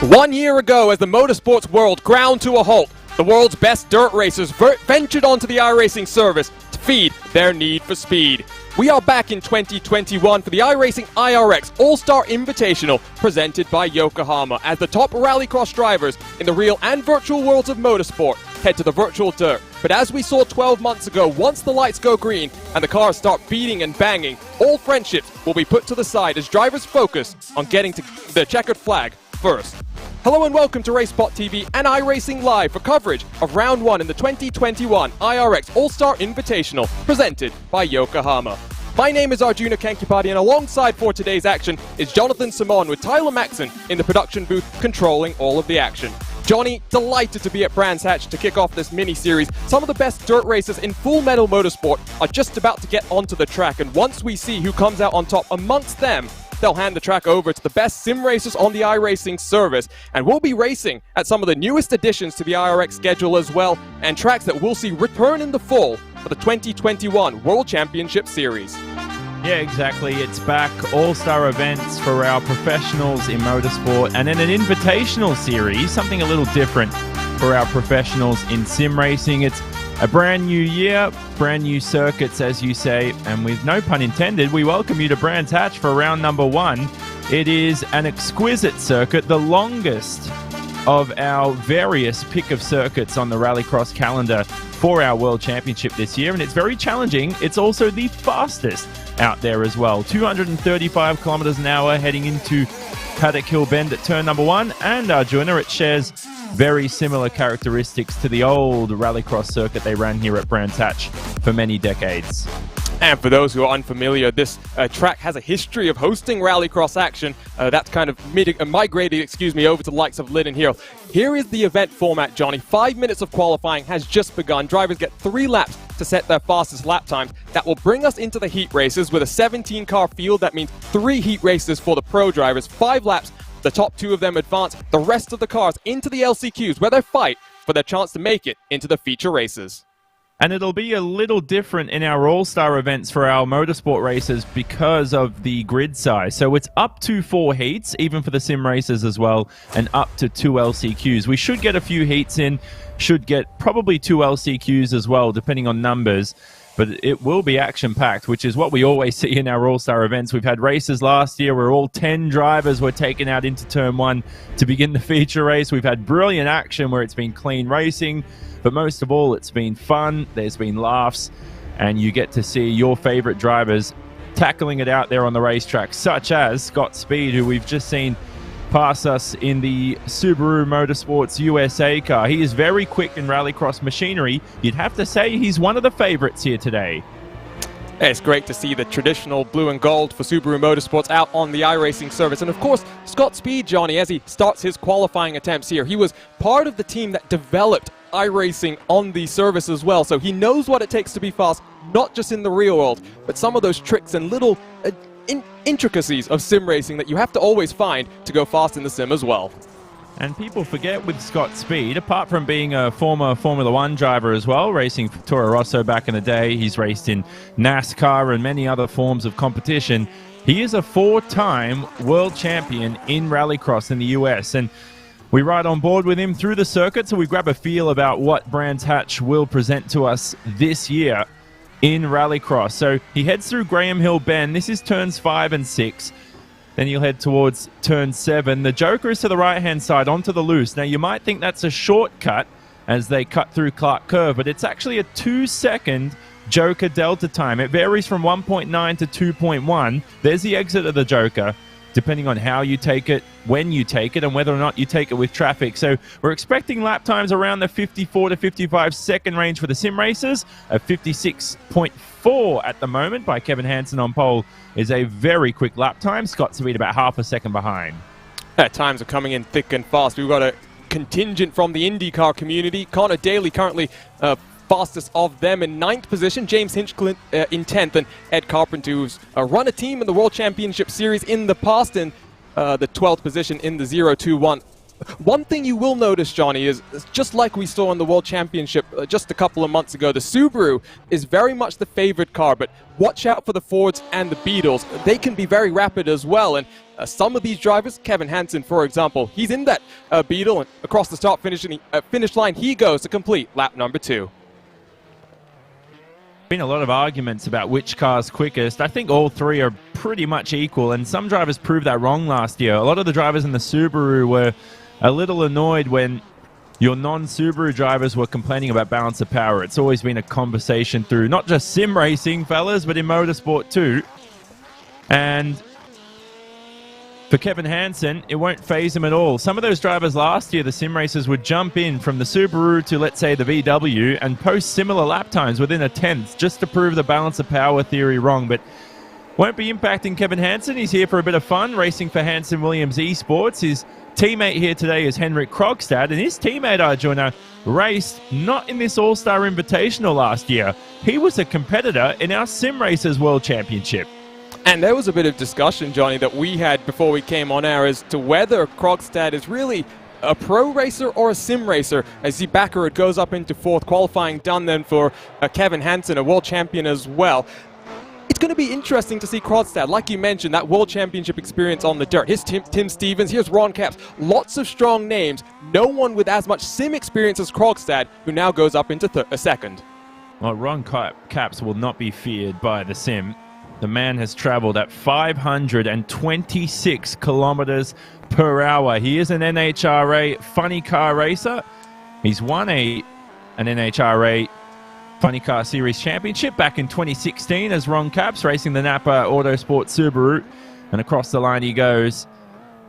1 year ago, as the motorsports world ground to a halt, the world's best dirt racers ventured onto the iRacing service to feed their need for speed. We are back in 2021 for the iRacing IRX All-Star Invitational presented by Yokohama as the top rallycross drivers in the real and virtual worlds of motorsport head to the virtual dirt. But as we saw 12 months ago, once the lights go green and the cars start beating and banging, all friendships will be put to the side as drivers focus on getting to the checkered flag first. Hello and welcome to RaceSpot TV and iRacing Live for coverage of Round 1 in the 2021 IRX All-Star Invitational presented by Yokohama. My name is Arjuna Kankipati and alongside for today's action is Jonathan Simon with Tyler Maxson in the production booth controlling all of the action. Johnny, delighted to be at Brands Hatch to kick off this mini-series. Some of the best dirt racers in Full Metal Motorsport are just about to get onto the track, and once we see who comes out on top amongst them, they'll hand the track over to the best sim racers on the iRacing service, and we'll be racing at some of the newest additions to the IRX schedule as well, and tracks that we'll see return in the fall for the 2021 World Championship Series. Yeah, exactly. It's back. All-star events for our professionals in motorsport, and then an invitational series, something a little different for our professionals in sim racing. It's a brand new year, brand new circuits, as you say, and with no pun intended, we welcome you to Brands Hatch for round number 1. It is an exquisite circuit, the longest of our various pick of circuits on the Rallycross calendar for our World Championship this year, and it's very challenging. It's also the fastest out there as well. 235 kilometers an hour heading into Paddock Hill Bend at turn number 1, and Arjuna, it shares very similar characteristics to the old Rallycross circuit they ran here at Brands Hatch for many decades. And for those who are unfamiliar, this track has a history of hosting rallycross action. That's kind of migrated, over to the likes of Lydden Hill. Here is the event format, Johnny. 5 minutes of qualifying has just begun. Drivers get 3 laps to set their fastest lap times. That will bring us into the heat races with a 17-car field. That means 3 heat races for the pro drivers, 5 laps. The top 2 of them advance the rest of the cars into the LCQs where they fight for their chance to make it into the feature races. And it'll be a little different in our all-star events for our motorsport races because of the grid size. So it's up to 4 heats, even for the sim races as well, and up to 2 LCQs. We should get a few heats in, should get probably 2 LCQs as well, depending on numbers. But it will be action-packed, which is what we always see in our all-star events. We've had races last year where all 10 drivers were taken out into turn 1 to begin the feature race. We've had brilliant action where it's been clean racing. But most of all, it's been fun, there's been laughs, and you get to see your favorite drivers tackling it out there on the racetrack, such as Scott Speed, who we've just seen pass us in the Subaru Motorsports USA car. He is very quick in rallycross machinery. You'd have to say he's one of the favorites here today. It's great to see the traditional blue and gold for Subaru Motorsports out on the iRacing service. And of course, Scott Speed, Johnny, as he starts his qualifying attempts here, he was part of the team that developed iRacing on the service as well. So he knows what it takes to be fast, not just in the real world, but some of those tricks and little intricacies of sim racing that you have to always find to go fast in the sim as well. And people forget with Scott Speed, apart from being a former Formula One driver as well, racing for Toro Rosso back in the day, he's raced in NASCAR and many other forms of competition. He is a 4-time world champion in rallycross in the US. And we ride on board with him through the circuit, so we grab a feel about what Brands Hatch will present to us this year in rallycross. So he heads through Graham Hill Bend. This is turns 5 and 6. Then you'll head towards turn 7. The Joker is to the right-hand side onto the loose. Now, you might think that's a shortcut as they cut through Clark Curve, but it's actually a 2-second Joker delta time. It varies from 1.9 to 2.1. There's the exit of the Joker, depending on how you take it, when you take it, and whether or not you take it with traffic. So we're expecting lap times around the 54 to 55 second range for the sim races. A 56.4 at the moment by Kevin Hansen on pole is a very quick lap time. Scott Speed about half a second behind. Times are coming in thick and fast. We've got a contingent from the IndyCar community. Connor Daly currently fastest of them in 9th position, James Hinchcliffe in 10th, and Ed Carpenter, who's run a team in the World Championship Series in the past, in the 12th position in the 021 One thing you will notice, Johnny, is just like we saw in the World Championship just a couple of months ago, the Subaru is very much the favored car, but watch out for the Fords and the Beetles. They can be very rapid as well, and some of these drivers, Kevin Hansen, for example, he's in that Beetle, and across the finish line he goes to complete lap number 2. Been a lot of arguments about which car's quickest. I think all three are pretty much equal, and some drivers proved that wrong last year. A lot of the drivers in the Subaru were a little annoyed when your non-Subaru drivers were complaining about balance of power. It's always been a conversation through not just sim racing, fellas, but in motorsport too. And for Kevin Hansen, it won't phase him at all. Some of those drivers last year, the sim racers, would jump in from the Subaru to, let's say, the VW and post similar lap times within a tenth just to prove the balance of power theory wrong. But won't be impacting Kevin Hansen. He's here for a bit of fun, racing for Hansen Williams Esports. His teammate here today is Henrik Krogstad, and his teammate, Arjuna, raced not in this All-Star Invitational last year. He was a competitor in our Sim Racers World Championship. And there was a bit of discussion, Johnny, that we had before we came on air as to whether Krogstad is really a pro racer or a sim racer, as Z Backerud goes up into 4th, qualifying done then for Kevin Hansen, a world champion as well. It's going to be interesting to see Krogstad, like you mentioned, that World Championship experience on the dirt. Here's Tim Stevens, here's Ron Capps, lots of strong names. No one with as much sim experience as Krogstad, who now goes up into 2nd. Well, Ron Capps will not be feared by the sim. The man has traveled at 526 kilometers per hour. He is an NHRA funny car racer. He's won an NHRA Funny Car Series Championship back in 2016 as Ron Capps, racing the Napa Autosport Subaru. And across the line he goes.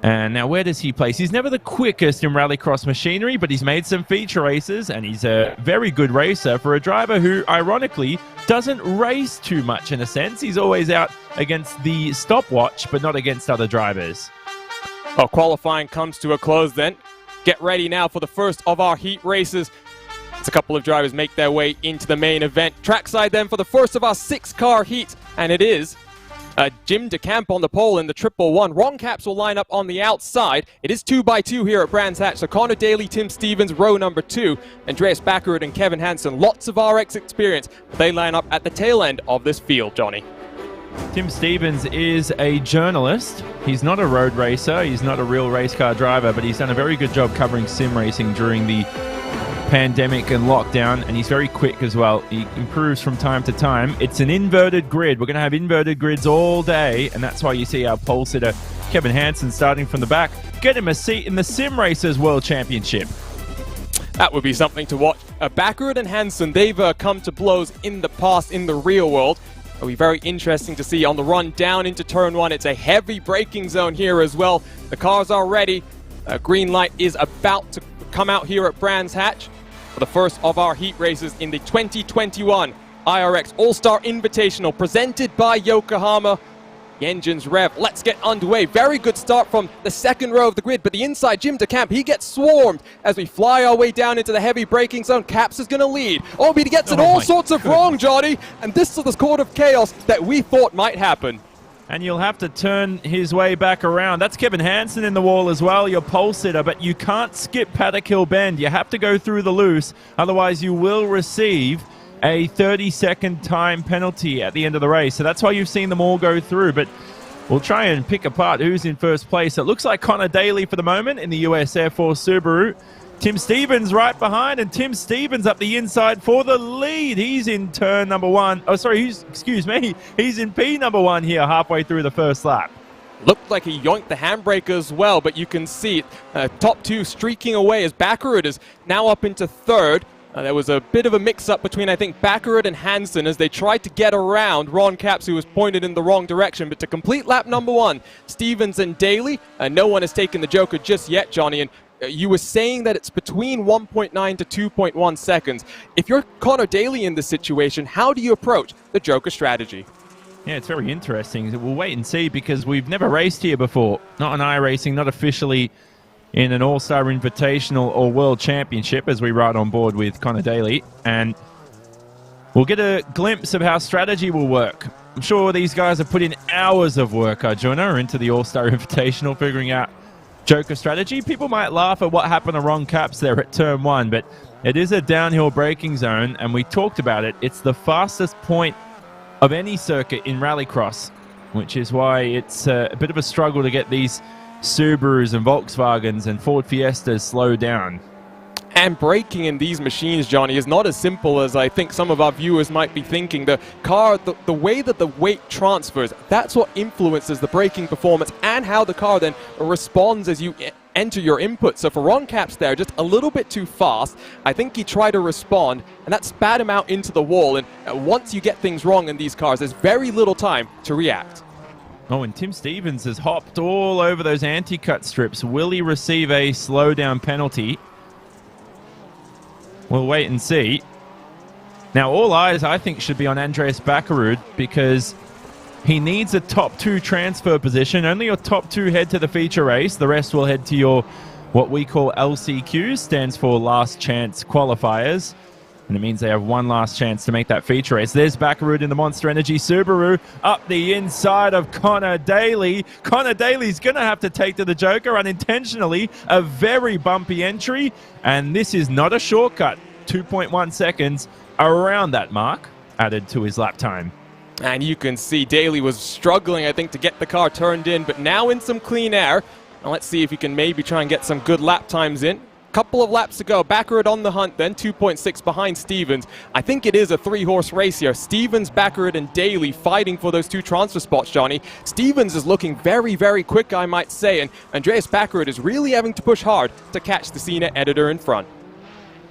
And now where does he place? He's never the quickest in rallycross machinery, but he's made some feature races, and he's a very good racer for a driver who, ironically, doesn't race too much in a sense. He's always out against the stopwatch, but not against other drivers. Well, qualifying comes to a close then. Get ready now for the first of our heat races. As a couple of drivers make their way into the main event. Trackside then for the first of our 6-car heats, and it is Jim DeCamp on the pole in the 111. Ron Capps will line up on the outside. It is 2x2 here at Brands Hatch. So Connor Daly, Tim Stevens, row number 2. Andreas Backerud and Kevin Hansen. Lots of RX experience. They line up at the tail end of this field, Johnny. Tim Stevens is a journalist. He's not a road racer. He's not a real race car driver, but he's done a very good job covering sim racing during the pandemic and lockdown, and he's very quick as well. He improves from time to time. It's an inverted grid. We're going to have inverted grids all day, and that's why you see our pole sitter Kevin Hansen starting from the back. Get him a seat in the Sim Racers World Championship. That would be something to watch. Backerud and Hansen, they've come to blows in the past in the real world. It'll be very interesting to see on the run down into turn 1. It's a heavy braking zone here as well. The cars are ready. Green light is about to come out here at Brands Hatch for the first of our heat races in the 2021 IRX All-Star Invitational presented by Yokohama. The engines rev. Let's get underway. Very good start from the 2nd row of the grid, but the inside, Jim DeCamp, he gets swarmed as we fly our way down into the heavy braking zone. Capps is going to lead. Oh, but he gets it all sorts of wrong, Johnny, and this is the sort of chaos that we thought might happen. And you'll have to turn his way back around. That's Kevin Hansen in the wall as well, your pole sitter, but you can't skip Paddock Hill Bend. You have to go through the loose, otherwise you will receive a 30-second time penalty at the end of the race. So that's why you've seen them all go through, but we'll try and pick apart who's in first place. It looks like Connor Daly for the moment in the US Air Force Subaru. Tim Stevens right behind, and Tim Stevens up the inside for the lead. He's in turn number 1. Oh, sorry, he's in P number 1 here halfway through the first lap. Looked like he yoinked the handbrake as well, but you can see top 2 streaking away as Backerud is now up into 3rd. There was a bit of a mix-up between, I think, Backerud and Hansen as they tried to get around Ron Capps, who was pointed in the wrong direction. But to complete lap number 1, Stevens and Daly, no one has taken the Joker just yet, Johnny. And you were saying that it's between 1.9 to 2.1 seconds. If you're Connor Daly in this situation, how do you approach the Joker strategy? Yeah, it's very interesting. We'll wait and see because we've never raced here before. Not on iRacing, not officially in an All-Star Invitational or World Championship as we ride on board with Connor Daly. And we'll get a glimpse of how strategy will work. I'm sure these guys have put in hours of work, Arjuna, into the All-Star Invitational, figuring out Joker strategy. People might laugh at what happened to Ron Capps there at turn 1, but it is a downhill braking zone, and we talked about it. It's the fastest point of any circuit in Rallycross, which is why it's a bit of a struggle to get these Subarus and Volkswagens and Ford Fiestas slowed down. And braking in these machines, Johnny, is not as simple as I think some of our viewers might be thinking. The car, the way that the weight transfers, that's what influences the braking performance and how the car then responds as you enter your input. So for Ron Capps there, just a little bit too fast. I think he tried to respond, and that spat him out into the wall. And once you get things wrong in these cars, there's very little time to react. Oh, and Tim Stevens has hopped all over those anti-cut strips. Will he receive a slowdown penalty? We'll wait and see. Now, all eyes, I think, should be on Andreas Bakkerud because he needs a top 2 transfer position. Only your top 2 head to the feature race. The rest will head to your, what we call LCQs, stands for last chance qualifiers. And it means they have one last chance to make that feature race. There's Bakkerud in the Monster Energy Subaru up the inside of Connor Daly. Connor Daly's going to have to take to the Joker unintentionally. A very bumpy entry. And this is not a shortcut. 2.1 seconds around that mark added to his lap time. And you can see Daly was struggling, I think, to get the car turned in. But now in some clean air. Now let's see if he can maybe try and get some good lap times in. Couple of laps to go. Bakkerud on the hunt then, 2.6 behind Stevens. I think it is a 3-horse race here. Stevens, Bakkerud, and Daly fighting for those 2 transfer spots, Johnny. Stevens is looking very, very quick, I might say, and Andreas Bakkerud is really having to push hard to catch the CNET editor in front.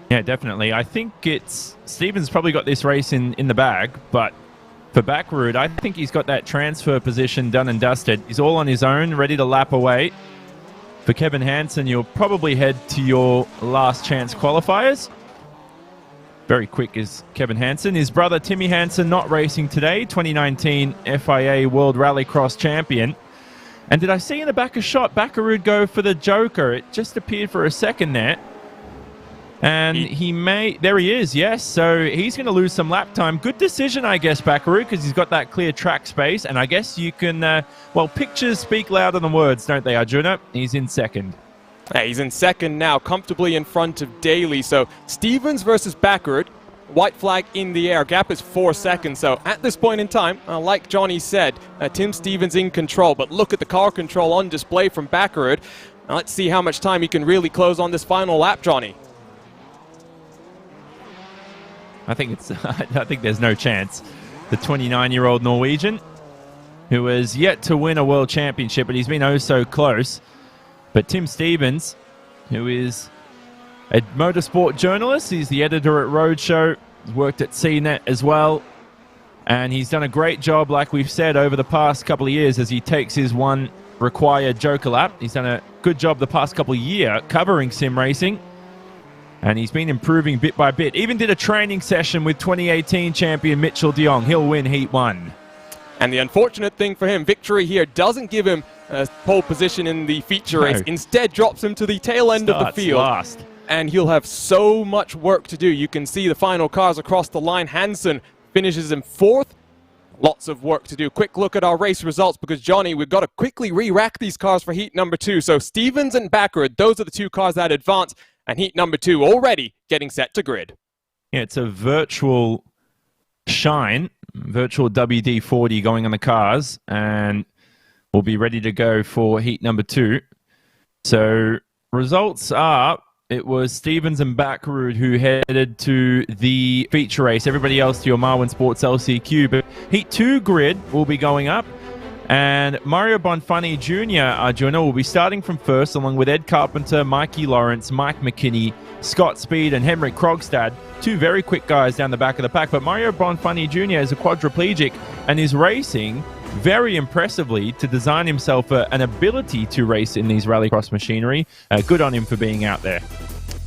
Yeah, definitely. I think it's Stevens probably got this race in the bag, but for Bakkerud, I think he's got that transfer position done and dusted. He's all on his own, ready to lap away. For Kevin Hansen, you'll probably head to your last chance qualifiers. Very quick is Kevin Hansen. His brother Timmy Hansen not racing today, 2019 FIA World Rallycross champion. And did I see in the back a shot Bakkerud go for the Joker? It just appeared for a second there. And there he is, yes. So he's going to lose some lap time. Good decision, I guess, Bakkerud, because he's got that clear track space. And I guess you can, well, pictures speak louder than words, don't they, Arjuna? He's in second. Hey, he's in second now, comfortably in front of Daly. So Stevens versus Bakkerud. White flag in the air. Gap is 4 seconds. So at this point in time, like Johnny said, Tim Stevens in control. But look at the car control on display from Bakkerud. Now let's see how much time he can really close on this final lap, Johnny. I think there's no chance. The 29-year-old Norwegian, who has yet to win a world championship, but he's been oh so close. But Tim Stevens, who is a motorsport journalist, he's the editor at Roadshow, worked at CNET as well, and he's done a great job, like we've said, over the past couple of years as he takes his one required Joker lap. He's done a good job the past couple of years covering sim racing. And he's been improving bit by bit. Even did a training session with 2018 champion Mitchell de Jong. He'll win Heat 1. And the unfortunate thing for him, victory here doesn't give him a pole position in the feature race. Instead, drops him to the tail end of the field. Last. And he'll have so much work to do. You can see the final cars across the line. Hansen finishes in 4th. Lots of work to do. Quick look at our race results because, Johnny, we've got to quickly re-rack these cars for heat number 2. So Stevens and Bakkerud, those are the 2 cars that advance. And heat number 2 already getting set to grid. Yeah, it's a virtual shine, virtual WD-40 going on the cars, and we'll be ready to go for heat number 2. So results are, it was Stevens and Bakkerud who headed to the feature race. Everybody else to your Marwin Sports LCQ. But heat 2 grid will be going up. And Mario Bonfanni Jr., Arjuna, will be starting from first, along with Ed Carpenter, Mikey Lawrence, Mike McKinney, Scott Speed, and Henrik Krogstad. 2 very quick guys down the back of the pack. But Mario Bonfanni Jr. is a quadriplegic and is racing very impressively to design himself an ability to race in these rallycross machinery. Good on him for being out there.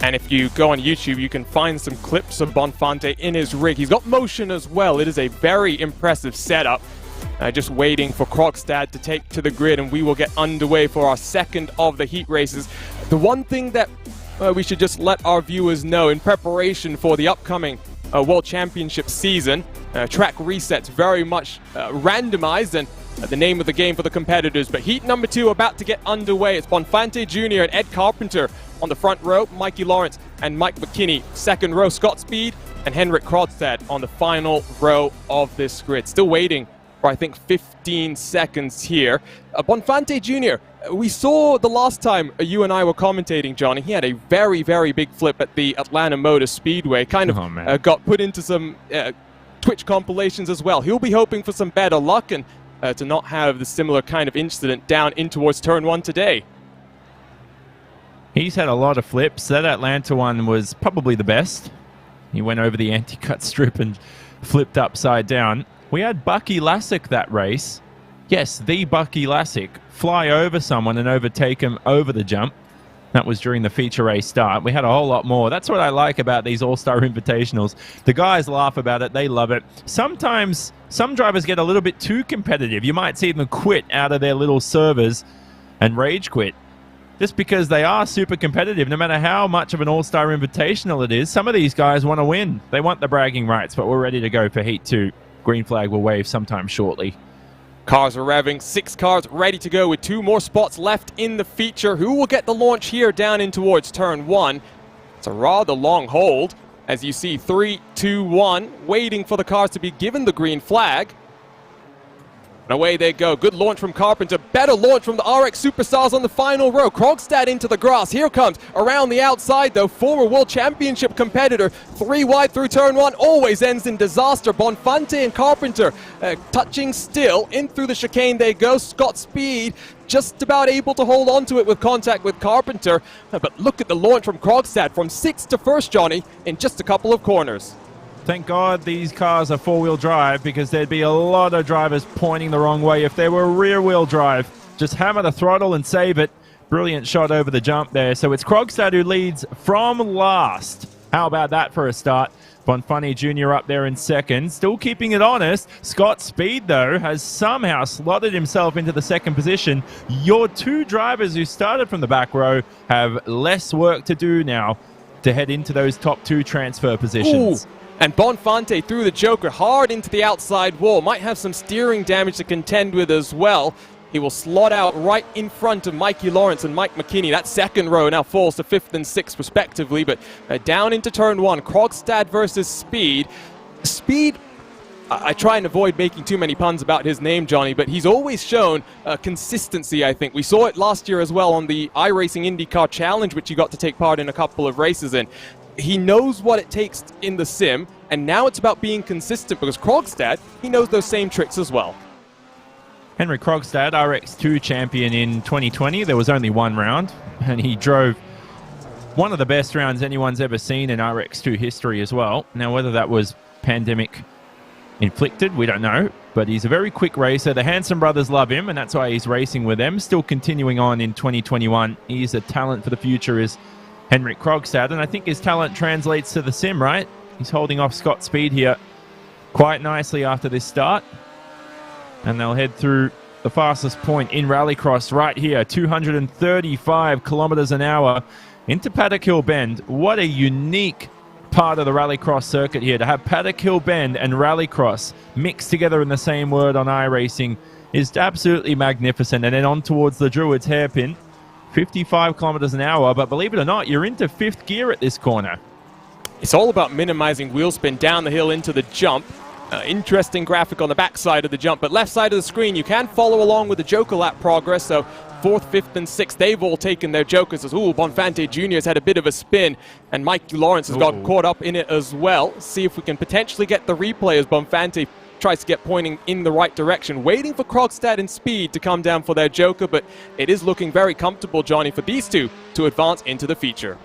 And if you go on YouTube, you can find some clips of Bonfanti in his rig. He's got motion as well. It is a very impressive setup. Just waiting for Krogstad to take to the grid, and we will get underway for our second of the heat races. The one thing that we should just let our viewers know in preparation for the upcoming World Championship season, track resets very much randomized, and the name of the game for the competitors. But heat number 2 about to get underway. It's Bonfante Jr. and Ed Carpenter on the front row, Mikey Lawrence and Mike McKinney second row, Scott Speed and Henrik Krogstad on the final row of this grid. Still waiting for, I think, 15 seconds here. Bonfante Jr., we saw the last time you and I were commentating, Johnny, he had a very, very big flip at the Atlanta Motor Speedway. Kind of got put into some Twitch compilations as well. He'll be hoping for some better luck and to not have the similar kind of incident down in towards turn 1 today. He's had a lot of flips. That Atlanta one was probably the best. He went over the anti-cut strip and flipped upside down. We had Bucky Lasek that race. Yes, the Bucky Lasek fly over someone and overtake him over the jump. That was during the feature race start. We had a whole lot more. That's what I like about these All-Star Invitationals. The guys laugh about it. They love it. Sometimes some drivers get a little bit too competitive. You might see them quit out of their little servers and rage quit just because they are super competitive. No matter how much of an All-Star Invitational it is, some of these guys want to win. They want the bragging rights, but we're ready to go for Heat 2. Green flag will wave sometime shortly. Cars are revving, 6 cars ready to go with 2 more spots left in the feature. Who will get the launch here down in towards turn 1? It's a rather long hold. As you see, 3, 2, 1, waiting for the cars to be given the green flag. And away they go. Good launch from Carpenter. Better launch from the RX Superstars on the final row. Krogstad into the grass. Here comes around the outside, though. Former World Championship competitor. 3 wide through turn 1. Always ends in disaster. Bonfante and Carpenter touching still. In through the chicane they go. Scott Speed just about able to hold on to it with contact with Carpenter. But look at the launch from Krogstad from 6th to 1st, Johnny, in just a couple of corners. Thank God these cars are four-wheel drive, because there'd be a lot of drivers pointing the wrong way if they were rear-wheel drive. Just hammer the throttle and save it. Brilliant shot over the jump there. So it's Krogstad who leads from last. How about that for a start? Bonfante Jr. up there in second. Still keeping it honest. Scott Speed, though, has somehow slotted himself into the second position. Your 2 drivers who started from the back row have less work to do now to head into those top 2 transfer positions. Ooh. And Bonfante threw the Joker hard into the outside wall. Might have some steering damage to contend with as well. He will slot out right in front of Mikey Lawrence and Mike McKinney. That second row now falls to 5th and 6th respectively. But down into turn 1, Krogstad versus Speed. Speed, I try and avoid making too many puns about his name, Johnny, but he's always shown consistency, I think. We saw it last year as well on the iRacing IndyCar Challenge, which he got to take part in a couple of races in. He knows what it takes in the sim, and now it's about being consistent, because Krogstad, he knows those same tricks as well. Henrik Krogstad, RX2 champion in 2020. There was only 1 round, and he drove one of the best rounds anyone's ever seen in RX2 history as well. Now, whether that was pandemic inflicted, we don't know, but he's a very quick racer. The Hanson brothers love him, and that's why he's racing with them. Still continuing on in 2021. He's a talent for the future, is Henrik Krogstad, and I think his talent translates to the sim, right? He's holding off Scott Speed here quite nicely after this start. And they'll head through the fastest point in Rallycross right here, 235 kilometers an hour into Paddock Hill Bend. What a unique part of the Rallycross circuit here. To have Paddock Hill Bend and Rallycross mixed together in the same word on iRacing is absolutely magnificent. And then on towards the Druids hairpin. 55 kilometers an hour, but believe it or not, you're into 5th gear at this corner. It's all about minimizing wheel spin down the hill into the jump. Interesting graphic on the back side of the jump, but left side of the screen, you can follow along with the Joker lap progress. So 4th, 5th, and 6th, they've all taken their Jokers. Ooh, Bonfante Jr. has had a bit of a spin, and Mike Lawrence has got caught up in it as well. See if we can potentially get the replay as Bonfante tries to get pointing in the right direction, waiting for Krogstad and Speed to come down for their Joker, but it is looking very comfortable, Johnny, for these 2 to advance into the feature.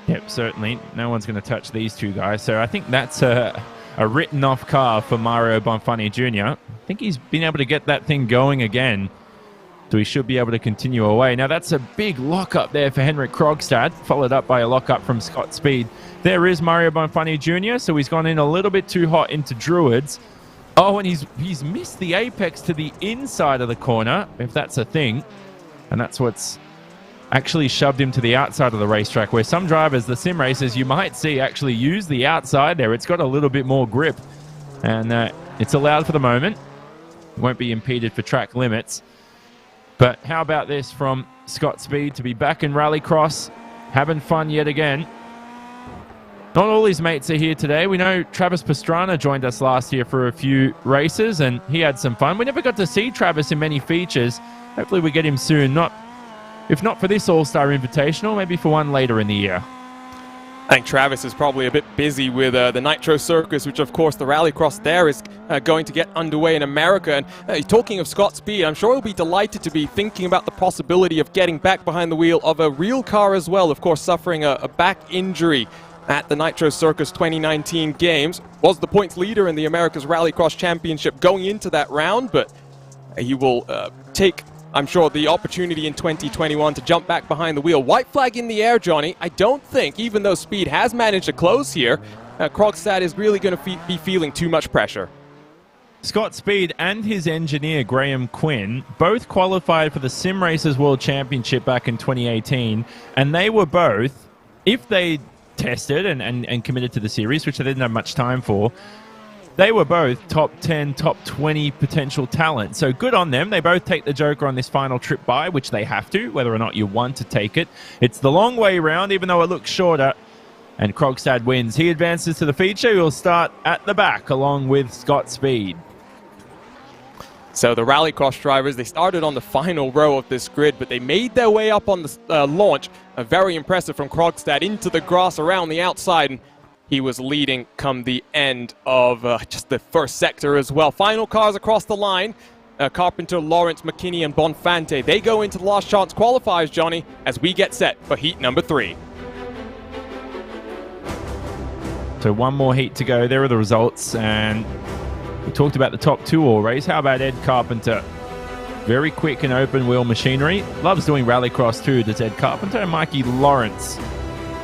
Yep, certainly. No one's going to touch these 2 guys, so I think that's a written-off car for Mario Bonfante Jr. I think he's been able to get that thing going again, so he should be able to continue away. Now, that's a big lock-up there for Henrik Krogstad, followed up by a lock-up from Scott Speed. There is Mario Bonfante Jr., so he's gone in a little bit too hot into Druids. Oh, and he's missed the apex to the inside of the corner, if that's a thing. And that's what's actually shoved him to the outside of the racetrack, where some drivers, the sim racers, you might see actually use the outside there. It's got a little bit more grip, and it's allowed for the moment. won't be impeded for track limits. But how about this from Scott Speed to be back in Rallycross, having fun yet again. Not all his mates are here today. We know Travis Pastrana joined us last year for a few races, and he had some fun. We never got to see Travis in many features. Hopefully we get him soon. If not for this All-Star Invitational, maybe for one later in the year. I think Travis is probably a bit busy with the Nitro Circus, which of course the Rallycross there is going to get underway in America. And talking of Scott Speed, I'm sure he'll be delighted to be thinking about the possibility of getting back behind the wheel of a real car as well. Of course, suffering a back injury at the Nitro Circus 2019 Games. Was the points leader in the America's Rallycross Championship going into that round, but he will take, I'm sure, the opportunity in 2021 to jump back behind the wheel. White flag in the air, Johnny. I don't think, even though Speed has managed to close here, Krogstad is really going to be feeling too much pressure. Scott Speed and his engineer, Graham Quinn, both qualified for the Sim Racers World Championship back in 2018, and they were both, if they tested and committed to the series, which they didn't have much time for, they were both top 10, top 20 potential talent. So good on them. They both take the Joker on this final trip by, which they have to, whether or not you want to take it. It's the long way round, even though it looks shorter. And Krogstad wins. He advances to the feature. He'll start at the back along with Scott Speed. So the Rallycross drivers, they started on the final row of this grid, but they made their way up on the launch. Very impressive from Krogstad into the grass around the outside. And he was leading come the end of just the first sector as well. Final cars across the line. Carpenter, Lawrence, McKinney, and Bonfante. They go into the last chance qualifiers, Johnny, as we get set for heat number 3. So one more heat to go. There are the results. And we talked about the top 2 all race. How about Ed Carpenter? Very quick and open wheel machinery. Loves doing Rallycross too, does Ed Carpenter. And Mikey Lawrence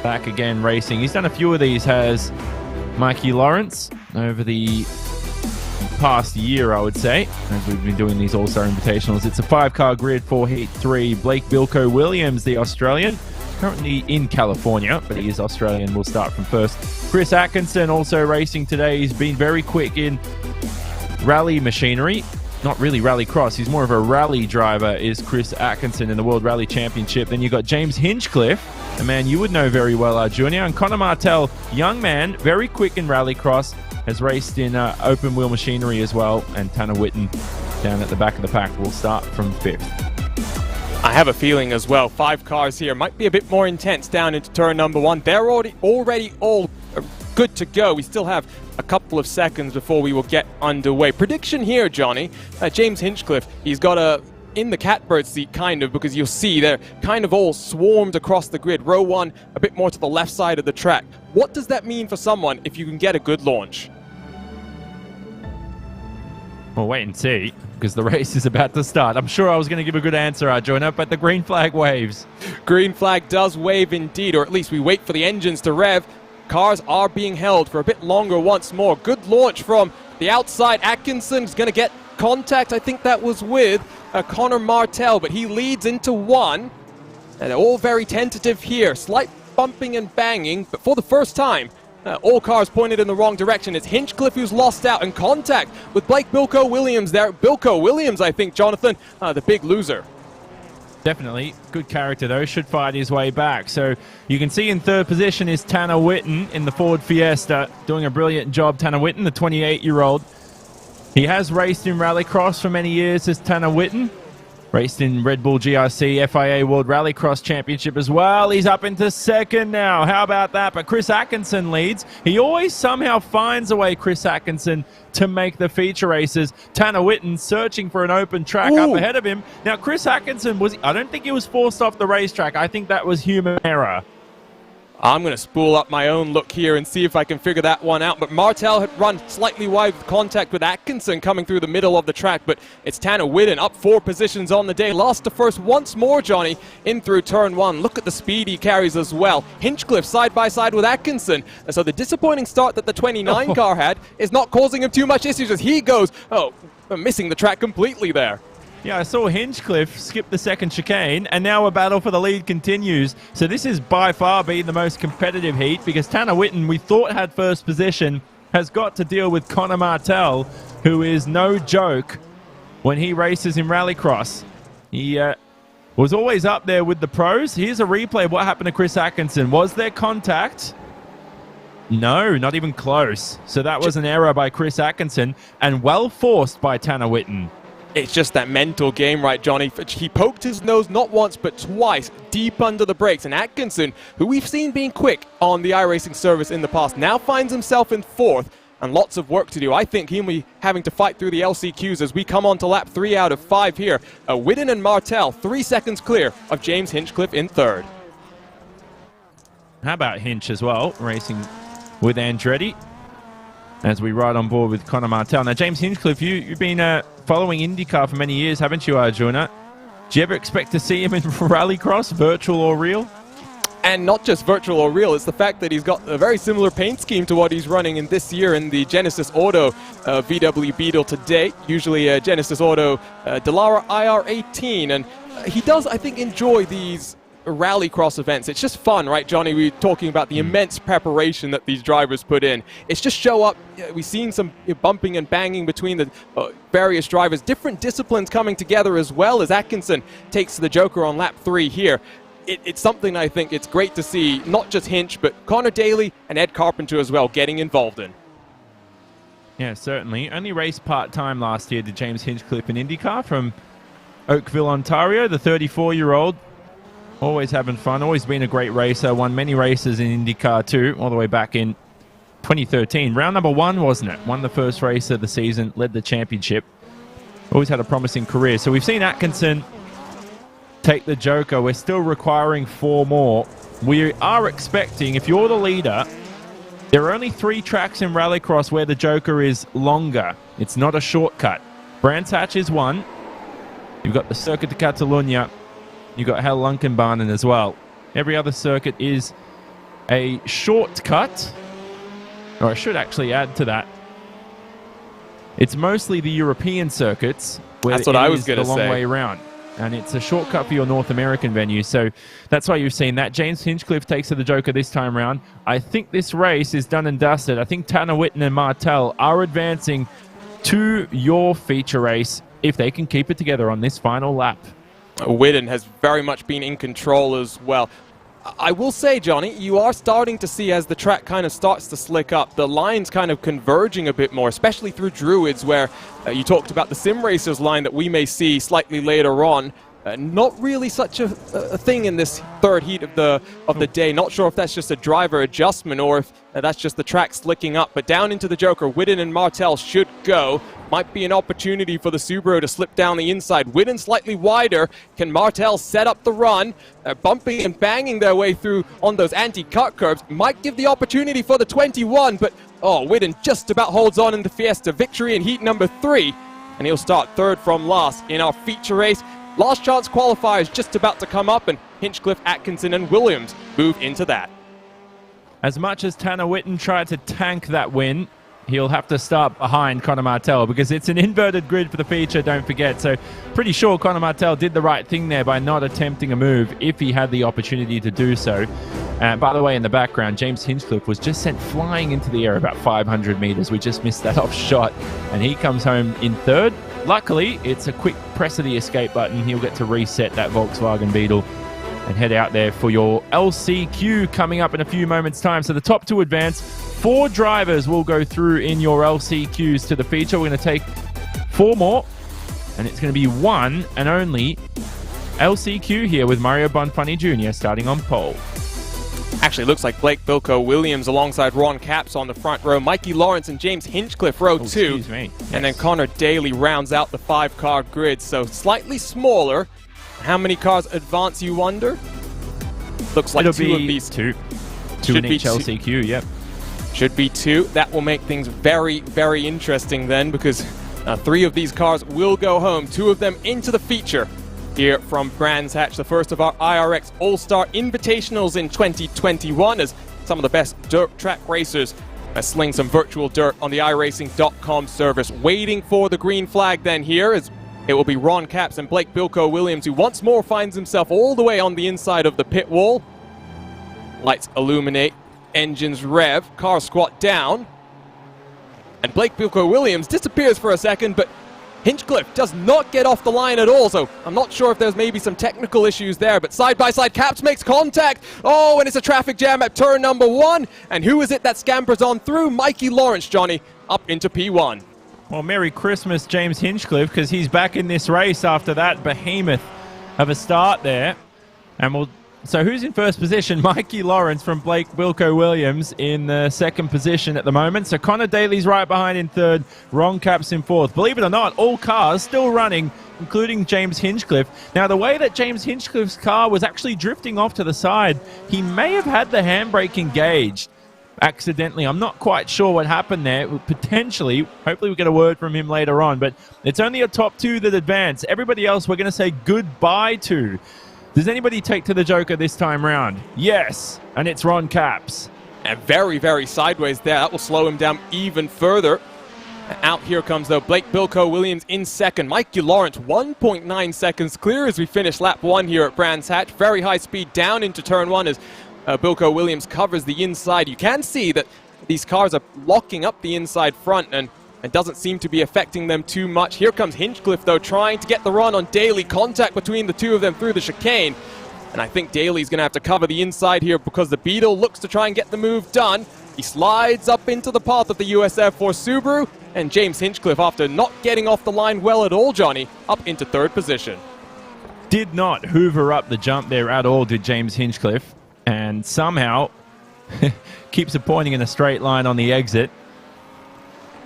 back again racing. He's done a few of these, has Mikey Lawrence, over the past year, I would say, as we've been doing these All-Star Invitationals. It's a 5-car grid for Heat 3. Blake Bilko Williams, the Australian, currently in California, but he is Australian. We'll start from first. Chris Atkinson also racing today. He's been very quick in rally machinery. Not really Rallycross. He's more of a rally driver, is Chris Atkinson in the World Rally Championship. Then you've got James Hinchcliffe, a man you would know very well, our junior. And Connor Martell, young man, very quick in Rallycross, has raced in open wheel machinery as well. And Tanner Witten down at the back of the pack will start from 5th. I have a feeling as well, 5 cars here might be a bit more intense down into turn number 1. They're already all good to go. We still have a couple of seconds before we will get underway. Prediction here, Johnny. James Hinchcliffe, he's got in the catbird seat, kind of, because you'll see they're kind of all swarmed across the grid. Row 1, a bit more to the left side of the track. What does that mean for someone if you can get a good launch? We'll wait and see, because the race is about to start. I'm sure I was going to give a good answer, Arjuna, but the green flag waves. Green flag does wave indeed, or at least we wait for the engines to rev. Cars are being held for a bit longer once more. Good launch from the outside. Atkinson's going to get contact. I think that was with Connor Martell, but he leads into 1. And they're all very tentative here. Slight bumping and banging, but for the first time, all cars pointed in the wrong direction. It's Hinchcliffe who's lost out, and contact with Blake Bilko Williams there. Bilko Williams, I think, Jonathan, the big loser. Definitely. Good character, though. Should fight his way back. So you can see in 3rd position is Tanner Witten in the Ford Fiesta. Doing a brilliant job, Tanner Witten, the 28-year-old. He has raced in Rallycross for many years as Tanner Witten. Raced in Red Bull GRC FIA World Rallycross Championship as well. He's up into 2nd now. How about that? But Chris Atkinson leads. He always somehow finds a way, Chris Atkinson, to make the feature races. Tanner Witten searching for an open track up ahead of him. Now, Chris Atkinson, I don't think he was forced off the racetrack. I think that was human error. I'm going to spool up my own look here and see if I can figure that one out. But Martell had run slightly wide with contact with Atkinson coming through the middle of the track. But it's Tanner Witten up 4 positions on the day. Lost to first once more, Johnny, in through turn 1. Look at the speed he carries as well. Hinchcliffe side by side with Atkinson. And so the disappointing start that the 29 car had is not causing him too much issues as he goes, missing the track completely there. Yeah, I saw Hinchcliffe skip the 2nd chicane, and now a battle for the lead continues. So this is by far been the most competitive heat, because Tanner Witten, we thought had 1st position, has got to deal with Connor Martell, who is no joke when he races in Rallycross. He was always up there with the pros. Here's a replay of what happened to Chris Atkinson. Was there contact? No, not even close. So that was an error by Chris Atkinson and well forced by Tanner Whitten. It's just that mental game, right, Johnny? He poked his nose not once but twice deep under the brakes. And Atkinson, who we've seen being quick on the iRacing service in the past, now finds himself in 4th and lots of work to do. I think he'll be having to fight through the LCQs as we come on to lap 3 out of 5 here. Whitten and Martel 3 seconds clear of James Hinchcliffe in 3rd. How about Hinch as well, racing with Andretti as we ride on board with Conor Martel. Now, James Hinchcliffe, you've been following IndyCar for many years, haven't you, Arjuna? Do you ever expect to see him in Rallycross, virtual or real? And not just virtual or real, it's the fact that he's got a very similar paint scheme to what he's running in this year in the Genesis Auto VW Beetle to date, usually Genesis Auto Dallara IR18. And he does, I think, enjoy these Rallycross events. It's just fun, right, Johnny? We were talking about the immense preparation that these drivers put in. It's just show up. We've seen some bumping and banging between the various drivers, different disciplines coming together as well as Atkinson takes the Joker on lap 3 here. It's something I think it's great to see, not just Hinch, but Connor Daly and Ed Carpenter as well getting involved in. Yeah, certainly. Only raced part-time last year did James Hinchcliffe in IndyCar from Oakville, Ontario, the 34-year-old. Always having fun, always been a great racer, won many races in IndyCar too, all the way back in 2013. Round number 1, wasn't it? Won the first race of the season, led the championship. Always had a promising career. So we've seen Atkinson take the Joker. We're still requiring 4 more. We are expecting, if you're the leader, there are only 3 tracks in Rallycross where the Joker is longer. It's not a shortcut. Brands Hatch is one. You've got the Circuit de Catalunya. You've got Hell Lunkenbahnen as well. Every other circuit is a shortcut. Or I should actually add to that. It's mostly the European circuits where that's what I was going to say. The long way around. And it's a shortcut for your North American venue. So that's why you've seen that. James Hinchcliffe takes to the Joker this time around. I think this race is done and dusted. I think Tanner Whitten and Martel are advancing to your feature race if they can keep it together on this final lap. Whitten has very much been in control as well. I will say, Johnny, you are starting to see as the track kind of starts to slick up, the lines kind of converging a bit more, especially through Druids, where you talked about the Sim Racers line that we may see slightly later on. Not really such a thing in this 3rd heat of the day. Not sure if that's just a driver adjustment or if that's just the track slicking up. But down into the Joker, Whitten and Martel should go. Might be an opportunity for the Subaru to slip down the inside. Whitten slightly wider. Can Martel set up the run? Bumping and banging their way through on those anti-cut curbs. Might give the opportunity for the 21, but Whitten just about holds on in the Fiesta. Victory in heat number 3. And he'll start 3rd from last in our feature race. Last chance qualifiers just about to come up, and Hinchcliffe, Atkinson, and Williams move into that. As much as Tanner Whitten tried to tank that win, he'll have to start behind Conor Martel because it's an inverted grid for the feature, don't forget. So pretty sure Conor Martel did the right thing there by not attempting a move if he had the opportunity to do so. By the way, in the background, James Hinchcliffe was just sent flying into the air about 500 meters. We just missed that off shot, and he comes home in 3rd. Luckily, it's a quick press of the escape button. He'll get to reset that Volkswagen Beetle and head out there for your LCQ coming up in a few moments' time. So the top 2 advance. 4 drivers will go through in your LCQs to the feature. We're going to take 4 more, and it's going to be one and only LCQ here with Mario Bonfanni Jr. starting on pole. Actually, looks like Blake Bilko Williams alongside Ron Capps on the front row. Mikey Lawrence and James Hinchcliffe row 2. Excuse me. Yes. And then Connor Daly rounds out the 5-car grid. So slightly smaller. How many cars advance, you wonder? Looks like It'll 2 be of these. 2. 2 in each LCQ, yep. Should be 2. That will make things very, very interesting then, because 3 of these cars will go home. 2 of them into the feature here from Brands Hatch, the first of our IRX All-Star Invitationals in 2021, as some of the best dirt track racers sling some virtual dirt on the iRacing.com service. Waiting for the green flag then here, as it will be Ron Capps and Blake Bilko Williams, who once more finds himself all the way on the inside of the pit wall. Lights illuminate, engines rev, car squat down, and Blake Bilko Williams disappears for a second, but Hinchcliffe does not get off the line at all, so I'm not sure if there's maybe some technical issues there, but side-by-side Caps makes contact. Oh, and it's a traffic jam at turn number 1. And who is it that scampers on through? Mikey Lawrence, Johnny, up into P1. Well, Merry Christmas, James Hinchcliffe, because he's back in this race after that behemoth of a start there. And so who's in first position? Mikey Lawrence from Blake Bilko Williams in the second position at the moment. So Connor Daly's right behind in third, Ron Capps in fourth. Believe it or not, all cars still running, including James Hinchcliffe. Now, the way that James Hinchcliffe's car was actually drifting off to the side, he may have had the handbrake engaged accidentally. I'm not quite sure what happened there. Potentially, hopefully we get a word from him later on, but it's only a top 2 that advance. Everybody else we're going to say goodbye to. Does anybody take to the Joker this time round? Yes, and it's Ron Capps. And very, very sideways there. That will slow him down even further. Out here comes, though, Blake Bilko Williams in second. Mikey Lawrence, 1.9 seconds clear as we finish lap 1 here at Brands Hatch. Very high speed down into turn 1 as Bilko Williams covers the inside. You can see that these cars are locking up the inside front, and it doesn't seem to be affecting them too much. Here comes Hinchcliffe, though, trying to get the run on Daly. Contact between the two of them through the chicane. And I think Daly's going to have to cover the inside here because the Beetle looks to try and get the move done. He slides up into the path of the US Air Force Subaru. And James Hinchcliffe, after not getting off the line well at all, Johnny, up into third position. Did not hoover up the jump there at all, did James Hinchcliffe. And somehow keeps it pointing in a straight line on the exit.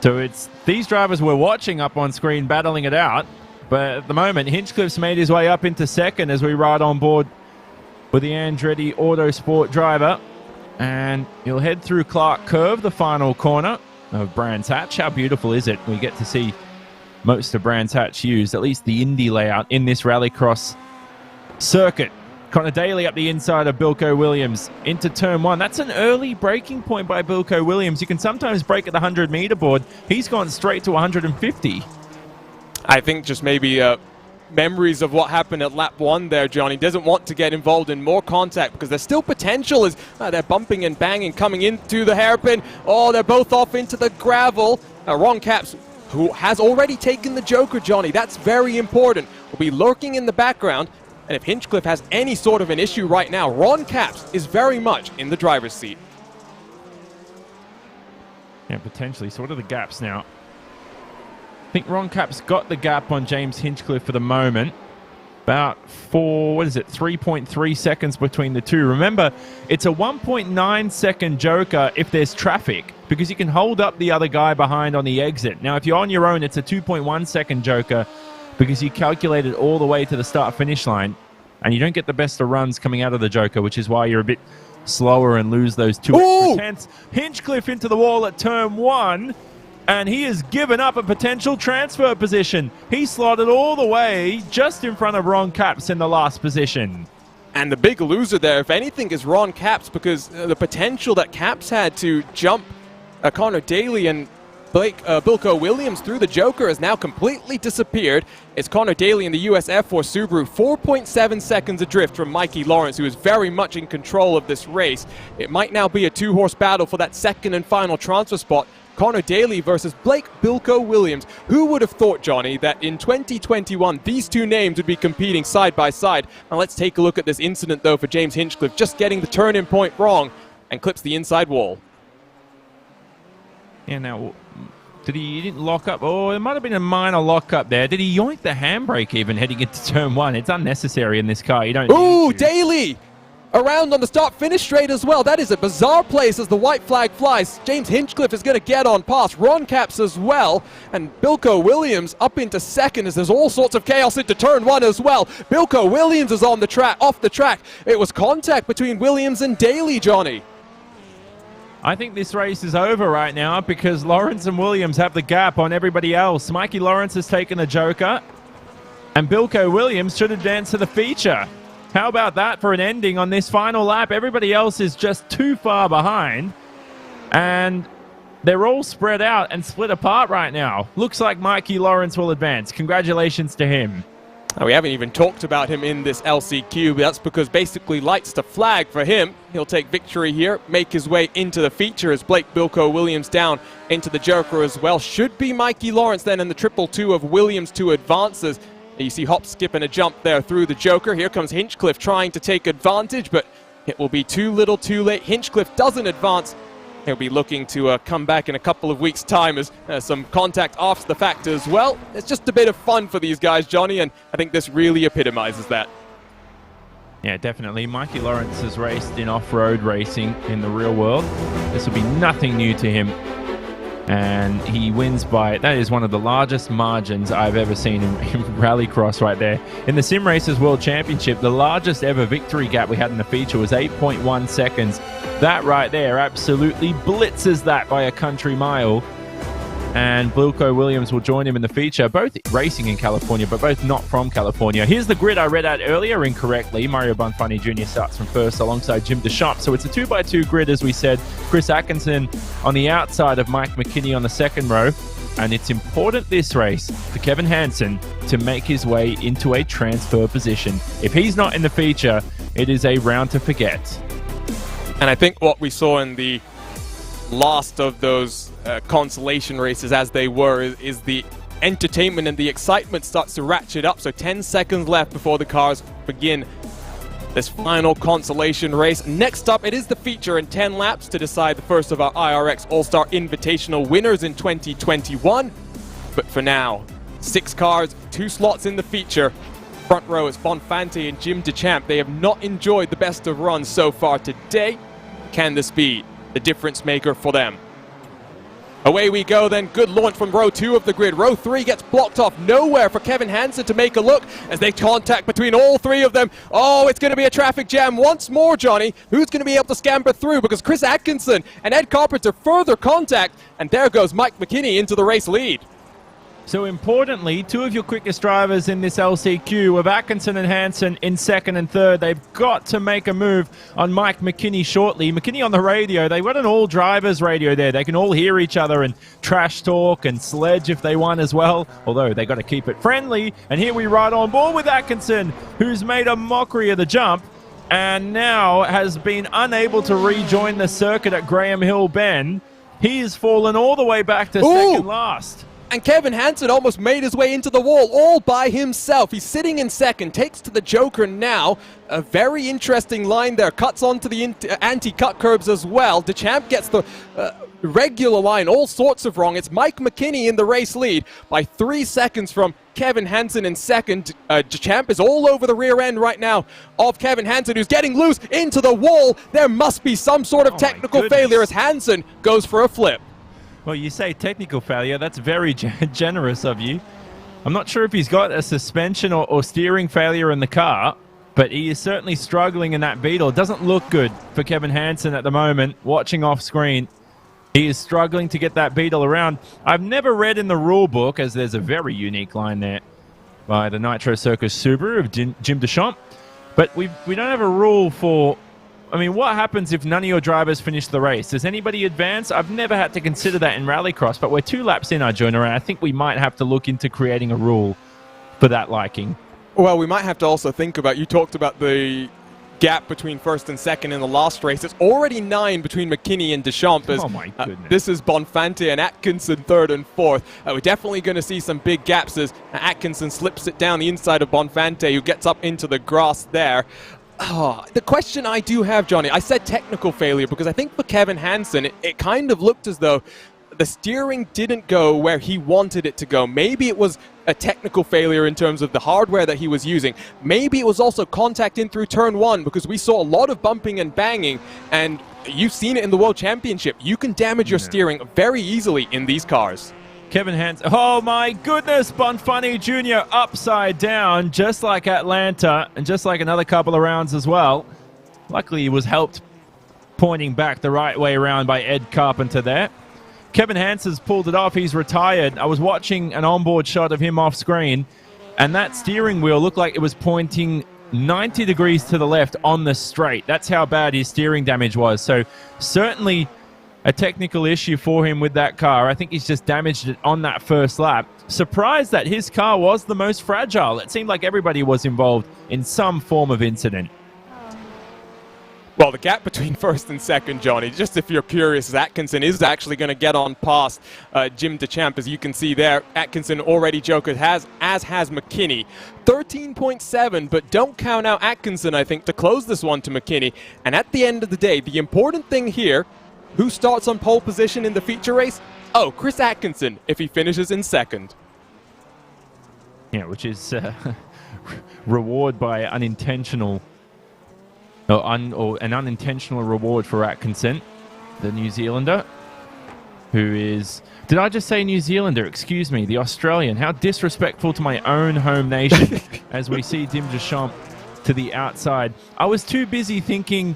So it's these drivers we're watching up on screen battling it out. But at the moment, Hinchcliffe's made his way up into second as we ride on board with the Andretti Autosport driver. And he'll head through Clark Curve, the final corner of Brands Hatch. How beautiful is it? We get to see most of Brands Hatch used, at least the Indy layout, in this rallycross circuit. Connor Daly up the inside of Bilko Williams into turn 1. That's an early braking point by Bilko Williams. You can sometimes brake at the 100-meter board. He's gone straight to 150. I think just maybe memories of what happened at lap 1 there, Johnny. Doesn't want to get involved in more contact because there's still potential as they're bumping and banging coming into the hairpin. Oh, they're both off into the gravel. Ron Capps, who has already taken the Joker, Johnny. That's very important. Will be lurking in the background. And if Hinchcliffe has any sort of an issue right now, Ron Capps is very much in the driver's seat. Yeah, potentially. So what are the gaps now? I think Ron Capps got the gap on James Hinchcliffe for the moment. About 3.3 seconds between the two. Remember, it's a 1.9 second Joker if there's traffic, because you can hold up the other guy behind on the exit. Now, if you're on your own, it's a 2.1 second Joker, because you calculate it all the way to the start-finish line, and you don't get the best of runs coming out of the Joker, which is why you're a bit slower and lose those 2 extra tenths. Hinchcliffe into the wall at turn 1, and he has given up a potential transfer position. He slotted all the way just in front of Ron Capps in the last position. And the big loser there, if anything, is Ron Capps, because the potential that Capps had to jump Connor Daly and Bilko Williams through the Joker has now completely disappeared. It's Connor Daly in the US Air Force Subaru, 4.7 seconds adrift from Mikey Lawrence, who is very much in control of this race. It might now be a 2-horse battle for that second and final transfer spot. Connor Daly versus Blake Bilko Williams. Who would have thought, Johnny, that in 2021 these two names would be competing side by side? Now let's take a look at this incident, though, for James Hinchcliffe, just getting the turn-in point wrong and clips the inside wall. Yeah, now, he didn't lock up? Oh, it might have been a minor lockup there. Did he yoink the handbrake even heading into turn 1? It's unnecessary in this car. You don't need to. Daly! Around on the start-finish straight as well. That is a bizarre place as the white flag flies. James Hinchcliffe is going to get on past. Ron Capps as well. And Bilko Williams up into second as there's all sorts of chaos into turn 1 as well. Bilko Williams is on the track, off the track. It was contact between Williams and Daly, Johnny. I think this race is over right now because Lawrence and Williams have the gap on everybody else. Mikey Lawrence has taken the Joker, and Bilko Williams should advance to the feature. How about that for an ending on this final lap? Everybody else is just too far behind, and they're all spread out and split apart right now. Looks like Mikey Lawrence will advance. Congratulations to him. We haven't even talked about him in this LCQ, but that's because basically lights to flag for him. He'll take victory here, make his way into the feature as Blake Bilko Williams down into the Joker as well. Should be Mikey Lawrence then in the 2-2 of Williams to advances. You see hop, skip, and a jump there through the Joker. Here comes Hinchcliffe trying to take advantage, but it will be too little too late. Hinchcliffe doesn't advance. He'll be looking to come back in a couple of weeks' time as some contact after the fact as well. It's just a bit of fun for these guys, Johnny, and I think this really epitomizes that. Yeah, definitely. Mikey Lawrence has raced in off-road racing in the real world. This will be nothing new to him. And he wins by, that is one of the largest margins I've ever seen in Rallycross right there. In the Sim Racers World Championship, the largest ever victory gap we had in the feature was 8.1 seconds. That right there absolutely blitzes that by a country mile. And Bilko Williams will join him in the feature, both racing in California, but both not from California. Here's the grid I read out earlier incorrectly. Mario Bonfanti Jr. starts from first alongside Jim Deschamps. So it's a 2x2 grid, as we said. Chris Atkinson on the outside of Mike McKinney on the second row. And it's important this race for Kevin Hansen to make his way into a transfer position. If he's not in the feature, it is a round to forget. And I think what we saw in the last of those consolation races as they were is the entertainment and the excitement starts to ratchet up. So 10 seconds left before the cars begin this final consolation race. Next up, it is the feature in 10 laps to decide the first of our IRX All-Star Invitational winners in 2021. But for now, 6 cars, 2 slots in the feature. Front row is Bonfanti and Jim Deschamps. They have not enjoyed the best of runs so far today. Can this be the difference maker for them? Away we go then. Good launch from row 2 of the grid. Row 3 gets blocked off. Nowhere for Kevin Hansen to make a look as they contact between all 3 of them. Oh, it's going to be a traffic jam once more, Johnny. Who's going to be able to scamper through? Because Chris Atkinson and Ed Carpenter further contact. And there goes Mike McKinney into the race lead. So importantly, 2 of your quickest drivers in this LCQ with Atkinson and Hansen in second and third. They've got to make a move on Mike McKinney shortly. McKinney on the radio. They've got an all-drivers radio there. They can all hear each other and trash talk and sledge if they want as well. Although they got to keep it friendly. And here we ride on board with Atkinson, who's made a mockery of the jump and now has been unable to rejoin the circuit at Graham Hill Bend. He's fallen all the way back to second last. And Kevin Hansen almost made his way into the wall all by himself. He's sitting in second, takes to the Joker now. A very interesting line there. Cuts onto the anti-cut curbs as well. Deschamps gets the regular line, all sorts of wrong. It's Mike McKinney in the race lead by 3 seconds from Kevin Hansen in second. Deschamps is all over the rear end right now of Kevin Hansen, who's getting loose into the wall. There must be some sort of technical failure as Hansen goes for a flip. Well, you say technical failure. That's very generous of you. I'm not sure if he's got a suspension or steering failure in the car, but he is certainly struggling in that Beetle. It doesn't look good for Kevin Hansen at the moment, watching off screen. He is struggling to get that Beetle around. I've never read in the rule book, as there's a very unique line there by the Nitro Circus Subaru of Jim Deschamps, but we don't have a rule for... I mean, what happens if none of your drivers finish the race? Does anybody advance? I've never had to consider that in Rallycross, but we're 2 laps in, Arjuna, and I think we might have to look into creating a rule for that liking. Well, we might have to also think about, you talked about the gap between first and second in the last race. It's already 9 between McKinney and Deschamps. Oh my goodness. This is Bonfanti and Atkinson third and fourth. We're definitely going to see some big gaps as Atkinson slips it down the inside of Bonfanti, who gets up into the grass there. The question I do have, Johnny, I said technical failure because I think for Kevin Hansen, it kind of looked as though the steering didn't go where he wanted it to go. Maybe it was a technical failure in terms of the hardware that he was using. Maybe it was also contact in through turn 1 because we saw a lot of bumping and banging, and you've seen it in the World Championship. You can damage your steering very easily in these cars. Kevin Hansen, oh my goodness, Bonfanti Jr. upside down, just like Atlanta, and just like another couple of rounds as well. Luckily, he was helped pointing back the right way around by Ed Carpenter there. Kevin Hansen's pulled it off. He's retired. I was watching an onboard shot of him off screen, and that steering wheel looked like it was pointing 90 degrees to the left on the straight. That's how bad his steering damage was. So certainly a technical issue for him with that car. I think he's just damaged it on that first lap. Surprised that his car was the most fragile. It seemed like everybody was involved in some form of incident. Well, the gap between first and second, Johnny, just if you're curious, Atkinson is actually going to get on past Jim DeChamp. As you can see there, Atkinson already jokered, as has McKinney. 13.7, but don't count out Atkinson, I think, to close this one to McKinney. And at the end of the day, the important thing here, who starts on pole position in the feature race? Oh, Chris Atkinson, if he finishes in second. Yeah, which is reward by unintentional... or an unintentional reward for Atkinson, the New Zealander, who is... Did I just say New Zealander? Excuse me, the Australian. How disrespectful to my own home nation as we see Dim Deschamps to the outside. I was too busy thinking...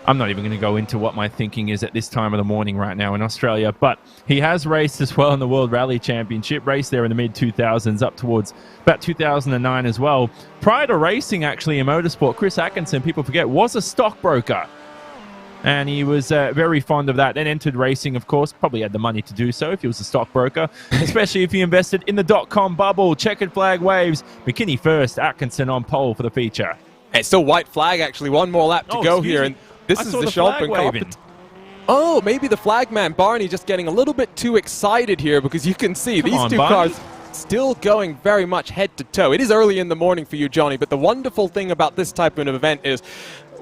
I'm not even going to go into what my thinking is at this time of the morning right now in Australia, but he has raced as well in the World Rally Championship, raced there in the mid-2000s up towards about 2009 as well. Prior to racing, actually, in motorsport, Chris Atkinson, people forget, was a stockbroker. And he was very fond of that. Then entered racing, of course. Probably had the money to do so if he was a stockbroker, especially if he invested in the .com bubble. Checkered flag waves. McKinney first, Atkinson on pole for the feature. It's still white flag, actually. One more lap to go here. And this is Deschamps and Carpenter. Oh, maybe the flagman Barney just getting a little bit too excited here, because you can see these two cars still going very much head to toe. It is early in the morning for you, Johnny, but the wonderful thing about this type of an event is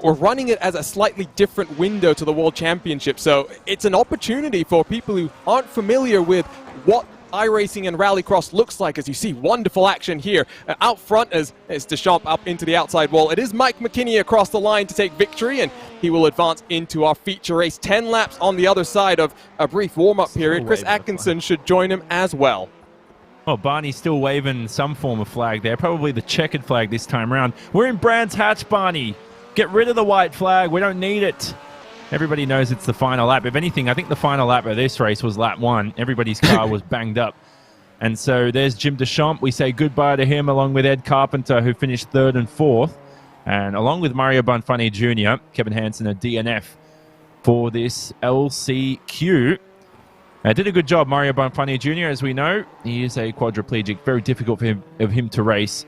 we're running it as a slightly different window to the World Championship. So it's an opportunity for people who aren't familiar with what iRacing and Rallycross looks like, as you see wonderful action here. Out front as Deschamps up into the outside wall. It is Mike McKinney across the line to take victory, and he will advance into our feature race. 10 laps on the other side of a brief warm-up period. Chris Atkinson should join him as well. Oh, Barney's still waving some form of flag there. Probably the checkered flag this time around. We're in Brands Hatch, Barney. Get rid of the white flag. We don't need it. Everybody knows it's the final lap. If anything, I think the final lap of this race was lap 1. Everybody's car was banged up. And so there's Jim Deschamps. We say goodbye to him, along with Ed Carpenter, who finished 3rd and 4th. And along with Mario Bonfanti Jr., Kevin Hansen, a DNF for this LCQ. Did a good job, Mario Bonfanti Jr., as we know. He is a quadriplegic. Very difficult for him to race.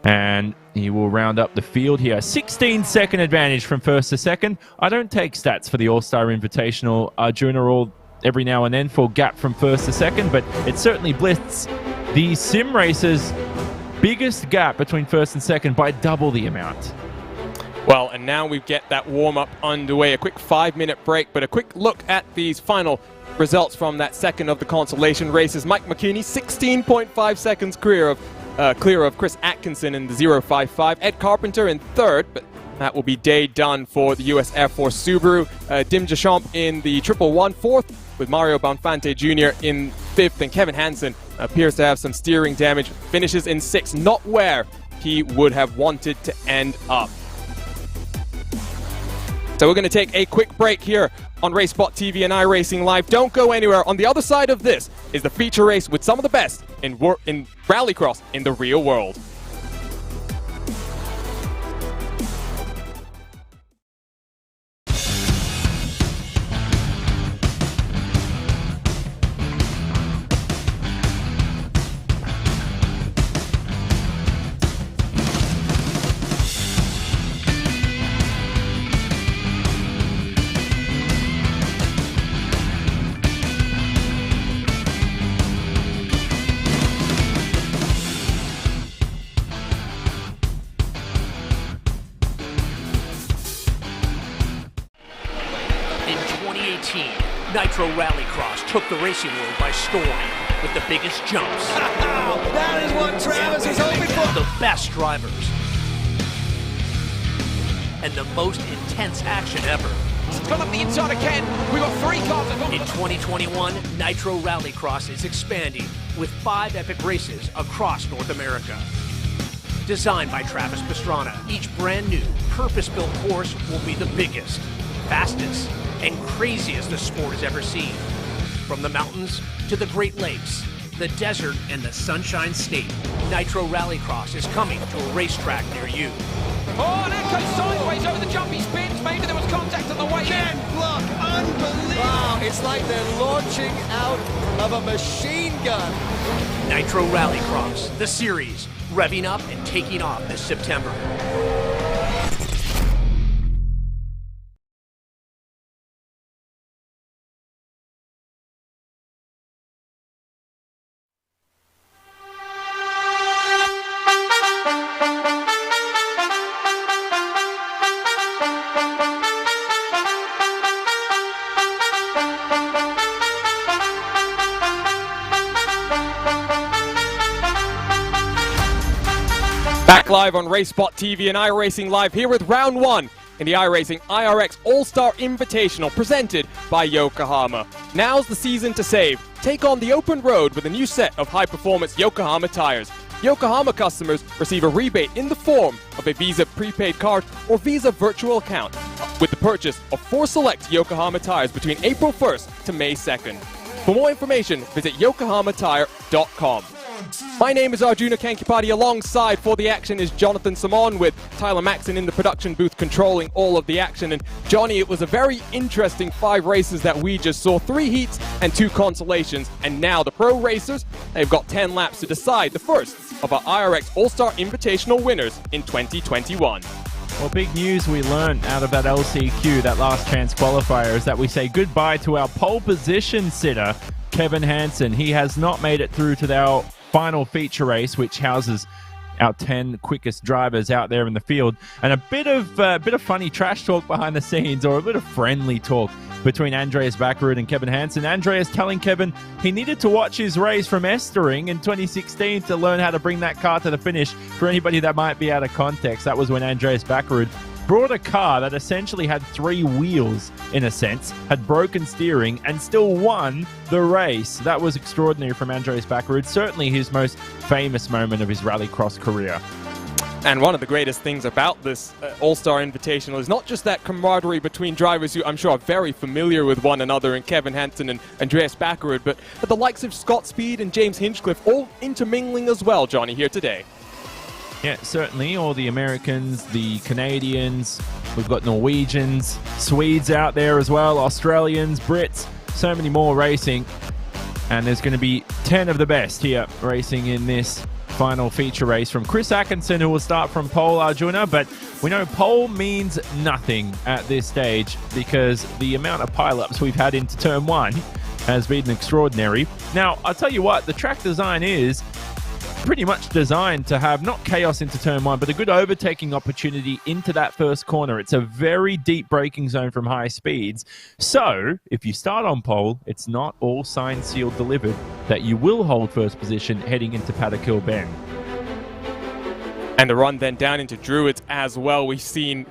And he will round up the field here. 16-second advantage from first to second. I don't take stats for the All-Star Invitational, Arjuna, all every now and then for gap from first to second, but it certainly blitzed the sim racers' biggest gap between first and second by double the amount. Well, and now we get that warm-up underway. A quick 5-minute break, but a quick look at these final results from that second of the consolation races. Mike McKinney, 16.5 seconds clear of Chris Atkinson in the 0.55. Ed Carpenter in 3rd, but that will be day done for the U.S. Air Force Subaru. Dim Deschamps in the 111, 4th, with Mario Bonfanti Jr. in 5th, and Kevin Hansen appears to have some steering damage, finishes in 6th, not where he would have wanted to end up. So we're going to take a quick break here on RaceSpot TV and iRacing Live. Don't go anywhere. On the other side of this is the feature race with some of the best in Rallycross in the real world. Nitro Rallycross took the racing world by storm with the biggest jumps. That is what Travis is hoping for. The best drivers. And the most intense action ever. It's gone up the inside again. We've got 3 cars. In 2021, Nitro Rallycross is expanding with 5 epic races across North America. Designed by Travis Pastrana, each brand new, purpose-built course will be the biggest, fastest, and craziest the sport has ever seen. From the mountains to the Great Lakes, the desert, and the Sunshine State, Nitro Rallycross is coming to a racetrack near you. Oh, and that goes sideways over the jump. He spins. Maybe there was contact on the way Ken in. Block, unbelievable. Wow, it's like they're launching out of a machine gun. Nitro Rallycross, the series, revving up and taking off this September. Back live on RaceSpot TV and iRacing Live here with round one in the iRacing IRX All-Star Invitational presented by Yokohama. Now's the season to save. Take on the open road with a new set of high-performance Yokohama tires. Yokohama customers receive a rebate in the form of a Visa prepaid card or Visa virtual account with the purchase of 4 select Yokohama tires between April 1st to May 2nd. For more information, visit yokohamatire.com. My name is Arjuna Kankipati. Alongside for the action is Jonathan Simon with Tyler Maxon in the production booth controlling all of the action. And Johnny, it was a very interesting 5 races that we just saw. 3 heats and 2 consolations. And now the pro racers, they've got 10 laps to decide the first of our IRX All-Star Invitational winners in 2021. Well, big news we learned out of that LCQ, that last chance qualifier, is that we say goodbye to our pole position sitter, Kevin Hansen. He has not made it through to our final feature race, which houses our 10 quickest drivers out there in the field, and a bit of funny trash talk behind the scenes, or a bit of friendly talk between Andreas Bakkerud and Kevin Hansen. Andreas telling Kevin he needed to watch his race from Estering in 2016 to learn how to bring that car to the finish. For anybody that might be out of context, that was when Andreas Bakkerud brought a car that essentially had 3 wheels, in a sense, had broken steering, and still won the race. That was extraordinary from Andreas Bakkerud. Certainly his most famous moment of his rallycross career. And one of the greatest things about this All-Star Invitational is not just that camaraderie between drivers who I'm sure are very familiar with one another, in Kevin Hansen and Andreas Bakkerud, but the likes of Scott Speed and James Hinchcliffe all intermingling as well, Johnny, here today. Yeah, certainly. All the Americans, the Canadians, we've got Norwegians, Swedes out there as well, Australians, Brits, so many more racing. And there's going to be 10 of the best here racing in this final feature race, from Chris Atkinson, who will start from pole, Arjuna. But we know pole means nothing at this stage because the amount of pileups we've had into turn 1 has been extraordinary. Now, I'll tell you what, the track design is pretty much designed to have not chaos into turn 1, but a good overtaking opportunity into that first corner. It's a very deep braking zone from high speeds. So if you start on pole, it's not all signed, sealed, delivered that you will hold first position heading into Paddock Hill Bend. And the run then down into Druids as well. We've seen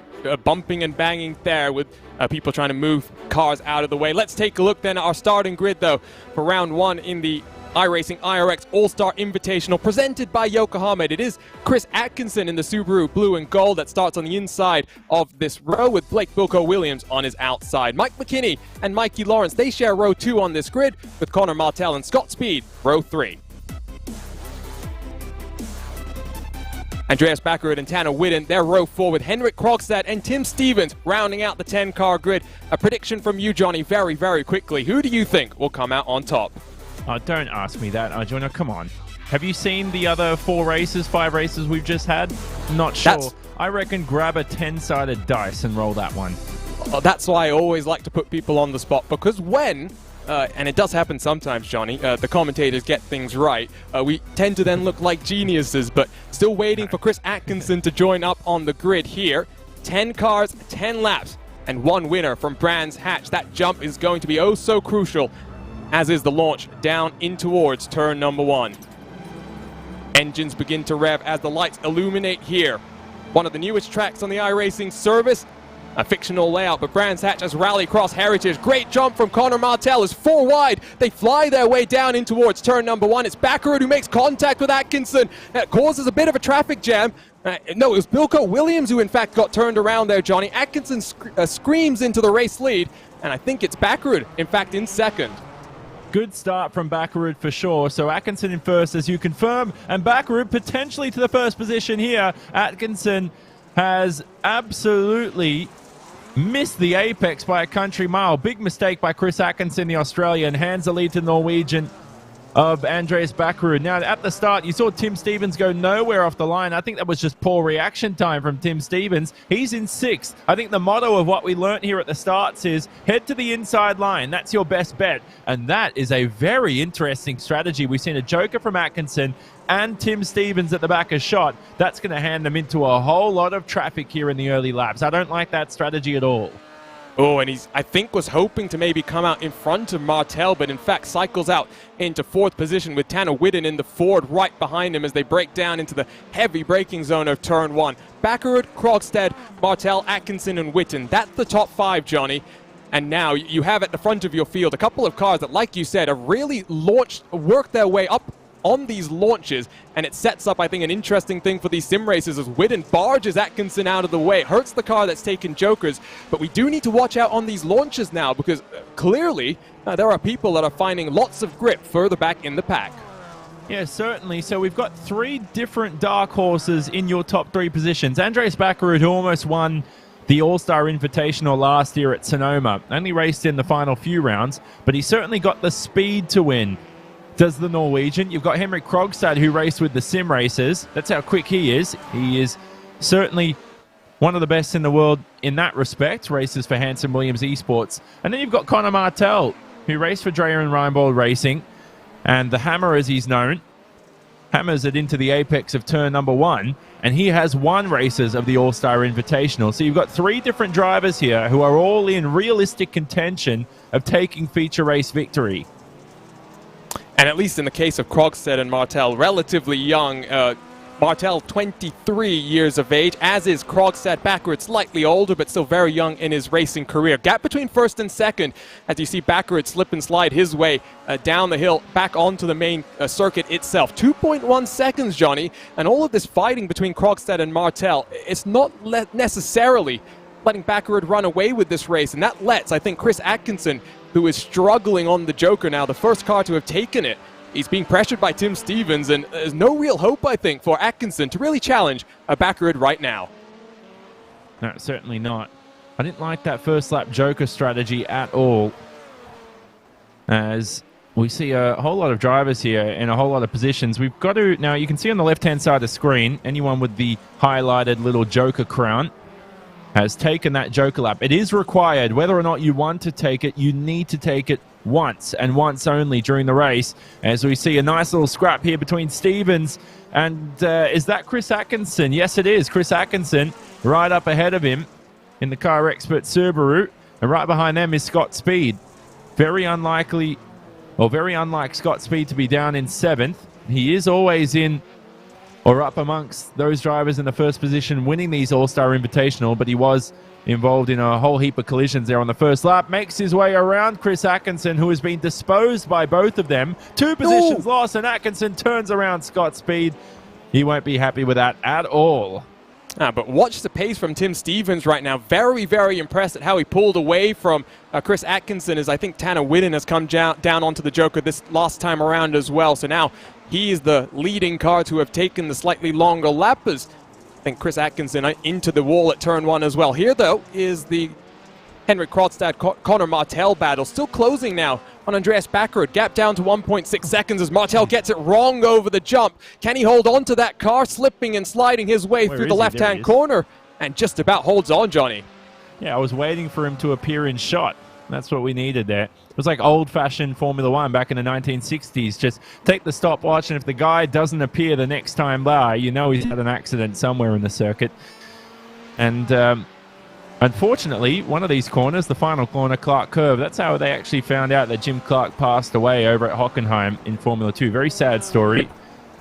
bumping and banging there with people trying to move cars out of the way. Let's take a look then at our starting grid, though, for round 1 in the iRacing IRX All-Star Invitational presented by Yokohama. It is Chris Atkinson in the Subaru Blue and Gold that starts on the inside of this row, with Blake Bilko Williams on his outside. Mike McKinney and Mikey Lawrence, they share row 2 on this grid, with Connor Martell and Scott Speed row 3. Andreas Bakkerud and Tanner Whitten, they're row 4, with Henrik Krogstad and Tim Stevens rounding out the 10-car grid. A prediction from you, Johnny, very, very quickly. Who do you think will come out on top? Oh, don't ask me that, Arjuna. Come on. Have you seen the other 5 races we've just had? Not sure. I reckon grab a 10-sided dice and roll that one. That's why I always like to put people on the spot, because when, and it does happen sometimes, Johnny, the commentators get things right, we tend to then look like geniuses, but still waiting for Chris Atkinson to join up on the grid here. 10 cars, 10 laps, and 1 winner from Brands Hatch. That jump is going to be oh so crucial, as is the launch down in towards turn number 1. Engines begin to rev as the lights illuminate here. One of the newest tracks on the iRacing service. A fictional layout, but Brands Hatch has rallycross heritage. Great jump from Connor Martell is 4 wide. They fly their way down in towards turn number 1. It's Bakkerud who makes contact with Atkinson. That causes a bit of a traffic jam. No, it was Bilko Williams who in fact got turned around there, Johnny. Atkinson screams into the race lead, and I think it's Bakkerud, in fact, in second. Good start from Bakkerud for sure. So Atkinson in first, as you confirm, and Bakkerud potentially to the first position here. Atkinson has absolutely missed the apex by a country mile. Big mistake by Chris Atkinson, the Australian, hands the lead to the Norwegian of Andreas Bakkerud. Now, at the start, you saw Tim Stevens go nowhere off the line. I think that was just poor reaction time from Tim Stevens. He's in 6th. I think the motto of what we learnt here at the starts is head to the inside line. That's your best bet. And that is a very interesting strategy. We've seen a joker from Atkinson and Tim Stevens at the back a shot. That's going to hand them into a whole lot of traffic here in the early laps. I don't like that strategy at all. Oh, and I think, was hoping to maybe come out in front of Martel, but in fact cycles out into 4th position with Tanner Whitten in the Ford right behind him as they break down into the heavy braking zone of Turn 1. Bakkerud, Krogstad, Martel, Atkinson, and Whitten. That's the top 5, Johnny. And now you have at the front of your field a couple of cars that, like you said, have really worked their way up on these launches, and it sets up, I think, an interesting thing for these sim races as Whitten barges Atkinson out of the way. It hurts the car that's taken jokers, but we do need to watch out on these launches now because clearly there are people that are finding lots of grip further back in the pack. Yeah, certainly. So we've got 3 different dark horses in your top 3 positions. Andreas Bakkerud, who almost won the All-Star Invitational last year at Sonoma, only raced in the final few rounds, but he certainly got the speed to win. Does the Norwegian. You've got Henrik Krogstad, who raced with the sim racers. That's how quick he is. He is certainly one of the best in the world in that respect, races for Hanson Williams Esports. And then you've got Connor Martel, who raced for Dreyer and Reinbold Racing, and the Hammer, as he's known, hammers it into the apex of turn number 1, and he has won races of the All-Star Invitational. So you've got 3 different drivers here who are all in realistic contention of taking feature race victory. And at least in the case of Krogstad and Martel, relatively young. Martel, 23 years of age, as is Krogstad. Bakkerud, slightly older, but still very young in his racing career. Gap between 1st and 2nd, as you see Bakkerud slip and slide his way down the hill, back onto the main circuit itself. 2.1 seconds, Johnny, and all of this fighting between Krogstad and Martel, it's not necessarily letting Bakkerud run away with this race, and that lets, I think, Chris Atkinson, who is struggling on the Joker now, the first car to have taken it. He's being pressured by Tim Stevens, and there's no real hope, I think, for Atkinson to really challenge a Bakkerud right now. No, certainly not. I didn't like that first lap Joker strategy at all, as we see a whole lot of drivers here in a whole lot of positions. We've got to, now you can see on the left-hand side of the screen, anyone with the highlighted little Joker crown has taken that Joker lap. It is required. Whether or not you want to take it, you need to take it once and once only during the race. As we see a nice little scrap here between Stevens and is that Chris Atkinson? Yes, it is. Chris Atkinson right up ahead of him in the Car Expert Subaru. And right behind them is Scott Speed. Very unlikely, or very unlike Scott Speed to be down in 7th. He is always in or up amongst those drivers in the first position winning these All-Star Invitational, but he was involved in a whole heap of collisions there on the first lap. Makes his way around Chris Atkinson, who has been disposed by both of them. 2 positions lost, and Atkinson turns around Scott Speed. He won't be happy with that at all. But watch the pace from Tim Stevens right now. Very, very impressed at how he pulled away from Chris Atkinson, as I think Tanner Whitten has come down onto the Joker this last time around as well. So now he is the leading car to have taken the slightly longer lap, as I think Chris Atkinson into the wall at turn 1 as well. Here, though, is the Henrik Krogstad, Connor Martel battle. Still closing now on Andreas Bakkerud. Gap down to 1.6 seconds as Martel gets it wrong over the jump. Can he hold on to that car, slipping and sliding his way through the left-hand corner? And just about holds on, Johnny. Yeah, I was waiting for him to appear in shot. That's what we needed there. It was like old-fashioned Formula One back in the 1960s. Just take the stopwatch, and if the guy doesn't appear the next time by, you know he's had an accident somewhere in the circuit. And unfortunately, one of these corners, the final corner, Clark Curve, that's how they actually found out that Jim Clark passed away over at Hockenheim in Formula 2. Very sad story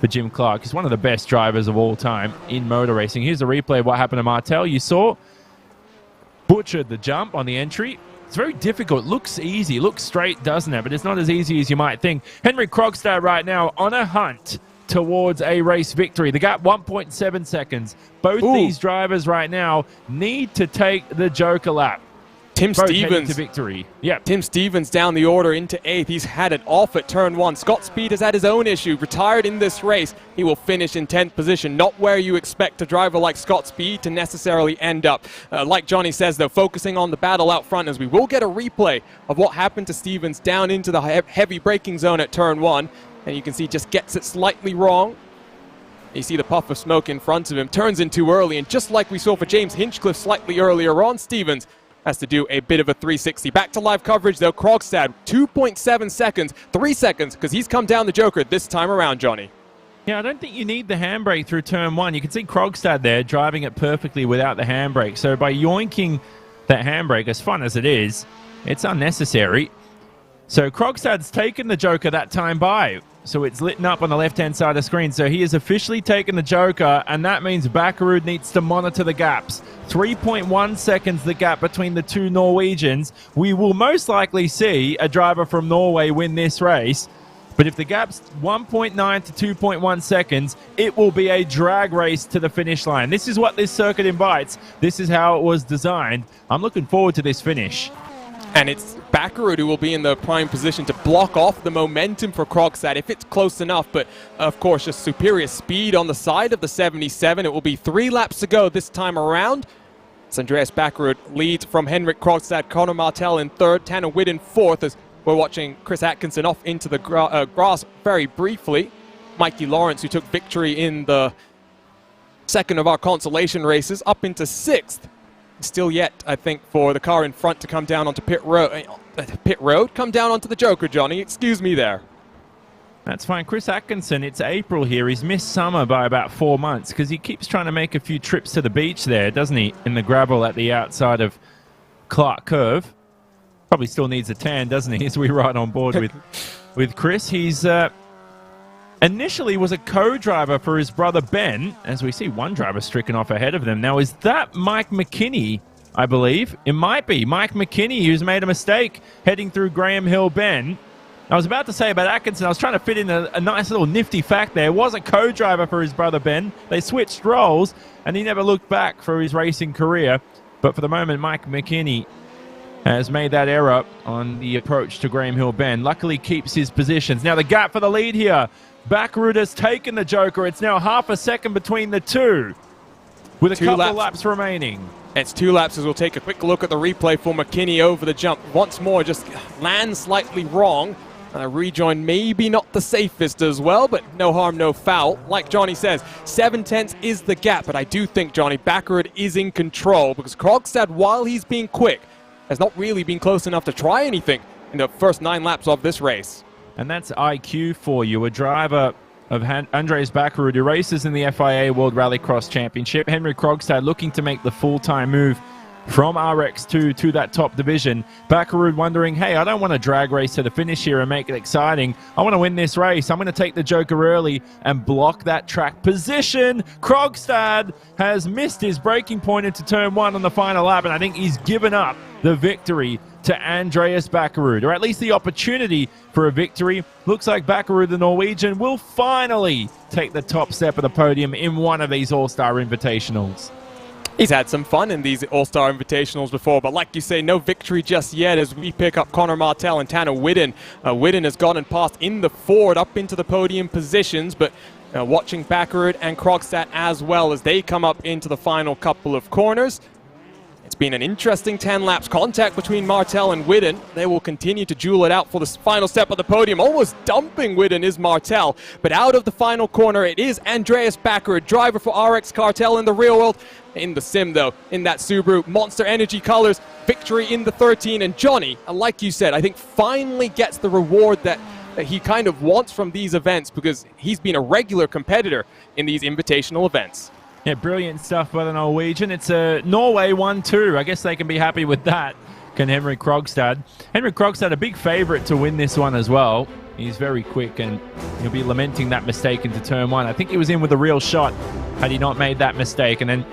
for Jim Clark. He's one of the best drivers of all time in motor racing. Here's a replay of what happened to Martel. You saw butchered the jump on the entry. It's very difficult. Looks easy. Looks straight, doesn't it? But it's not as easy as you might think. Henrik Krogstad right now on a hunt towards a race victory. The gap 1.7 seconds. Both these drivers right now need to take the Joker lap. Tim both heading Stevens to victory. Yeah. Tim Stevens down the order into 8th. He's had it off at turn 1. Scott Speed has had his own issue. Retired in this race. He will finish in 10th position. Not where you expect a driver like Scott Speed to necessarily end up. Like Johnny says, though, focusing on the battle out front, as we will get a replay of what happened to Stevens down into the heavy braking zone at turn 1. And you can see just gets it slightly wrong. You see the puff of smoke in front of him. Turns in too early. And just like we saw for James Hinchcliffe slightly earlier on, Stevens has to do a bit of a 360. Back to live coverage, though. Krogstad, 2.7 seconds, 3 seconds, because he's come down the Joker this time around, Johnny. Yeah, I don't think you need the handbrake through turn 1. You can see Krogstad there driving it perfectly without the handbrake. So by yoinking that handbrake, as fun as it is, it's unnecessary. So Krogstad's taken the Joker that time by. So it's lit up on the left-hand side of the screen. So he has officially taken the Joker, and that means Bakkerud needs to monitor the gaps. 3.1 seconds the gap between the two Norwegians. We will most likely see a driver from Norway win this race. But if the gap's 1.9 to 2.1 seconds, it will be a drag race to the finish line. This is what this circuit invites. This is how it was designed. I'm looking forward to this finish. And it's Bakkerud who will be in the prime position to block off the momentum for Krogstad if it's close enough. But, of course, just superior speed on the side of the 77. It will be 3 laps to go this time around. It's Andreas Bakkerud leads from Henrik Krogstad, Conor Martel in 3rd, Tanner Witt in 4th, as we're watching Chris Atkinson off into the grass very briefly. Mikey Lawrence, who took victory in the second of our consolation races, up into 6th. Still yet, I think, for the car in front to come down onto pit road. Come down onto the Joker, Johnny. Excuse me there. That's fine. Chris Atkinson, it's April here. He's missed summer by about 4 months because he keeps trying to make a few trips to the beach there, doesn't he? In the gravel at the outside of Clark Curve. Probably still needs a tan, doesn't he? As we ride on board with Chris. He's initially was a co-driver for his brother Ben. As we see, one driver stricken off ahead of them. Now, is that Mike McKinney, I believe? It might be. Mike McKinney, who's made a mistake heading through Graham Hill Bend. I was about to say about Atkinson, I was trying to fit in a nice little nifty fact there. Was a co-driver for his brother Ben. They switched roles, and he never looked back for his racing career. But for the moment, Mike McKinney has made that error on the approach to Graham Hill Bend. Luckily keeps his positions. Now the gap for the lead here. Bakkerud has taken the Joker. It's now half a second between the two, with a couple of laps remaining. It's 2 laps as we'll take a quick look at the replay for McKinney over the jump. Once more, just lands slightly wrong. Rejoin maybe not the safest as well, but no harm, no foul. Like Johnny says, 7 tenths is the gap, but I do think, Johnny, Bakkerud is in control because Krogstad, while he's being quick, has not really been close enough to try anything in the first 9 laps of this race. And that's IQ for you, a driver of Andreas Bakkerud, who races in the FIA World Rallycross Championship. Henrik Krogstad looking to make the full-time move from RX2 to that top division. Bakkerud wondering, hey, I don't want to drag race to the finish here and make it exciting. I want to win this race. I'm going to take the Joker early and block that track position. Krogstad has missed his braking point into turn 1 on the final lap, and I think he's given up the victory to Andreas Bakkerud, or at least the opportunity for a victory. Looks like Bakkerud, the Norwegian, will finally take the top step of the podium in one of these All-Star Invitationals. He's had some fun in these All-Star Invitationals before, but like you say, no victory just yet as we pick up Conor Martel and Tanner Whitten. Whitten has gotten past in the Ford up into the podium positions, but watching Bakkerud and Krogstad as well as they come up into the final couple of corners. It's been an interesting 10 laps. Contact between Martel and Whitten. They will continue to duel it out for the final step of the podium. Almost dumping Whitten is Martel. But out of the final corner, it is Andreas Bakkerud, driver for RX Cartel in the real world. In the sim, though, in that Subaru Monster Energy colors, victory in the 13. And Johnny, like you said, I think finally gets the reward that he kind of wants from these events because he's been a regular competitor in these invitational events. Yeah, brilliant stuff by the Norwegian. It's a Norway 1-2. I guess they can be happy with that, can Henrik Krogstad. Henrik Krogstad, a big favourite to win this one as well. He's very quick, and he'll be lamenting that mistake into turn 1. I think he was in with a real shot had he not made that mistake. And then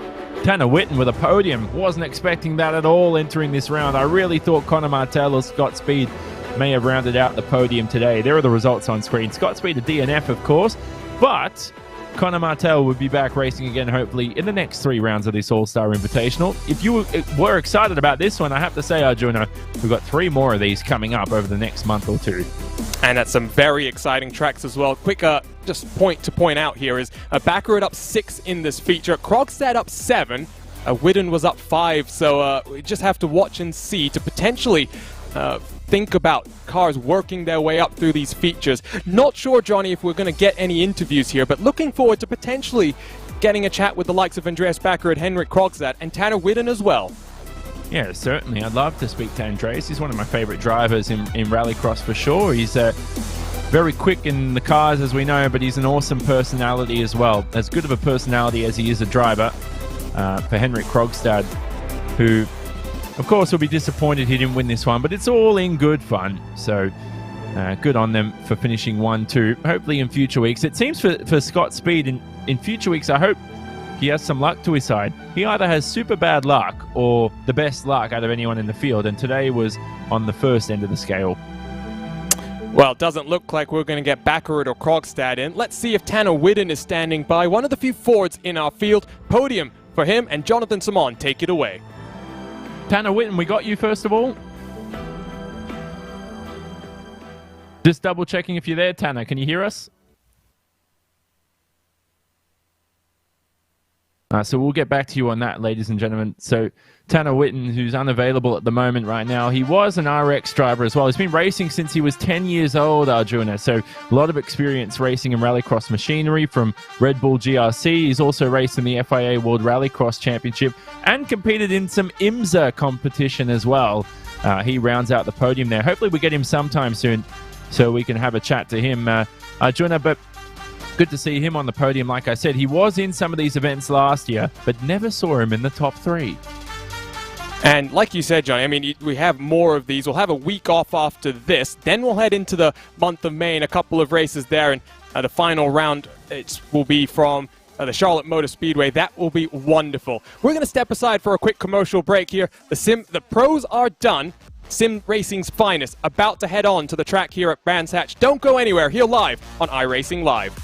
Tanner Whitten with a podium. Wasn't expecting that at all entering this round. I really thought Conor Martel or Scott Speed may have rounded out the podium today. There are the results on screen. Scott Speed, a DNF, of course, but Connor Martell will be back racing again, hopefully, in the next 3 rounds of this All-Star Invitational. If you were excited about this one, I have to say, Arjuna, we've got 3 more of these coming up over the next month or 2. And at some very exciting tracks as well. Quick just point to point out here is Baccarat up 6 in this feature, Krogstad up 7, Widden was up 5, so we just have to watch and see to potentially think about cars working their way up through these features. Not sure, Johnny, if we're going to get any interviews here, but looking forward to potentially getting a chat with the likes of Andreas Baccarat, Henrik Krogstad, and Tanner Widden as well. Yeah, certainly. I'd love to speak to Andreas. He's one of my favorite drivers in Rallycross for sure. He's very quick in the cars, as we know, but he's an awesome personality as well. As good of a personality as he is a driver for Henrik Krogstad, who, of course, will be disappointed he didn't win this one, but it's all in good fun. So good on them for finishing 1-2. Hopefully in future weeks. It seems for Scott Speed in future weeks, I hope he has some luck to his side. He either has super bad luck or the best luck out of anyone in the field, and today was on the first end of the scale. Well, it doesn't look like we're going to get Baccarat or Krogstad in. Let's see if Tanner Widden is standing by, one of the few Fords in our field. Podium for him, and Jonathan Simon, take it away. Tanner Widden, we got you first of all. Just double checking if you're there, Tanner. Can you hear us? So we'll get back to you on that, ladies and gentlemen. So Tanner Widden, who's unavailable at the moment right now, he was an RX driver as well. He's been racing since he was 10 years old, Arjuna. So a lot of experience racing in rallycross machinery from Red Bull GRC. He's also raced in the FIA World Rallycross Championship and competed in some IMSA competition as well. He rounds out the podium there. Hopefully we get him sometime soon so we can have a chat to him, Arjuna. But good to see him on the podium. Like I said, he was in some of these events last year, but never saw him in the top 3. And like you said, Johnny, I mean, we have more of these. We'll have a week off after this. Then we'll head into the month of May and a couple of races there. And the final round will be from the Charlotte Motor Speedway. That will be wonderful. We're going to step aside for a quick commercial break here. The pros are done. Sim Racing's finest about to head on to the track here at Brands Hatch. Don't go anywhere. Here live on iRacing Live.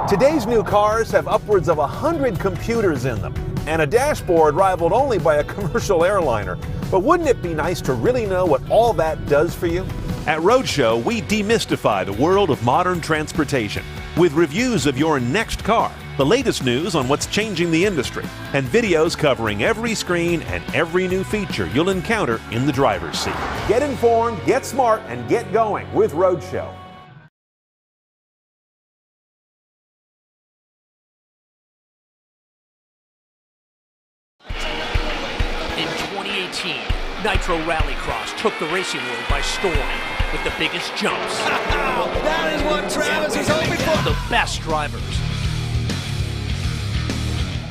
Today's new cars have upwards of 100 computers in them, and a dashboard rivaled only by a commercial airliner. But wouldn't it be nice to really know what all that does for you? At Roadshow, we demystify the world of modern transportation with reviews of your next car, the latest news on what's changing the industry, and videos covering every screen and every new feature you'll encounter in the driver's seat. Get informed, get smart, and get going with Roadshow. In 2018, Nitro Rallycross took the racing world by storm with the biggest jumps. That is what Travis is hoping for. The best drivers.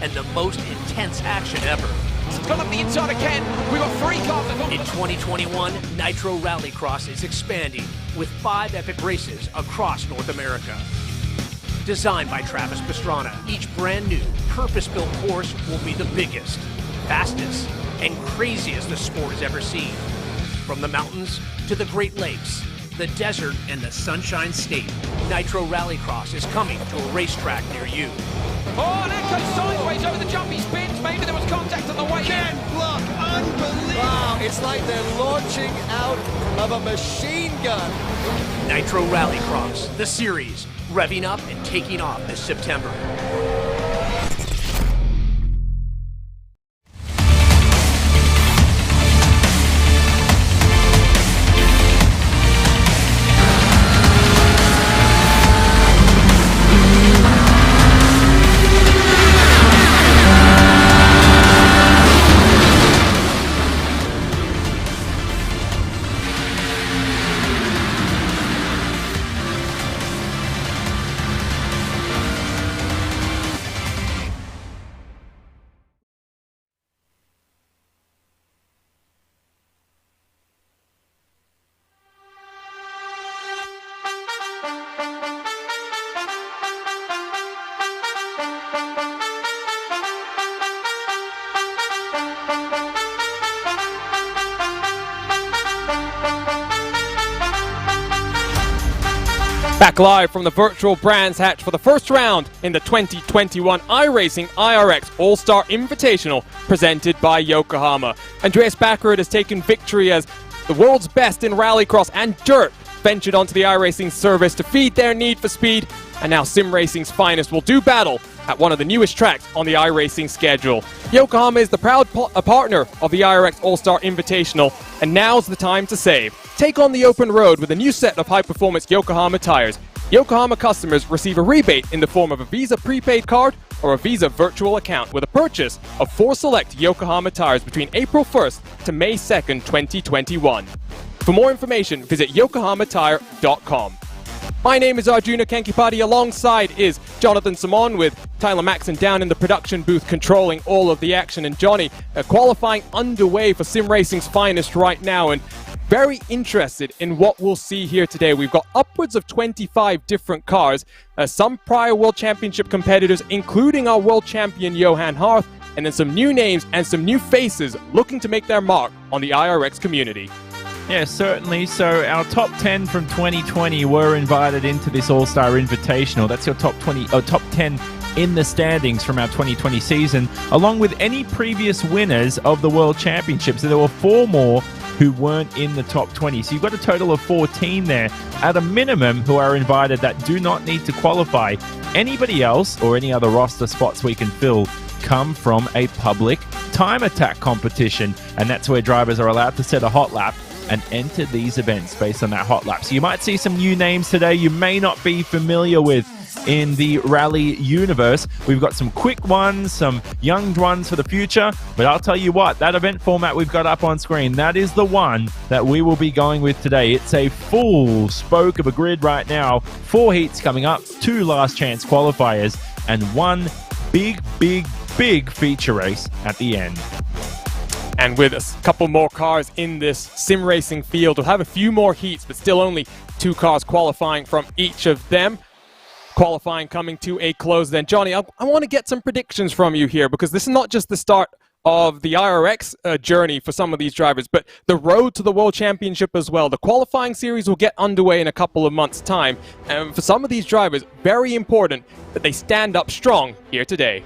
And the most intense action ever. It's gone up the inside of Ken. We've got 3 cars. In 2021, Nitro Rallycross is expanding with 5 epic races across North America. Designed by Travis Pastrana, each brand new, purpose-built course will be the biggest, fastest, and craziest the sport has ever seen. From the mountains to the Great Lakes, the desert, and the Sunshine State, Nitro Rallycross is coming to a racetrack near you. Oh, and that goes sideways over the jump. He spins. Maybe there was contact on the way. Ken Block, unbelievable. Wow, it's like they're launching out of a machine gun. Nitro Rallycross, the series, revving up and taking off this September. Back live from the virtual Brands Hatch for the first round in the 2021 iRacing IRX All-Star Invitational presented by Yokohama. Andreas Baccarat has taken victory as the world's best in rallycross and dirt ventured onto the iRacing service to feed their need for speed, and now sim racing's finest will do battle at one of the newest tracks on the iRacing schedule. Yokohama is the proud partner of the IRX All-Star Invitational, and now's the time to save. Take on the open road with a new set of high-performance Yokohama tires. Yokohama customers receive a rebate in the form of a Visa prepaid card or a Visa virtual account with a purchase of 4 select Yokohama tires between April 1st to May 2nd, 2021. For more information, visit yokohamatire.com. My name is Arjuna Kankipati. Alongside is Jonathan Simon with Tyler Maxon down in the production booth controlling all of the action. And Johnny, qualifying underway for sim racing's finest right now, and very interested in what we'll see here today. We've got upwards of 25 different cars, some prior World Championship competitors, including our world champion Johan Harth, and then some new names and some new faces looking to make their mark on the IRX community. Yeah, certainly. So our top 10 from 2020 were invited into this All-Star Invitational. That's your top 10 in the standings from our 2020 season, along with any previous winners of the World Championship. So there were 4 more who weren't in the top 20. So you've got a total of 14 there at a minimum who are invited that do not need to qualify. Anybody else or any other roster spots we can fill come from a public time attack competition, and that's where drivers are allowed to set a hot lap and enter these events based on that hot lap. So you might see some new names today you may not be familiar with in the rally universe. We've got some quick ones, some young ones for the future, but I'll tell you what, that event format we've got up on screen, that is the one that we will be going with today. It's a full spoke of a grid right now, 4 heats coming up, 2 last chance qualifiers, and 1 big feature race at the end. And with a couple more cars in this sim racing field, we'll have a few more heats, but still only 2 cars qualifying from each of them. Qualifying coming to a close then. Johnny, I want to get some predictions from you here, because this is not just the start of the IRX journey for some of these drivers, but the road to the World Championship as well. The qualifying series will get underway in a couple of months' time, and for some of these drivers, very important that they stand up strong here today.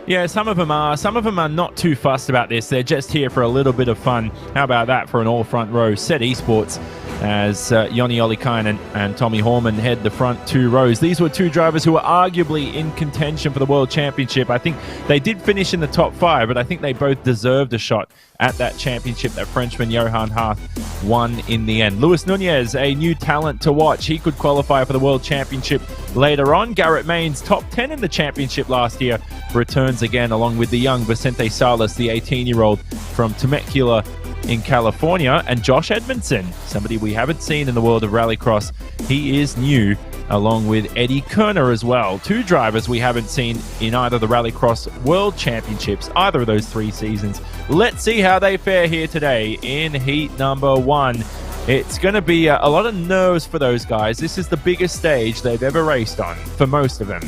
Yeah, some of them are not too fussed about this. They're just here for a little bit of fun. How about that for an all front row? Set Esports as Joni Ollikainen and Tommy Horman head the front 2 rows. These were 2 drivers who were arguably in contention for the World Championship. I think they did finish in the top 5, but I think they both deserved a shot at that championship that Frenchman Johan Harth won in the end. Luis Nunez, a new talent to watch. He could qualify for the World Championship later on. Garrett Maines, top 10 in the championship last year, returns again along with the young Vicente Salas, the 18-year-old from Temecula in California, and Josh Edmondson, somebody we haven't seen in the world of rallycross. He is new, along with Eddie Kerner as well. 2 drivers we haven't seen in either the Rallycross World Championships, either of those 3 seasons. Let's see how they fare here today in heat number 1. It's going to be a lot of nerves for those guys. This is the biggest stage they've ever raced on for most of them.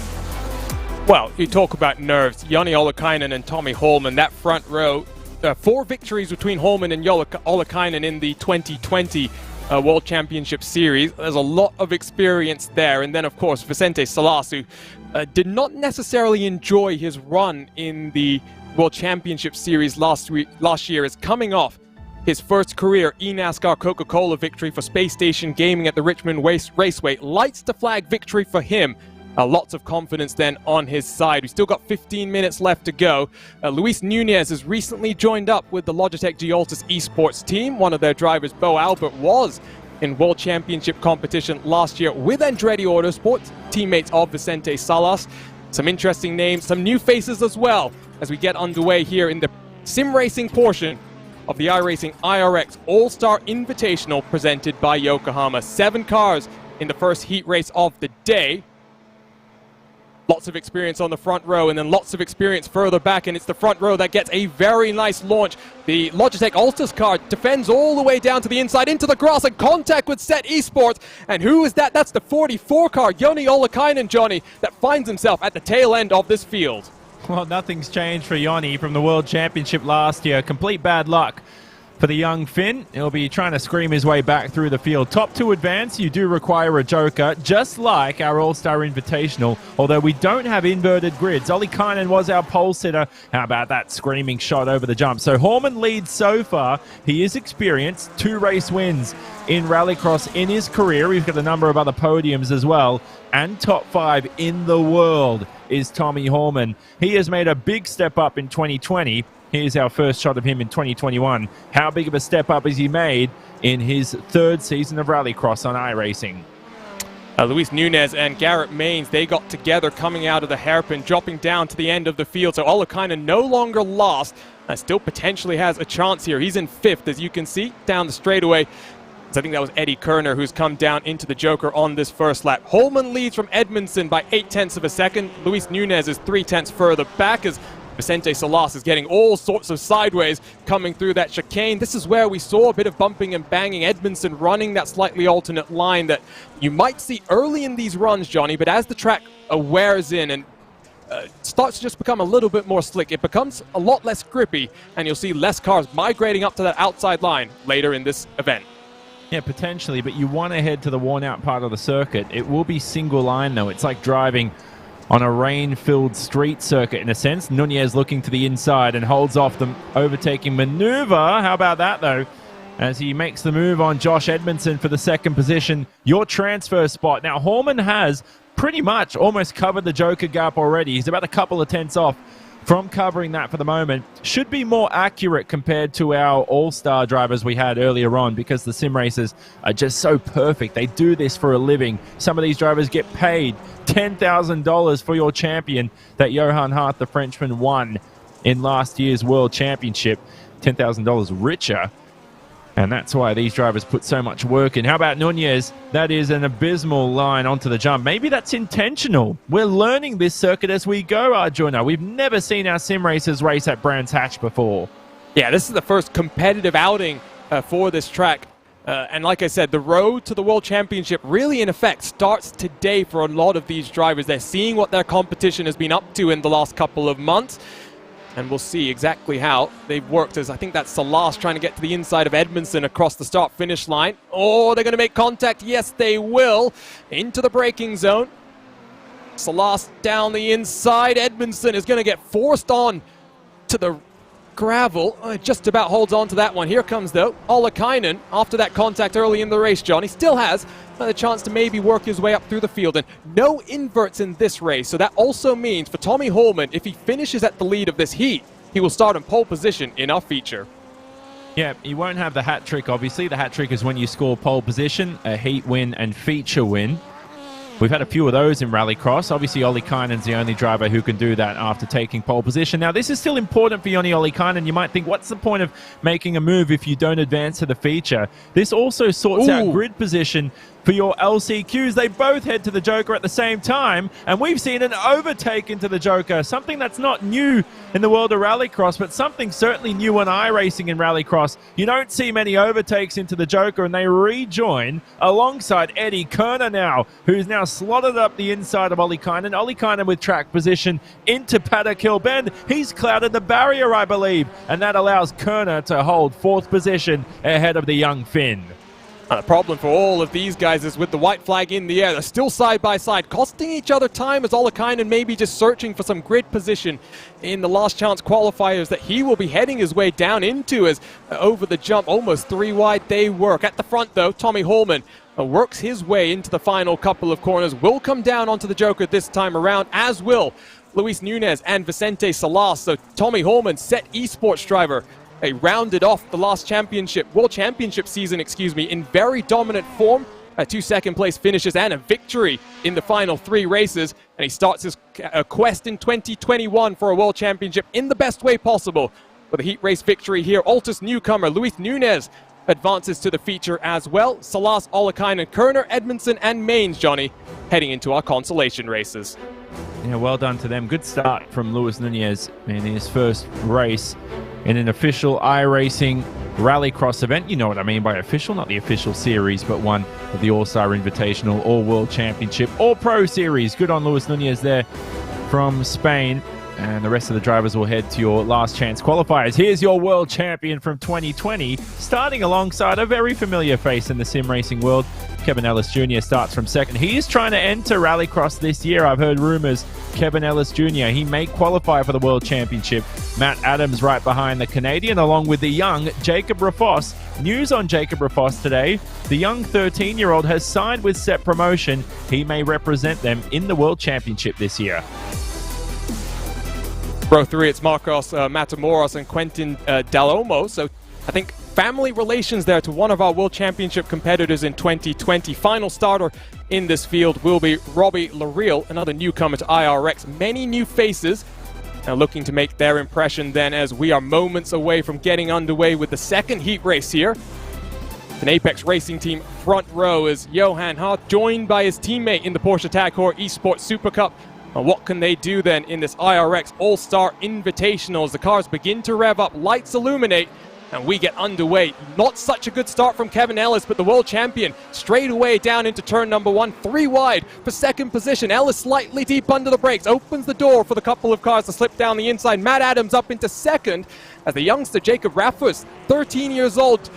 Well, you talk about nerves. Joni Ollikainen and Tommy Holman, that front row. 4 victories between Holman and Ollikainen in the 2020 World Championship Series. There's a lot of experience there. And then, of course, Vicente Salas, who did not necessarily enjoy his run in the World Championship Series last year, is coming off his first career eNASCAR Coca-Cola victory for Space Station Gaming at the Richmond Raceway. Lights to flag victory for him. Lots of confidence then on his side. We've still got 15 minutes left to go. Luis Nunez has recently joined up with the Logitech Gioltas Esports team. One of their drivers, Bo Albert, was in World Championship competition last year with Andretti Autosports, teammates of Vicente Salas. Some interesting names, some new faces as well, as we get underway here in the sim racing portion of the iRacing IRX All-Star Invitational presented by Yokohama. 7 cars in the first heat race of the day. Lots of experience on the front row, and then lots of experience further back, and it's the front row that gets a very nice launch. The Logitech Altus car defends all the way down to the inside, into the grass, and contact with Set Esports. And who is that? That's the 44 car, Joni Ollikainen, Johnny, that finds himself at the tail end of this field. Well, nothing's changed for Joni from the World Championship last year. Complete bad luck For the young Finn, he'll be trying to scream his way back through the field. Top 2 advance, you do require a joker, just like our All-Star Invitational, although we don't have inverted grids. Ollie Kynan was our pole sitter. How about that screaming shot over the jump? So Horman leads so far. He is experienced, 2 race wins in Rallycross in his career. He's got a number of other podiums as well. And top 5 in the world is Tommy Horman. He has made a big step up in 2020. Here's our first shot of him in 2021. How big of a step up has he made in his 3rd season of Rallycross on iRacing? Luis Nunez and Garrett Maines, they got together coming out of the hairpin, dropping down to the end of the field. So Olakainen no longer lost. Still potentially has a chance here. He's in 5th, as you can see, down the straightaway. So I think that was Eddie Kerner who's come down into the Joker on this first lap. Holman leads from Edmondson by 0.8 of a second. Luis Nunez is 0.3 further back as Vicente Salas is getting all sorts of sideways coming through that chicane. This is where we saw a bit of bumping and banging. Edmondson running that slightly alternate line that you might see early in these runs, Johnny, but as the track wears in and starts to just become a little bit more slick, it becomes a lot less grippy, and you'll see less cars migrating up to that outside line later in this event. Yeah, potentially, but you want to head to the worn-out part of the circuit. It will be single line, though. It's like driving on a rain-filled street circuit, in a sense. Nunez looking to the inside and holds off the overtaking maneuver. How about that, though? As he makes the move on Josh Edmondson for the 2nd position, your transfer spot. Now, Horman has pretty much almost covered the Joker gap already. He's about a couple of tenths off from covering that for the moment. Should be more accurate compared to our all-star drivers we had earlier on, because the sim racers are just so perfect. They do this for a living. Some of these drivers get paid $10,000 for your champion that Johan Hart, the Frenchman, won in last year's World Championship. $10,000 richer. And that's why these drivers put so much work in. How about Nunez? That is an abysmal line onto the jump. Maybe that's intentional. We're learning this circuit as we go, Arjuna. We've never seen our sim racers race at Brands Hatch before. Yeah, this is the first competitive outing for this track. And like I said, the road to the World Championship really, in effect, starts today for a lot of these drivers. They're seeing what their competition has been up to in the last couple of months. And we'll see exactly how they've worked, as I think that's Salas trying to get to the inside of Edmondson across the start-finish line. Oh, they're going to make contact. Yes, they will. Into the braking zone. Salas down the inside. Edmondson is going to get forced on to the gravel. Just about holds on to that one. Here comes, though, Olakainen after that contact early in the race, John. He still has a chance to maybe work his way up through the field, and no inverts in this race. So that also means for Tommy Holman, if he finishes at the lead of this heat, he will start in pole position in our feature. Yeah, he won't have the hat trick, obviously. The hat trick is when you score pole position, a heat win and feature win. We've had a few of those in Rallycross. Obviously, Ollie Kynan's the only driver who can do that after taking pole position. Now, this is still important for Joni Ollie Kynan. You might think, what's the point of making a move if you don't advance to the feature? This also sorts out grid position for your LCQs. They both head to the Joker at the same time, and we've seen an overtake into the Joker, something that's not new in the world of Rallycross, but something certainly new on iRacing in Rallycross. You don't see many overtakes into the Joker, and they rejoin alongside Eddie Kerner now, who's now slotted up the inside of Ollie Kynan. Ollie Kynan with track position into Paddock Hill Bend. He's clouded the barrier, I believe, and that allows Kerner to hold 4th position ahead of the young Finn. The problem for all of these guys is with the white flag in the air, they're still side by side, costing each other time, as Olakainen may be just searching for some grid position in the last chance qualifiers that he will be heading his way down into, as over the jump, almost 3 wide they work. At the front though, Tommy Holman works his way into the final couple of corners, will come down onto the Joker this time around, as will Luis Nunez and Vicente Salas. So Tommy Holman, set esports driver, rounded off the last World Championship season, in very dominant form. 2 second-place finishes and a victory in the final 3 races. And he starts his quest in 2021 for a World Championship in the best way possible. With a heat race victory here, Altus newcomer Luis Nunez advances to the feature as well. Salas, Olakainen, Kerner, Edmondson, and Maines, Johnny, heading into our consolation races. Yeah, well done to them. Good start from Luis Nunez in his first race in an official iRacing Rallycross event. You know what I mean by official, not the official series, but one of the All-Star Invitational, All-World Championship, All-Pro Series. Good on Luis Nunez there from Spain. and the rest of the drivers will head to your last chance qualifiers. Here's your world champion from 2020, starting alongside a very familiar face in the sim racing world. Kevin Ellis Jr. starts from second. He is trying to enter Rallycross this year. I've heard rumors. Kevin Ellis Jr., he may qualify for the World Championship. Matt Adams right behind the Canadian, along with the young Jacob Rafos. News on Jacob Rafos today. The young 13-year-old has signed with Set Promotion. He may represent them in the World Championship this year. Row 3, it's Marcos Matamoros and Quentin Dalomo. So I think family relations there to one of our World Championship competitors in 2020. Final starter in this field will be Robbie Lareal, another newcomer to IRX. Many new faces now looking to make their impression then, as we are moments away from getting underway with the second heat race here. An Apex Racing Team front row is Johan Hart, joined by his teammate in the Porsche Tag Heuer Esports Super Cup. What can they do then in this IRX All-Star Invitational as the cars begin to rev up, lights illuminate, and we get underway. Not such a good start from Kevin Ellis, but the world champion straight away down into turn number 1, 3 wide for second position. Ellis slightly deep under the brakes, opens the door for the couple of cars to slip down the inside. Matt Adams up into second as the youngster Jacob Rafos, 13 years old,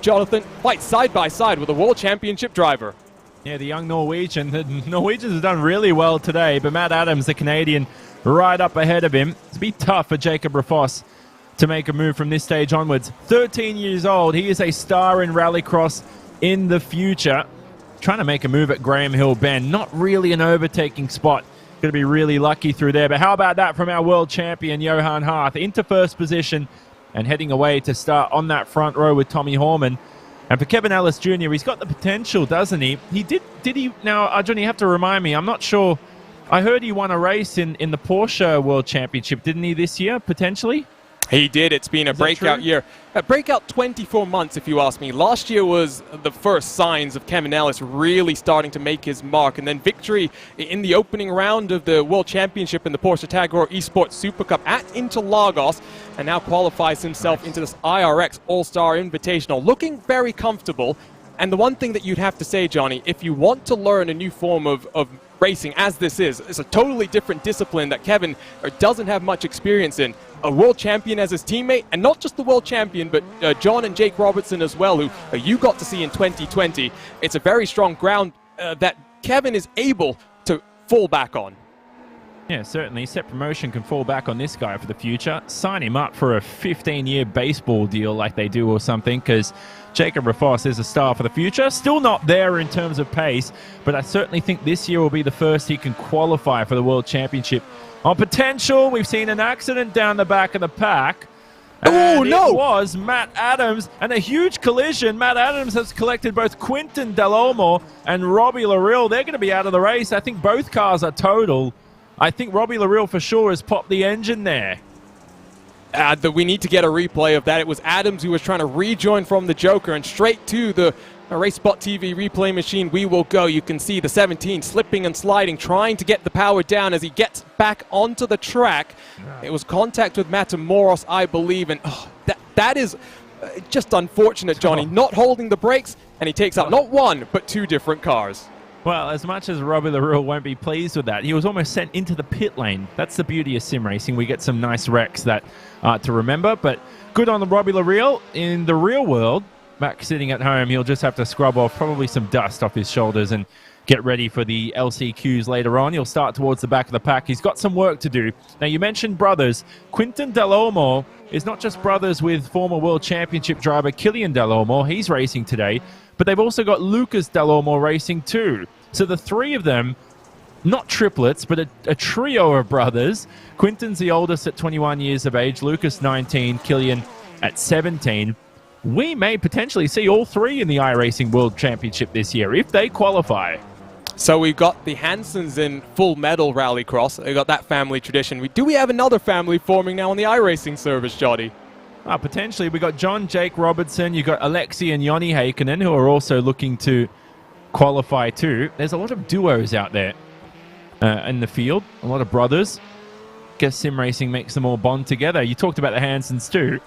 Jonathan, fights side by side with a world championship driver. Yeah, the young Norwegian. The Norwegians have done really well today, but Matt Adams, the Canadian, right up ahead of him. It's be tough for Jacob Rafos to make a move from this stage onwards. 13 years old. He is a star in Rallycross in the future. Trying to make a move at Graham Hill Bend. Not really an overtaking spot. Going to be really lucky through there. But how about that from our world champion, Johan Hart, into first position and heading away to start on that front row with Tommy Horman. And for Kevin Ellis Jr., he's got the potential, doesn't he? Did he? Now, Arjun, you have to remind me. I'm not sure. I heard he won a race in the Porsche World Championship, didn't he, this year, potentially? He did. It's been a breakout year. A breakout 24 months, if you ask me. Last year was the first signs of Kevin Ellis really starting to make his mark. And then victory in the opening round of the World Championship in the Porsche Tag Heuer Esports Super Cup at Interlagos. And now qualifies himself into this IRX All-Star Invitational. Looking very comfortable. And the one thing that you'd have to say, Johnny, if you want to learn a new form of racing, as this is, it's a totally different discipline that Kevin doesn't have much experience in. A world champion as his teammate, and not just the world champion, but John and Jake Robertson as well, who you got to see in 2020. It's a very strong ground that Kevin is able to fall back on. Yeah, certainly. Set Promotion can fall back on this guy for the future. Sign him up for a 15-year baseball deal like they do or something, because Jacob Rafos is a star for the future. Still not there in terms of pace, but I certainly think this year will be the first he can qualify for the World Championship. On potential, we've seen an accident down the back of the pack. Oh, no! It was Matt Adams, and a huge collision. Matt Adams has collected both Quinton Dalomo and Robbie Lareal. They're going to be out of the race. I think both cars are total. I think Robbie Lareal for sure has popped the engine there. We need to get a replay of that. It was Adams who was trying to rejoin from the Joker, and straight to the RaceSpot TV replay machine we will go. You can see the 17 slipping and sliding, trying to get the power down as he gets back onto the track. It was contact with Matamoros, I believe, and that is just unfortunate, Johnny. Not holding the brakes, and he takes out not one, but 2 different cars. Well, as much as Robbie Lareal won't be pleased with that, he was almost sent into the pit lane. That's the beauty of sim racing. We get some nice wrecks that to remember, but good on the Robbie Lareal. In the real world, back sitting at home, he'll just have to scrub off probably some dust off his shoulders and get ready for the LCQs later on. He'll start towards the back of the pack. He's got some work to do. Now, you mentioned brothers. Quinton Dalomo is not just brothers with former World Championship driver Killian Dalomo. He's racing today. But they've also got Lucas Dalomo racing too. So the 3 of them, not triplets, but a trio of brothers. Quinton's the oldest at 21 years of age. Lucas, 19. Killian at 17. We may potentially see all 3 in the iRacing World Championship this year if they qualify. So we've got the Hansons in full medal rallycross. We've got that family tradition. Do we have another family forming now on the iRacing service, Jody? Potentially. We got John, Jake Robertson. You got Alexi and Joni Heikkinen, who are also looking to qualify too. There's a lot of duos out there in the field. A lot of brothers. Guess sim racing makes them all bond together. You talked about the Hansons too.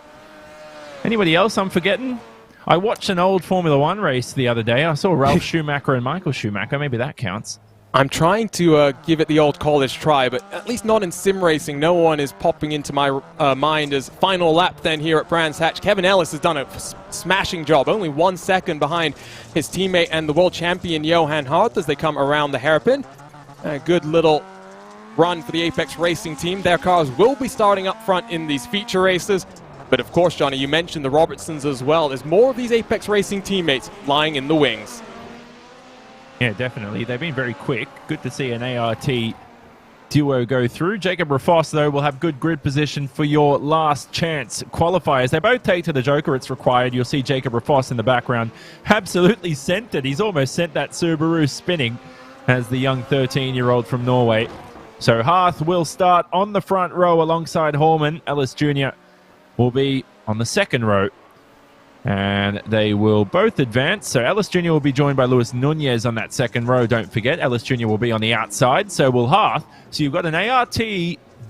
Anybody else I'm forgetting? I watched an old Formula One race the other day. I saw Ralf Schumacher and Michael Schumacher. Maybe that counts. I'm trying to give it the old college try, but at least not in sim racing. No one is popping into my mind as final lap then here at Brands Hatch. Kevin Ellis has done a smashing job, only 1 second behind his teammate and the world champion Johan Hart as they come around the hairpin. A good little run for the Apex Racing team. Their cars will be starting up front in these feature races. But of course, Johnny, you mentioned the Robertsons as well. There's more of these Apex Racing teammates lying in the wings. Yeah, definitely. They've been very quick. Good to see an ART duo go through. Jacob Rafos, though, will have good grid position for your last chance qualifiers. They both take to the Joker. It's required. You'll see Jacob Rafos in the background absolutely sent it. He's almost sent that Subaru spinning as the young 13-year-old from Norway. So Hearth will start on the front row alongside Hallman. Ellis Jr. will be on the second row. And they will both advance. So Ellis Jr. will be joined by Luis Nunez on that second row. Don't forget, Ellis Jr. will be on the outside. So will Hearth. So you've got an ART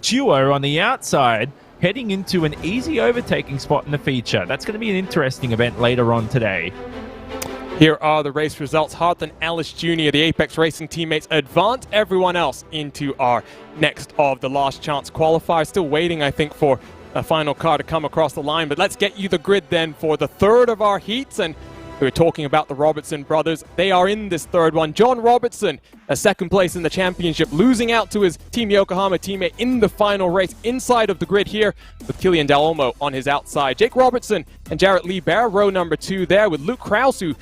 duo on the outside heading into an easy overtaking spot in the feature. That's going to be an interesting event later on today. Here are the race results. Hearth and Ellis Jr., the Apex Racing teammates, advance everyone else into our next of the last chance qualifier. Still waiting, I think, for a final car to come across the line, but let's get you the grid then for the third of our heats. And we were talking about the Robertson brothers. They are in this third one. John Robertson, a second place in the championship, losing out to his Team Yokohama teammate in the final race inside of the grid here with Killian Del Olmo on his outside. Jake Robertson and Jarrett Lee Bear, row number 2 there with Luke Krause, who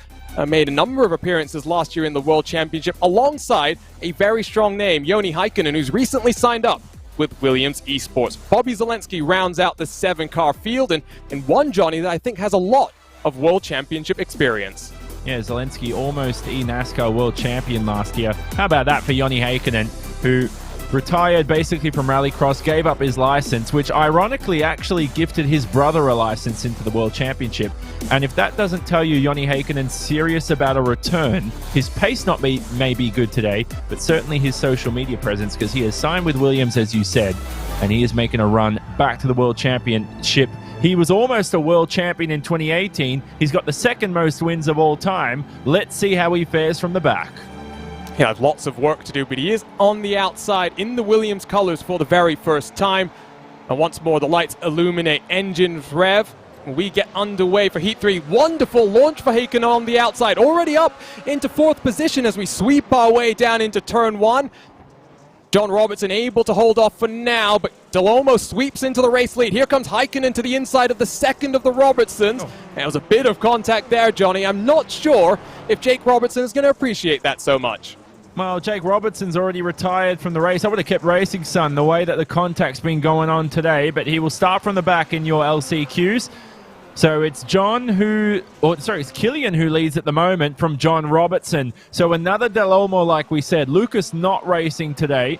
made a number of appearances last year in the World Championship, alongside a very strong name, Joni Heikkinen, who's recently signed up with Williams Esports. Bobby Zelensky rounds out the 7-car field, and one Johnny that I think has a lot of World Championship experience. Yeah, Zelensky almost eNASCAR World Champion last year. How about that for Joni Heikkinen, who retired basically from Rallycross, gave up his license, which ironically actually gifted his brother a license into the World Championship. And if that doesn't tell you Joni Heikkinen's serious about a return, his pace may be good today, but certainly his social media presence, because he has signed with Williams, as you said, and he is making a run back to the World Championship. He was almost a world champion in 2018. He's got the second most wins of all time. Let's see how he fares from the back. He has lots of work to do, but he is on the outside in the Williams colors for the very first time. And once more, the lights illuminate, engines rev. We get underway for Heat 3. Wonderful launch for Heikkinen on the outside. Already up into 4th position as we sweep our way down into turn 1. John Robertson able to hold off for now, but Del Olmo sweeps into the race lead. Here comes Heikkinen to the inside of the second of the Robertsons. Oh. There was a bit of contact there, Johnny. I'm not sure if Jake Robertson is going to appreciate that so much. Well, Jake Robertson's already retired from the race. I would have kept racing, son, the way that the contact's been going on today, but he will start from the back in your LCQs. So it's it's Killian who leads at the moment from John Robertson. So another Del Olmo, like we said. Lucas not racing today,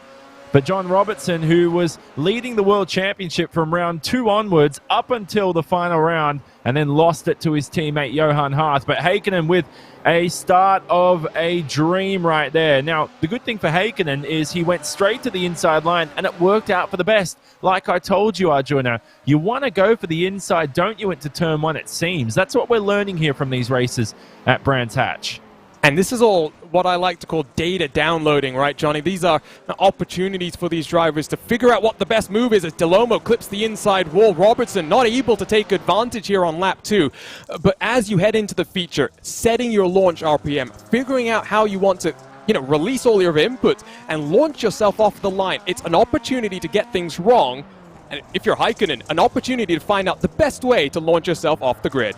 but John Robertson, who was leading the World Championship from round 2 onwards up until the final round, and then lost it to his teammate Johan Hearth. But Heikkinen with a start of a dream right there. Now, the good thing for Heikkinen is he went straight to the inside line, and it worked out for the best. Like I told you, Arjuna, you want to go for the inside, don't you, into turn 1, it seems. That's what we're learning here from these races at Brands Hatch. And this is all what I like to call data downloading, right, Johnny? These are opportunities for these drivers to figure out what the best move is as Del Olmo clips the inside wall. Robertson not able to take advantage here on lap 2. But as you head into the feature, setting your launch RPM, figuring out how you want to release all your inputs and launch yourself off the line. It's an opportunity to get things wrong. And if you're Heikkinen, an opportunity to find out the best way to launch yourself off the grid.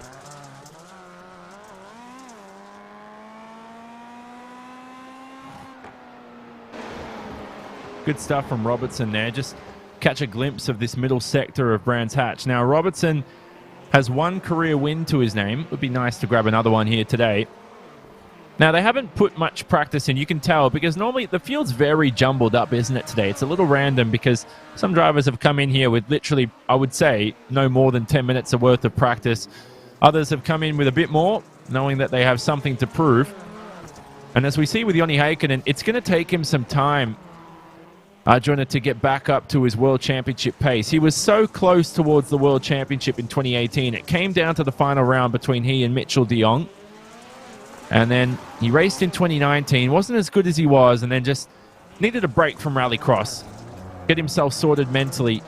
Good stuff from Robertson there. Just catch a glimpse of this middle sector of Brands Hatch. Now, Robertson has 1 career win to his name. It would be nice to grab another one here today. Now, they haven't put much practice in, you can tell, because normally the field's very jumbled up, isn't it, today? It's a little random because some drivers have come in here with literally, I would say, no more than 10 minutes of worth of practice. Others have come in with a bit more, knowing that they have something to prove. And as we see with Joni Heikkinen, it's going to take him some time, Arjuna, to get back up to his World Championship pace. He was so close towards the World Championship in 2018. It came down to the final round between he and Mitchell de Jong. And then he raced in 2019, wasn't as good as he was, and then just needed a break from Rallycross, get himself sorted mentally.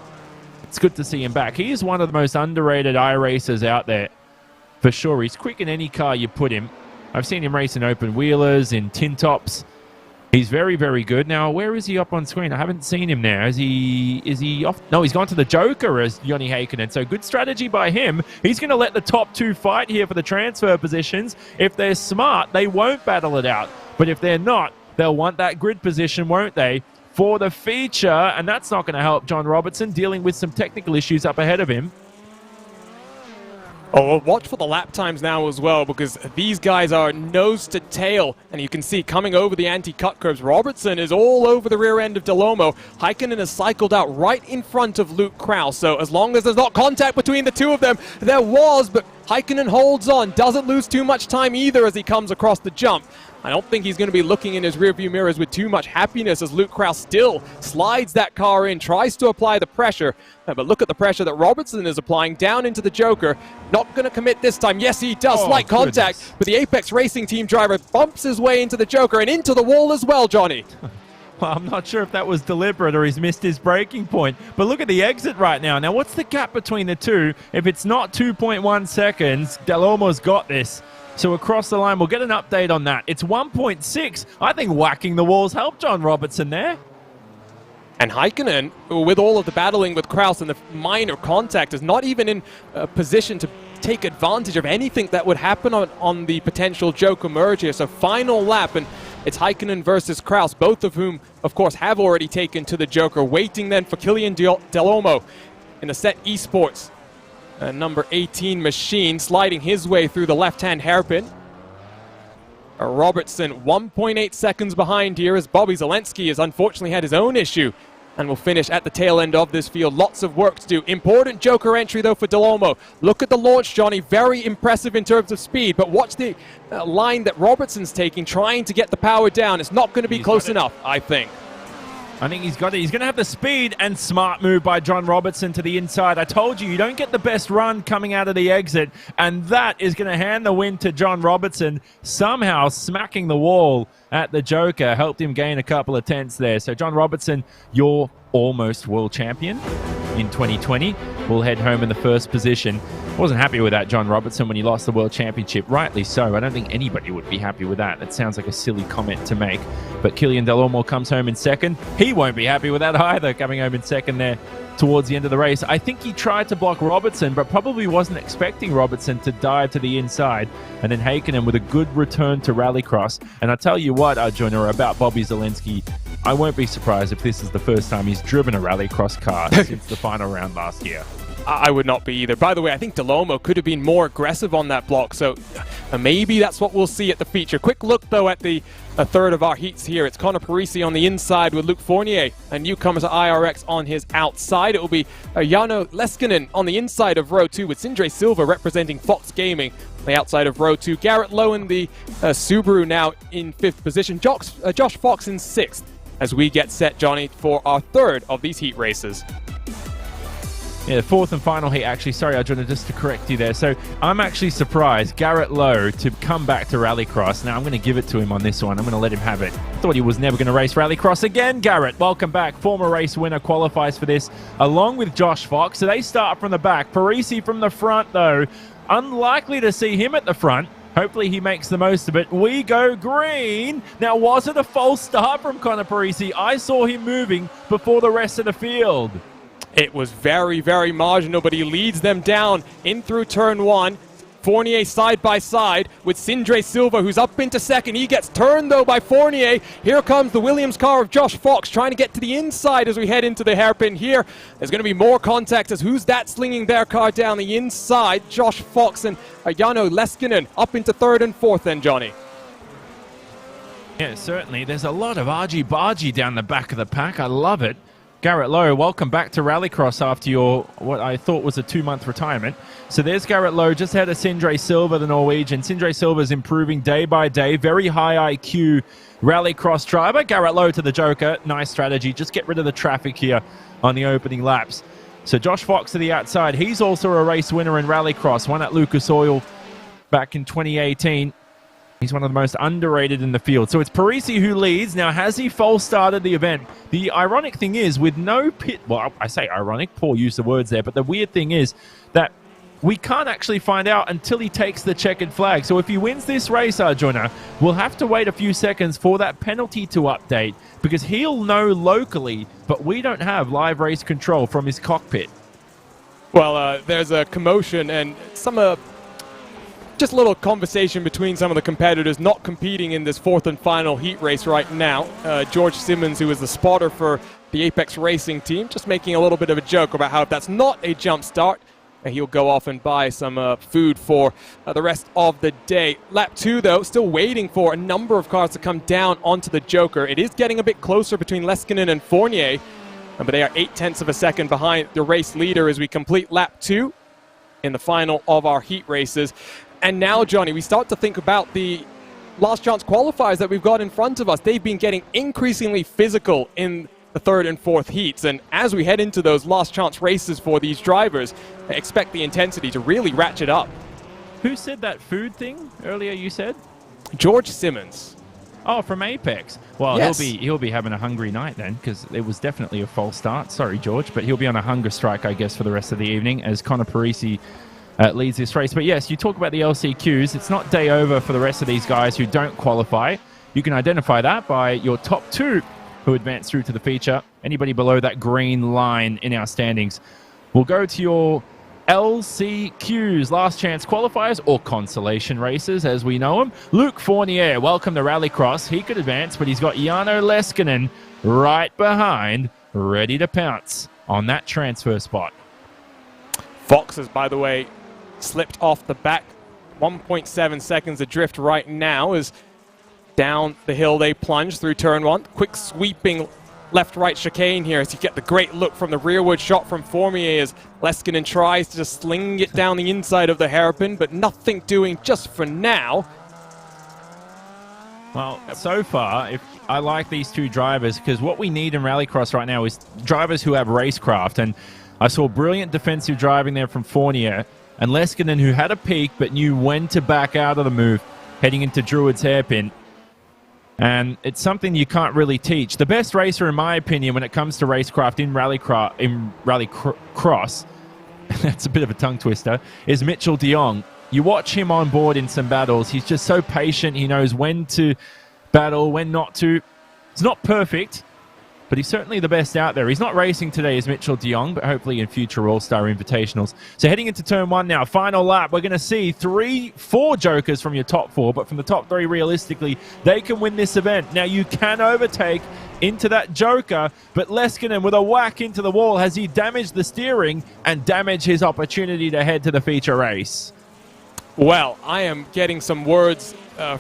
It's good to see him back. He is one of the most underrated iRacers out there, for sure. He's quick in any car you put him. I've seen him race in open wheelers, in tin tops. He's very, very good. Now, where is he up on screen? I haven't seen him now. Is he off? No, he's gone to the Joker as Joni Heikkinen. So good strategy by him. He's going to let the top two fight here for the transfer positions. If they're smart, they won't battle it out. But if they're not, they'll want that grid position, won't they, for the feature? And that's not going to help John Robertson, dealing with some technical issues up ahead of him. Oh, well, watch for the lap times now as well, because these guys are nose to tail, and you can see coming over the anti-cut curves, Robertson is all over the rear end of Delomo. Heikkinen has cycled out right in front of Luke Kraus, so as long as there's not contact between the two of them, there was, but Heikkinen holds on, doesn't lose too much time either as he comes across the jump. I don't think he's going to be looking in his rearview mirrors with too much happiness as Luke Kraus still slides that car in, tries to apply the pressure. But look at the pressure that Robertson is applying down into the Joker. Not going to commit this time. Yes, he does. Slight contact, but the Apex Racing Team driver bumps his way into the Joker and into the wall as well, Johnny. Well, I'm not sure if that was deliberate or he's missed his braking point. But look at the exit right now. Now, what's the gap between the two? If it's not 2.1 seconds, Delomo's got this. So across the line, we'll get an update on that. It's 1.6. I think whacking the walls helped John Robertson there. And Heikkinen, with all of the battling with Kraus and the minor contact, is not even in a position to take advantage of anything that would happen on the potential Joker merge here. So final lap, and it's Heikkinen versus Kraus, both of whom, of course, have already taken to the Joker. Waiting then for Killian Delomo in the Set Esports. Number 18 machine sliding his way through the left-hand hairpin. Robertson 1.8 seconds behind here as Bobby Zalenski has unfortunately had his own issue and will finish at the tail end of this field. Lots of work to do. Important Joker entry though for Delomo. Look at the launch, Johnny. Very impressive in terms of speed, but watch the line that Robertson's taking, trying to get the power down. It's not going to be close enough, I think. I think he's got it. He's going to have the speed, and smart move by John Robertson to the inside. I told you don't get the best run coming out of the exit, and that is going to hand the win to John Robertson. Somehow smacking the wall at the Joker helped him gain a couple of tenths there. So John Robertson, you're almost world champion in 2020. We'll head home in the first position. Wasn't happy with that, John Robertson, when he lost the world championship. Rightly so. I don't think anybody would be happy with that. That sounds like a silly comment to make. But Killian Delomo comes home in second. He won't be happy with that either, coming home in second there towards the end of the race. I think he tried to block Robertson, but probably wasn't expecting Robertson to dive to the inside. And then Heikkinen with a good return to Rallycross. And I tell you what, Arjuna, about Bobby Zalenski, I won't be surprised if this is the first time he's driven a Rallycross car since the final round last year. I would not be either. By the way, I think Delomo could have been more aggressive on that block, so maybe that's what we'll see at the feature. Quick look, though, at the third of our heats here. It's Connor Parisi on the inside with Luke Fournier, a newcomer to IRX on his outside. It will be Jano Leskinen on the inside of row 2 with Sindre Silva representing Fox Gaming on the outside of row 2. Garrett Lowe in the Subaru now in 5th position. Josh Fox in 6th as we get set, Johnny, for our third of these heat races. Yeah, the fourth and final heat, actually. Sorry, Arjuna, just to correct you there. So I'm actually surprised Garrett Lowe to come back to Rallycross. Now I'm going to give it to him on this one. I'm going to let him have it. Thought he was never going to race Rallycross again. Garrett, welcome back. Former race winner, qualifies for this along with Josh Fox. So they start from the back. Parisi from the front, though. Unlikely to see him at the front. Hopefully he makes the most of it. We go green. Now, was it a false start from Connor Parisi? I saw him moving before the rest of the field. It was very, very marginal, but he leads them down in through turn 1. Fournier side by side with Sindre Silva, who's up into second. He gets turned, though, by Fournier. Here comes the Williams car of Josh Fox trying to get to the inside as we head into the hairpin here. There's going to be more contact as who's that slinging their car down the inside? Josh Fox and Jano Leskinen up into 3rd and 4th then, Johnny. Yeah, certainly. There's a lot of argy-bargy down the back of the pack. I love it. Garrett Lowe, welcome back to Rallycross after your, what I thought was a 2-month retirement. So there's Garrett Lowe, just ahead of Sindre Silva, the Norwegian. Sindre Silva's improving day by day. Very high IQ Rallycross driver. Garrett Lowe to the Joker. Nice strategy. Just get rid of the traffic here on the opening laps. So Josh Fox to the outside. He's also a race winner in Rallycross. Won at Lucas Oil back in 2018. He's one of the most underrated in the field. So it's Parisi who leads. Now, has he false started the event? The ironic thing is, with no pit... Well, I say ironic, poor use of words there, but the weird thing is that we can't actually find out until he takes the checkered flag. So if he wins this race, Arjuna, we'll have to wait a few seconds for that penalty to update, because he'll know locally, but we don't have live race control from his cockpit. Well, there's a commotion and just a little conversation between some of the competitors not competing in this fourth and final heat race right now. George Simmons, who is the spotter for the Apex Racing team, just making a little bit of a joke about how if that's not a jump start, he'll go off and buy some food for the rest of the day. Lap 2, though, still waiting for a number of cars to come down onto the Joker. It is getting a bit closer between Leskinen and Fournier, but they are 0.8 of a second behind the race leader as we complete lap 2 in the final of our heat races. And now, Johnny, we start to think about the last chance qualifiers that we've got in front of us. They've been getting increasingly physical in the third and fourth heats. And as we head into those last chance races for these drivers, I expect the intensity to really ratchet up. Who said that food thing earlier, you said? George Simmons. Oh, from Apex. Well, yes. he'll be having a hungry night then, because it was definitely a false start. Sorry, George, but he'll be on a hunger strike, I guess, for the rest of the evening as Connor Parisi leads this race. But yes, you talk about the LCQs. It's not day over for the rest of these guys who don't qualify. You can identify that by your top 2 who advance through to the feature. Anybody below that green line in our standings will go to your LCQs, last chance qualifiers, or consolation races as we know them. Luke Fournier, welcome to Rallycross. He could advance, but he's got Jarno Leskinen right behind, ready to pounce on that transfer spot. Fox has, by the way, slipped off the back. 1.7 seconds adrift right now as down the hill they plunge through turn 1. Quick sweeping left-right chicane here as you get the great look from the rearward shot from Fournier as Leskinen tries to just sling it down the inside of the hairpin, but nothing doing just for now. Well, so far, I like these 2 drivers, because what we need in Rallycross right now is drivers who have racecraft. And I saw brilliant defensive driving there from Fournier, and Leskinen, who had a peak but knew when to back out of the move heading into Druid's hairpin. And it's something you can't really teach. The best racer, in my opinion, when it comes to racecraft in Rallycross, that's a bit of a tongue twister, is Mitchell de Jong. You watch him on board in some battles. He's just so patient. He knows when to battle, when not to. It's not perfect, but he's certainly the best out there. He's not racing today as Mitchell de Jong, but hopefully in future All-Star Invitationals. So heading into turn 1 now, final lap, we're going to see 4 jokers from your top 4, but from the top 3, realistically, they can win this event. Now, you can overtake into that joker, but Leskinen with a whack into the wall, has he damaged the steering and damaged his opportunity to head to the feature race? Well, I am getting some words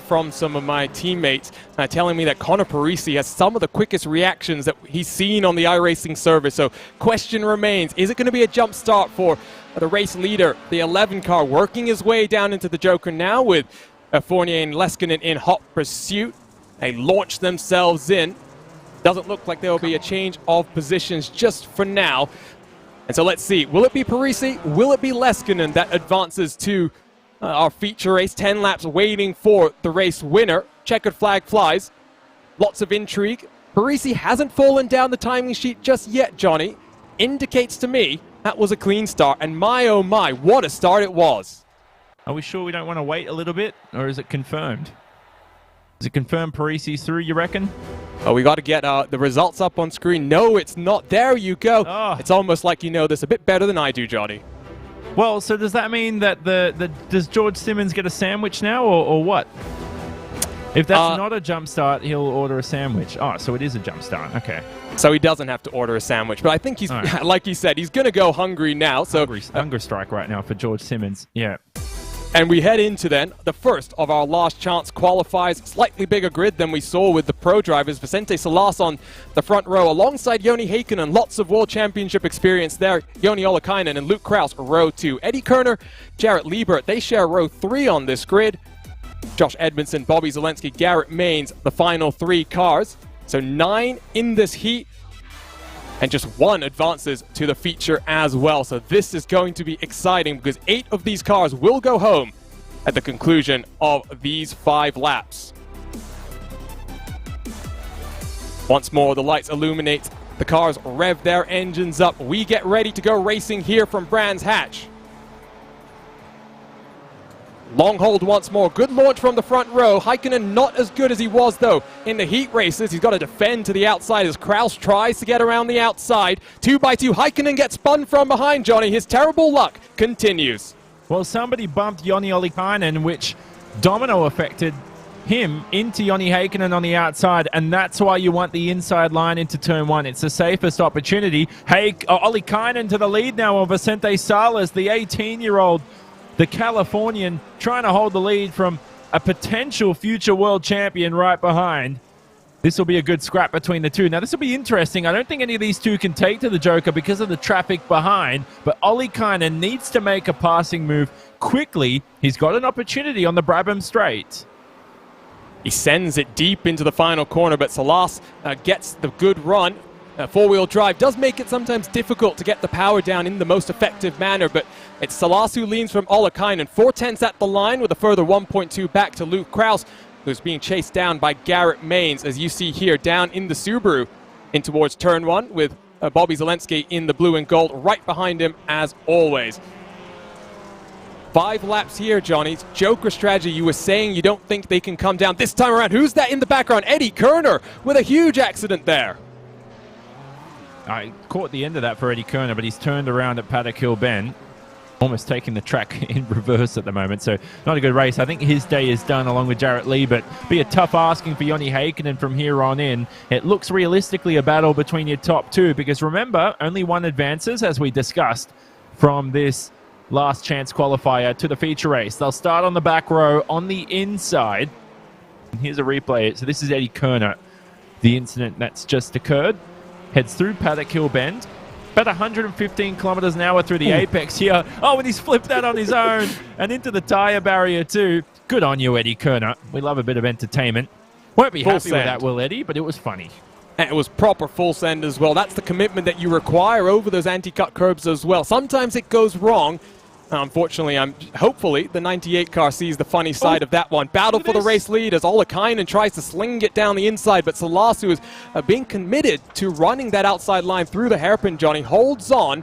from some of my teammates telling me that Connor Parisi has some of the quickest reactions that he's seen on the iRacing service. So question remains, is it going to be a jump start for the race leader, the 11 car, working his way down into the Joker now with Fournier and Leskinen in hot pursuit? They launch themselves in. Doesn't look like there will be a change of positions just for now. And so let's see, will it be Parisi? Will it be Leskinen that advances to our feature race? 10 laps waiting for the race winner. Checkered flag flies. Lots of intrigue. Parisi hasn't fallen down the timing sheet just yet, Johnny. Indicates to me that was a clean start. And my, oh my, what a start it was. Are we sure we don't want to wait a little bit, or is it confirmed? Is it confirmed Parisi's through, you reckon? Oh, we got to get the results up on screen. No, it's not. There you go. Oh. It's almost like you know this a bit better than I do, Johnny. Well, so does that mean that does George Simmons get a sandwich now, or what? If that's not a jump start, he'll order a sandwich. Oh, so it is a jump start. Okay. So he doesn't have to order a sandwich, but I think he's, right, like he said, he's going to go hungry now. So hunger strike right now for George Simmons. Yeah. And we head into then the first of our last chance qualifiers. Slightly bigger grid than we saw with the pro drivers. Vicente Salas on the front row alongside Joni Heikkinen. Lots of World Championship experience there. Joni Ollikainen and Luke Kraus row 2. Eddie Kerner, Jarrett Liebert, they share row 3 on this grid. Josh Edmondson, Bobby Zelensky, Garrett Maines, the final 3 cars. So 9 in this heat. And just 1 advances to the feature as well. So this is going to be exciting because 8 of these cars will go home at the conclusion of these 5 laps. Once more, the lights illuminate. The cars rev their engines up. We get ready to go racing here from Brands Hatch. Long hold once more. Good launch from the front row. Häkkinen not as good as he was, though, in the heat races. He's got to defend to the outside as Kraus tries to get around the outside. 2x2. Häkkinen gets spun from behind, Johnny. His terrible luck continues. Well, somebody bumped Joni Ollikainen, which domino affected him into Joni Häkkinen on the outside, and that's why you want the inside line into turn 1. It's the safest opportunity. Ollikainen to the lead now of Vicente Salas, the 18-year-old, the Californian, trying to hold the lead from a potential future world champion right behind. This will be a good scrap between the two. Now, this will be interesting. I don't think any of these two can take to the Joker because of the traffic behind, but Ollikainen needs to make a passing move quickly. He's got an opportunity on the Brabham Straight. He sends it deep into the final corner, but Salas gets the good run. Four-wheel drive does make it sometimes difficult to get the power down in the most effective manner, but it's Salas who leans from Ollikainen. 4/10 at the line with a further 1.2 back to Luke Kraus, who's being chased down by Garrett Maines, as you see here, down in the Subaru in towards turn 1 with Bobby Zalenski in the blue and gold right behind him as always. 5 laps here, Johnny. Joker strategy. You were saying you don't think they can come down this time around. Who's that in the background? Eddie Kerner with a huge accident there. I caught the end of that for Eddie Kerner, but he's turned around at Paddock Hill Bend, almost taking the track in reverse at the moment. So not a good race. I think his day is done along with Jarrett Lee, but be a tough asking for Joni Häkkinen from here on in. It looks realistically a battle between your top 2 because remember, only one advances, as we discussed, from this last chance qualifier to the feature race. They'll start on the back row on the inside. And here's a replay. So this is Eddie Kerner. The incident that's just occurred. Heads through Paddock Hill Bend. About 115 kilometers an hour through the apex here. Oh, and he's flipped that on his own and into the tire barrier too. Good on you, Eddie Kerner. We love a bit of entertainment. Won't be happy with that, will Eddie? But it was funny. And it was proper full send as well. That's the commitment that you require over those anti-cut curbs as well. Sometimes it goes wrong. Unfortunately, hopefully the 98 car sees the funny side of that one. Battle for the race lead as Ollikainen tries to sling it down the inside, but Salas, who is being committed to running that outside line through the hairpin, Johnny, holds on.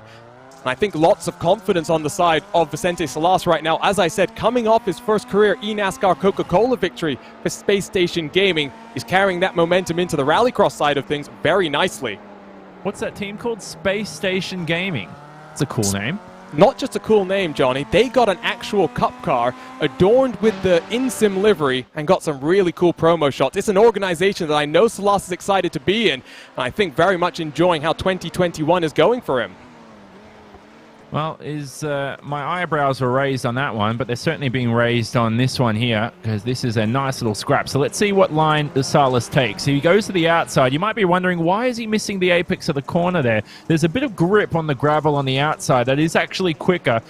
And I think lots of confidence on the side of Vicente Salas right now. As I said, coming off his first career eNASCAR Coca-Cola victory for Space Station Gaming, he's carrying that momentum into the rallycross side of things very nicely. What's that team called? Space Station Gaming. It's a cool name. Not just a cool name, Johnny. They got an actual cup car adorned with the InSim livery and got some really cool promo shots. It's an organization that I know Salas is excited to be in, and I think very much enjoying how 2021 is going for him. Well, my eyebrows were raised on that one, but they're certainly being raised on this one here because this is a nice little scrap. So let's see what line the Salas takes. He goes to the outside. You might be wondering, why is he missing the apex of the corner there? There's a bit of grip on the gravel on the outside that is actually quicker.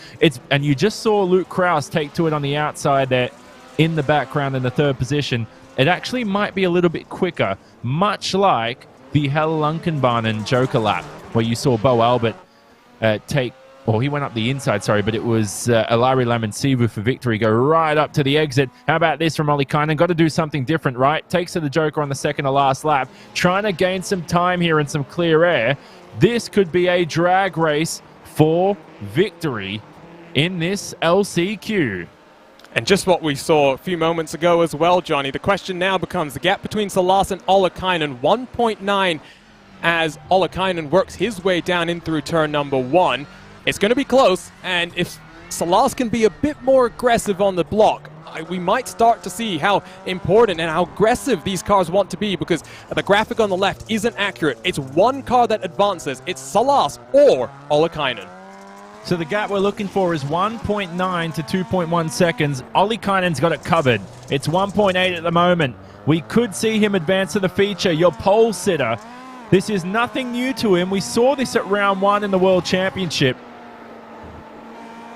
And you just saw Luke Kraus take to it on the outside there in the background in the 3rd position. It actually might be a little bit quicker, much like the Hell-Lunkenbahn Joker lap where you saw Bo Albert take... Well, he went up the inside, sorry, but it was Ilari Lamansivu for victory. Go right up to the exit. How about this from Ollikainen? Got to do something different, right? Takes to the Joker on the second to last lap. Trying to gain some time here and some clear air. This could be a drag race for victory in this LCQ. And just what we saw a few moments ago as well, Johnny. The question now becomes the gap between Salas and Ollikainen, 1.9 as Ollikainen works his way down in through turn number 1. It's going to be close, and if Salas can be a bit more aggressive on the block, we might start to see how important and how aggressive these cars want to be, because the graphic on the left isn't accurate. It's one car that advances. It's Salas or Ollikainen. So the gap we're looking for is 1.9 to 2.1 seconds. Ollikainen's got it covered. It's 1.8 at the moment. We could see him advance to the feature. Your pole sitter. This is nothing new to him. We saw this at round 1 in the World Championship.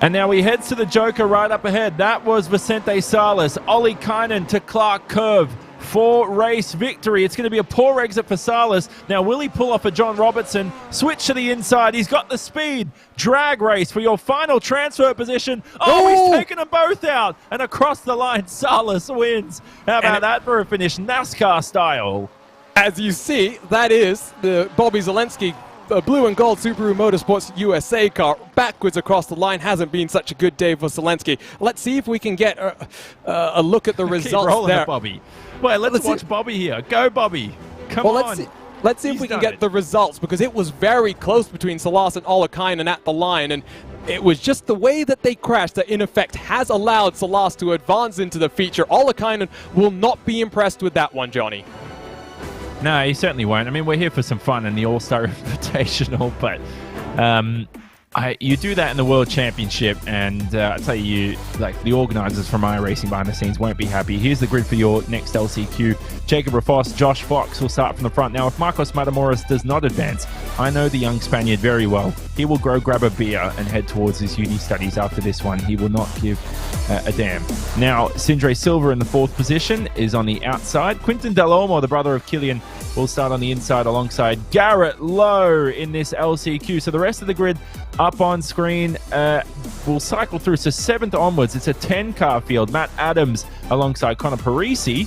And now he heads to the Joker right up ahead. That was Vicente Salas. Ollikainen to Clark Curve. 4-race victory. It's going to be a poor exit for Salas. Now, will he pull off a John Robertson? Switch to the inside. He's got the speed. Drag race for your final transfer position. Oh, he's taken them both out. And across the line, Salas wins. How about that for a finish? NASCAR style. As you see, that is the Bobby Zalenski blue and gold Subaru Motorsports USA car backwards across the line. Hasn't been such a good day for Zalenski. Let's see if we can get a look at the results. Keep rolling there. It, Bobby. Well, let's watch Bobby here. Go, Bobby. Come on. Let's see if we can get the results, because it was very close between Salas and Ollikainen at the line, and it was just the way that they crashed that in effect has allowed Salas to advance into the feature. Ollikainen will not be impressed with that one, Johnny. No, he certainly won't. I mean, we're here for some fun in the All-Star Invitational, but you do that in the World Championship, and I tell you, like, the organisers from iRacing behind the scenes won't be happy. Here's the grid for your next LCQ. Jacob Rafos, Josh Fox will start from the front. Now, if Marcos Matamoros does not advance, I know the young Spaniard very well. He will grab a beer and head towards his uni studies after this one. He will not give a damn. Now, Sindre Silva in the 4th position is on the outside. Quinton Del Olmo, the brother of Killian, will start on the inside alongside Garrett Lowe in this LCQ. So the rest of the grid up on screen will cycle through. So 7th onwards, it's a 10-car field. Matt Adams alongside Connor Parisi,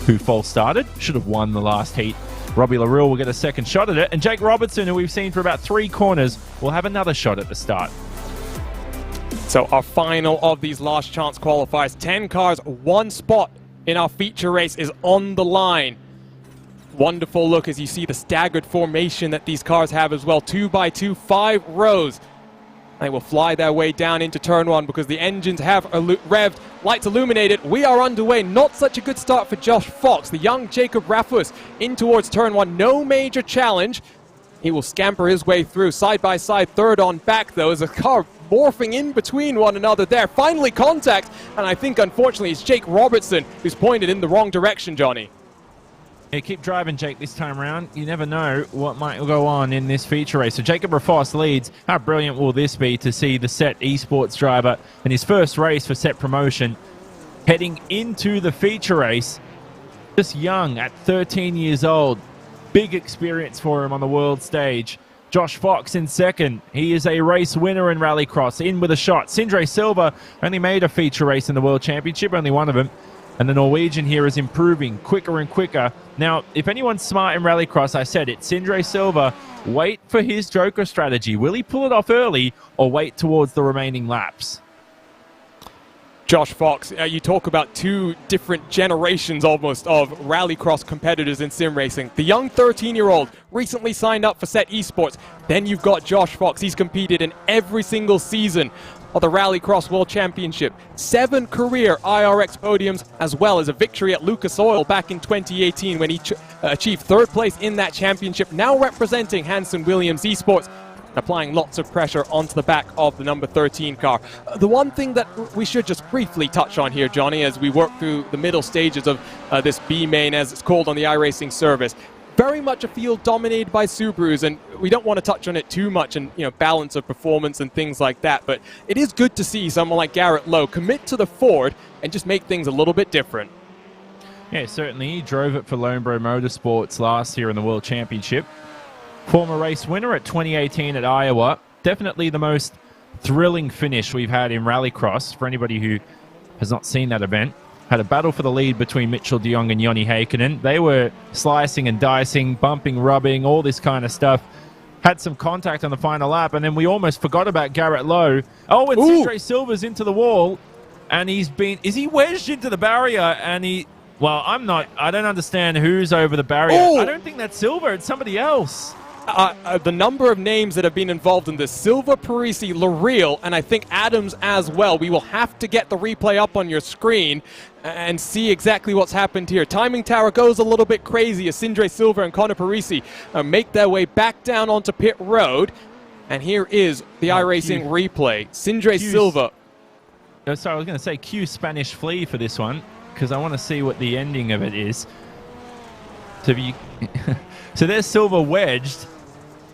who false started, should have won the last heat. Robbie LaRue will get a second shot at it. And Jake Robertson, who we've seen for about 3 corners, will have another shot at the start. So our final of these last chance qualifiers, 10 cars, 1 spot in our feature race is on the line. Wonderful look as you see the staggered formation that these cars have as well. 2 by 2, 5 rows. They will fly their way down into turn 1 because the engines have revved, lights illuminated. We are underway. Not such a good start for Josh Fox. The young Jacob Raffus in towards turn 1. No major challenge. He will scamper his way through. Side by side, third on back though, as a car morphing in between one another there. Finally contact, and I think unfortunately it's Jake Robertson who's pointed in the wrong direction, Johnny. Yeah, keep driving, Jake, this time around. You never know what might go on in this feature race. So Jacob Rafos leads. How brilliant will this be to see the Set Esports driver in his first race for Set Promotion heading into the feature race? Just young at 13 years old. Big experience for him on the world stage. Josh Fox in second. He is a race winner in Rallycross. In with a shot. Sindre Silva only made a feature race in the World Championship, only one of them. And the Norwegian here is improving quicker and quicker. Now, if anyone's smart in Rallycross, I said it, Sindre Silva, wait for his Joker strategy. Will he pull it off early or wait towards the remaining laps? Josh Fox, you talk about 2 different generations almost of Rallycross competitors in sim racing. The young 13-year-old recently signed up for Set Esports. Then you've got Josh Fox. He's competed in every single season of the Rallycross World Championship. 7 career IRX podiums, as well as a victory at Lucas Oil back in 2018 when he achieved 3rd place in that championship. Now representing Hanson Williams Esports, applying lots of pressure onto the back of the number 13 car. The one thing that we should just briefly touch on here, Johnny, as we work through the middle stages of this B main, as it's called on the iRacing service, very much a field dominated by Subarus, and we don't want to touch on it too much and, you know, balance of performance and things like that, but it is good to see someone like Garrett Lowe commit to the Ford and just make things a little bit different. Yeah, certainly. He drove it for Lonebro Motorsports last year in the World Championship. Former race winner at 2018 at Iowa. Definitely the most thrilling finish we've had in Rallycross for anybody who has not seen that event. Had a battle for the lead between Mitchell de Jong and Joni Heikkinen. They were slicing and dicing, bumping, rubbing, all this kind of stuff. Had some contact on the final lap, and then we almost forgot about Garrett Lowe. Oh, and Sindre Silva's into the wall, and is he wedged into the barrier, and I don't understand who's over the barrier. I don't think that's Silva, it's somebody else. The number of names that have been involved in this: Silva, Parisi, Lareal, and I think Adams as well. We will have to get the replay up on your screen and see exactly what's happened here. Timing Tower goes a little bit crazy as Sindre Silva and Connor Parisi make their way back down onto pit road. And here is the iRacing replay. Sindre Silva. Sorry, I was going to say cue Spanish Flea for this one, because I want to see what the ending of it is. So there's Silva wedged,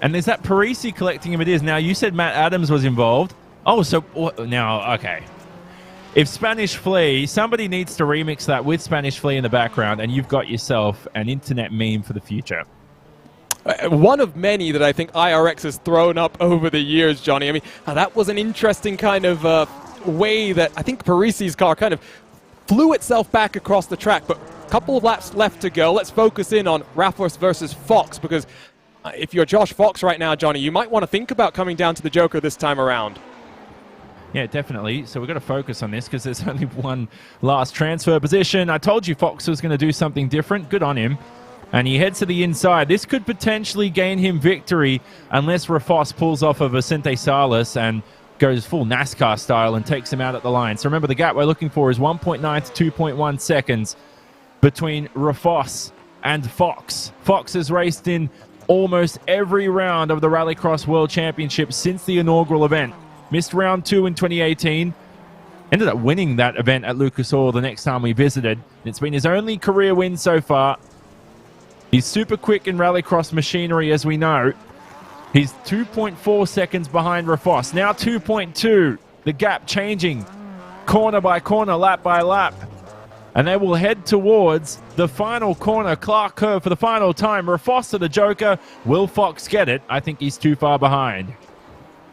and there's that Parisi collecting him. It is. Now, you said Matt Adams was involved. Oh, so now, okay. if Spanish Flea, somebody needs to remix that with Spanish Flea in the background, and you've got yourself an internet meme for the future. One of many that I think IRX has thrown up over the years, Johnny. I mean, that was an interesting kind of way that I think Parisi's car kind of flew itself back across the track, but a couple of laps left to go. Let's focus in on Rafos versus Fox, because if you're Josh Fox right now, Johnny, you might want to think about coming down to the Joker this time around. Yeah, definitely. So we've got to focus on this because there's only one last transfer position. I told you Fox was going to do something different. Good on him. And he heads to the inside. This could potentially gain him victory unless Rafos pulls off of Vicente Salas and goes full NASCAR style and takes him out at the line. So remember, the gap we're looking for is 1.9 to 2.1 seconds between Rafos and Fox. Fox has raced in almost every round of the Rallycross World Championship since the inaugural event. Missed round 2 in 2018. Ended up winning that event at Lucas Oil the next time we visited. It's been his only career win so far. He's super quick in Rallycross machinery, as we know. He's 2.4 seconds behind Rafos. Now 2.2. The gap changing corner by corner, lap by lap. And they will head towards the final corner, Clark Curve, for the final time. Rafos to the Joker. Will Fox get it? I think he's too far behind.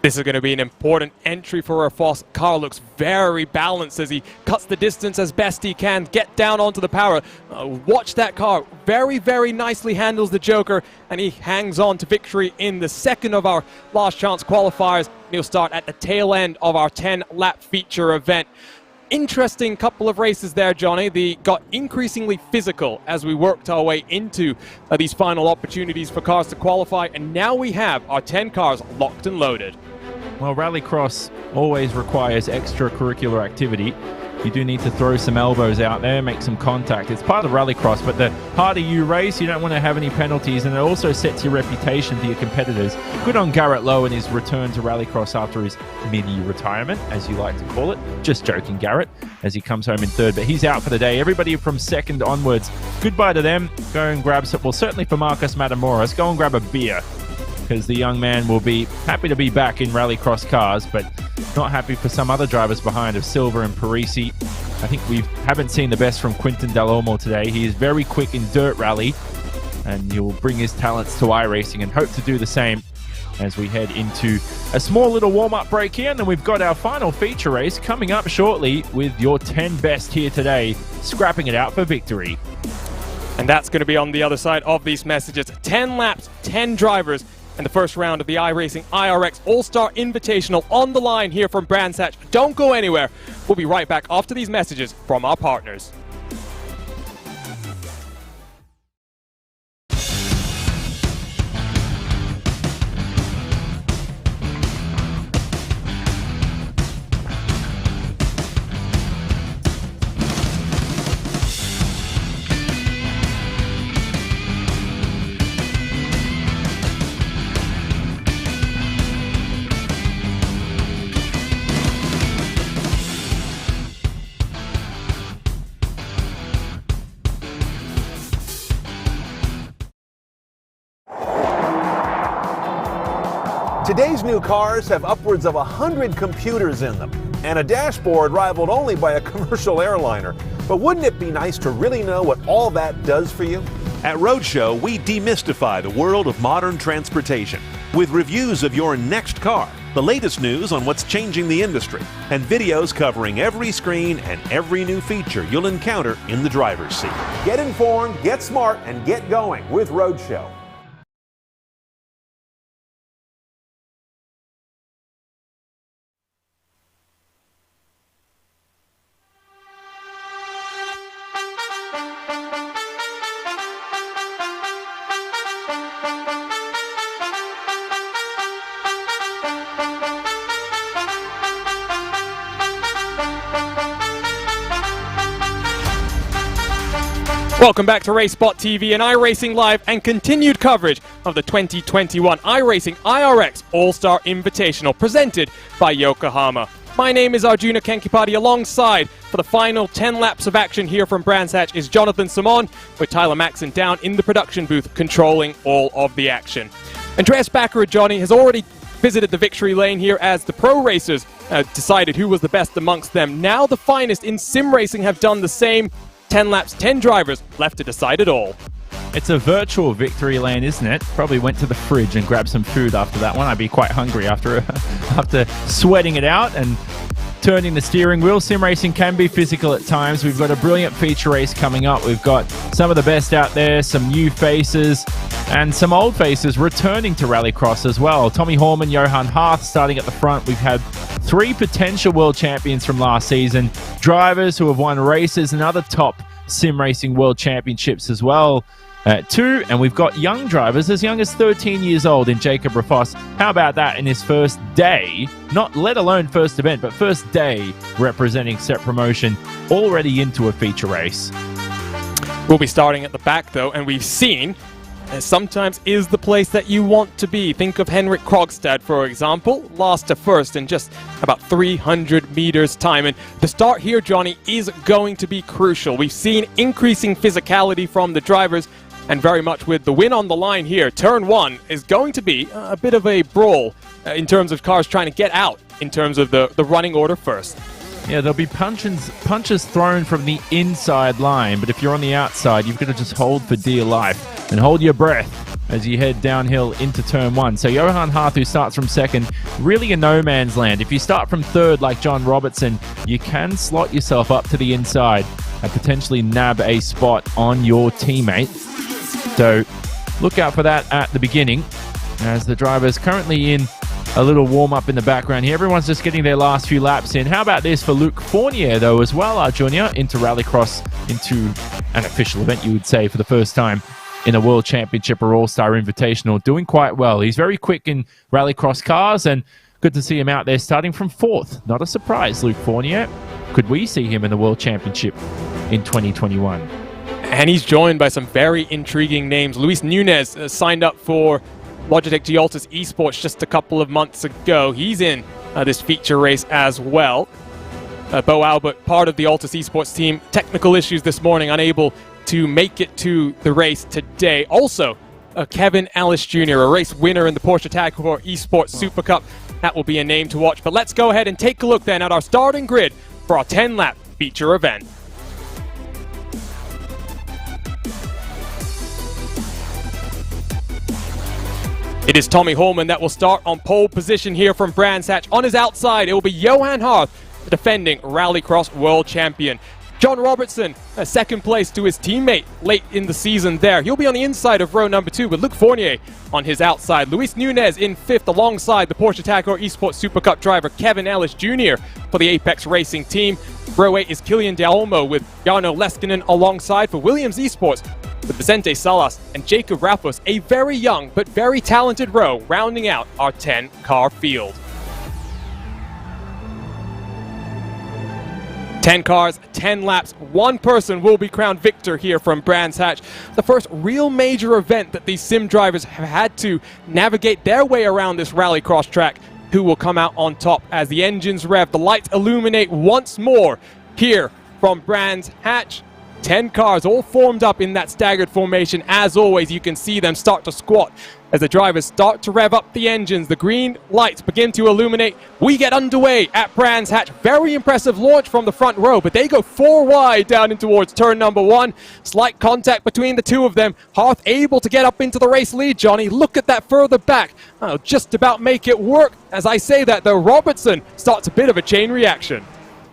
This is going to be an important entry for Rafos. Car looks very balanced as he cuts the distance as best he can. Get down onto the power. Watch that car. Very, very nicely handles the Joker, and he hangs on to victory in the second of our last chance qualifiers. He'll start at the tail end of our 10-lap feature event. Interesting couple of races there, Johnny. They got increasingly physical as we worked our way into these final opportunities for cars to qualify, and now we have our 10 cars locked and loaded. Well, Rallycross always requires extracurricular activity. You do need to throw some elbows out there, make some contact. It's part of Rallycross, but the harder you race, you don't want to have any penalties, and it also sets your reputation to your competitors. Good on Garrett Lowe and his return to Rallycross after his mini-retirement, as you like to call it. Just joking, Garrett, as he comes home in third, but he's out for the day. Everybody from second onwards, goodbye to them. Go and grab some, well, certainly for Marcus Matamoros, go and grab a beer, because the young man will be happy to be back in Rallycross cars, but not happy for some other drivers behind of Silver and Parisi. I think we haven't seen the best from Quinton Delormo today. He is very quick in dirt rally, and he'll bring his talents to iRacing and hope to do the same as we head into a small little warm-up break here. And then we've got our final feature race coming up shortly with your 10 best here today, scrapping it out for victory. And that's going to be on the other side of these messages. 10 laps, 10 drivers, and the first round of the iRacing IRX All-Star Invitational on the line here from Brands Hatch. Don't go anywhere. We'll be right back after these messages from our partners. Today's new cars have upwards of 100 computers in them, and a dashboard rivaled only by a commercial airliner. But wouldn't it be nice to really know what all that does for you? At Roadshow, we demystify the world of modern transportation with reviews of your next car, the latest news on what's changing the industry, and videos covering every screen and every new feature you'll encounter in the driver's seat. Get informed, get smart, and get going with Roadshow. Welcome back to RaceSpot TV and iRacing Live and continued coverage of the 2021 iRacing IRX All-Star Invitational presented by Yokohama. My name is Arjuna Kenkipati. Alongside for the final 10 laps of action here from Brands Hatch is Jonathan Simon, with Tyler Maxson down in the production booth controlling all of the action. Andreas Backer, Johnny, has already visited the victory lane here as the pro racers decided who was the best amongst them. Now the finest in sim racing have done the same. 10 laps, 10 drivers left to decide it all. It's a virtual victory lane, isn't it? Probably went to the fridge and grabbed some food after that one. I'd be quite hungry after sweating it out and turning the steering wheel. Sim racing can be physical at times. We've got a brilliant feature race coming up. We've got some of the best out there, some new faces, and some old faces returning to Rallycross as well. Tommy Horman, Johan Harth starting at the front. We've had 3 potential world champions from last season, drivers who have won races and other top sim racing world championships as well. 2, and we've got young drivers as young as 13 years old in Jacob Rafos. How about that in his first day, not let alone first event, but first day representing Set Promotion, already into a feature race. We'll be starting at the back though, and we've seen sometimes is the place that you want to be. Think of Henrik Krogstad, for example, last to first in just about 300 meters time. And the start here, Johnny, is going to be crucial. We've seen increasing physicality from the drivers, and very much with the win on the line here, turn 1 is going to be a bit of a brawl in terms of cars trying to get out in terms of the running order first. Yeah, there'll be punches thrown from the inside line, but if you're on the outside, you've got to just hold for dear life and hold your breath as you head downhill into turn 1. So Johan Harth, who starts from second, really a no man's land. If you start from third like John Robertson, you can slot yourself up to the inside and potentially nab a spot on your teammate. So look out for that at the beginning as the driver's currently in a little warm-up in the background here. Everyone's just getting their last few laps in. How about this for Luke Fournier, though, as well, our junior, into Rallycross, into an official event, you would say, for the first time in a World Championship or All-Star Invitational, doing quite well. He's very quick in Rallycross cars, and good to see him out there starting from 4th. Not a surprise, Luke Fournier. Could we see him in the World Championship in 2021? And he's joined by some very intriguing names. Luis Nunez signed up for Logitech Gioltas Esports just a couple of months ago. He's in this feature race as well. Bo Albert, part of the Altus Esports team, technical issues this morning, unable to make it to the race today. Also, Kevin Ellis Jr., a race winner in the Porsche Tag Heuer Esports Super Cup. That will be a name to watch. But let's go ahead and take a look then at our starting grid for our 10-lap feature event. It is Tommy Horman that will start on pole position here from Brands Hatch. On his outside, it will be Johan Harth, the defending Rallycross world champion. John Robertson, second place to his teammate late in the season there. He'll be on the inside of row number 2 with Luc Fournier on his outside. Luis Nunez in 5th alongside the Porsche Tag Heuer Esports Super Cup driver Kevin Ellis Jr. for the Apex Racing team. Row 8 is Kilian De Olmo with Jarno Leskinen alongside for Williams Esports with Vicente Salas and Jacob Rafos, a very young but very talented row rounding out our 10-car field. 10 cars, 10 laps, 1 person will be crowned victor here from Brands Hatch. The first real major event that these sim drivers have had to navigate their way around this Rallycross track. Who will come out on top as the engines rev, the lights illuminate once more here from Brands Hatch. 10 cars all formed up in that staggered formation. As always, you can see them start to squat as the drivers start to rev up the engines. The green lights begin to illuminate. We get underway at Brands Hatch. Very impressive launch from the front row, but they go 4 wide down in towards turn number 1. Slight contact between the two of them. Harth able to get up into the race lead, Johnny. Look at that further back. Oh, just about make it work. As I say that, though, Robertson starts a bit of a chain reaction.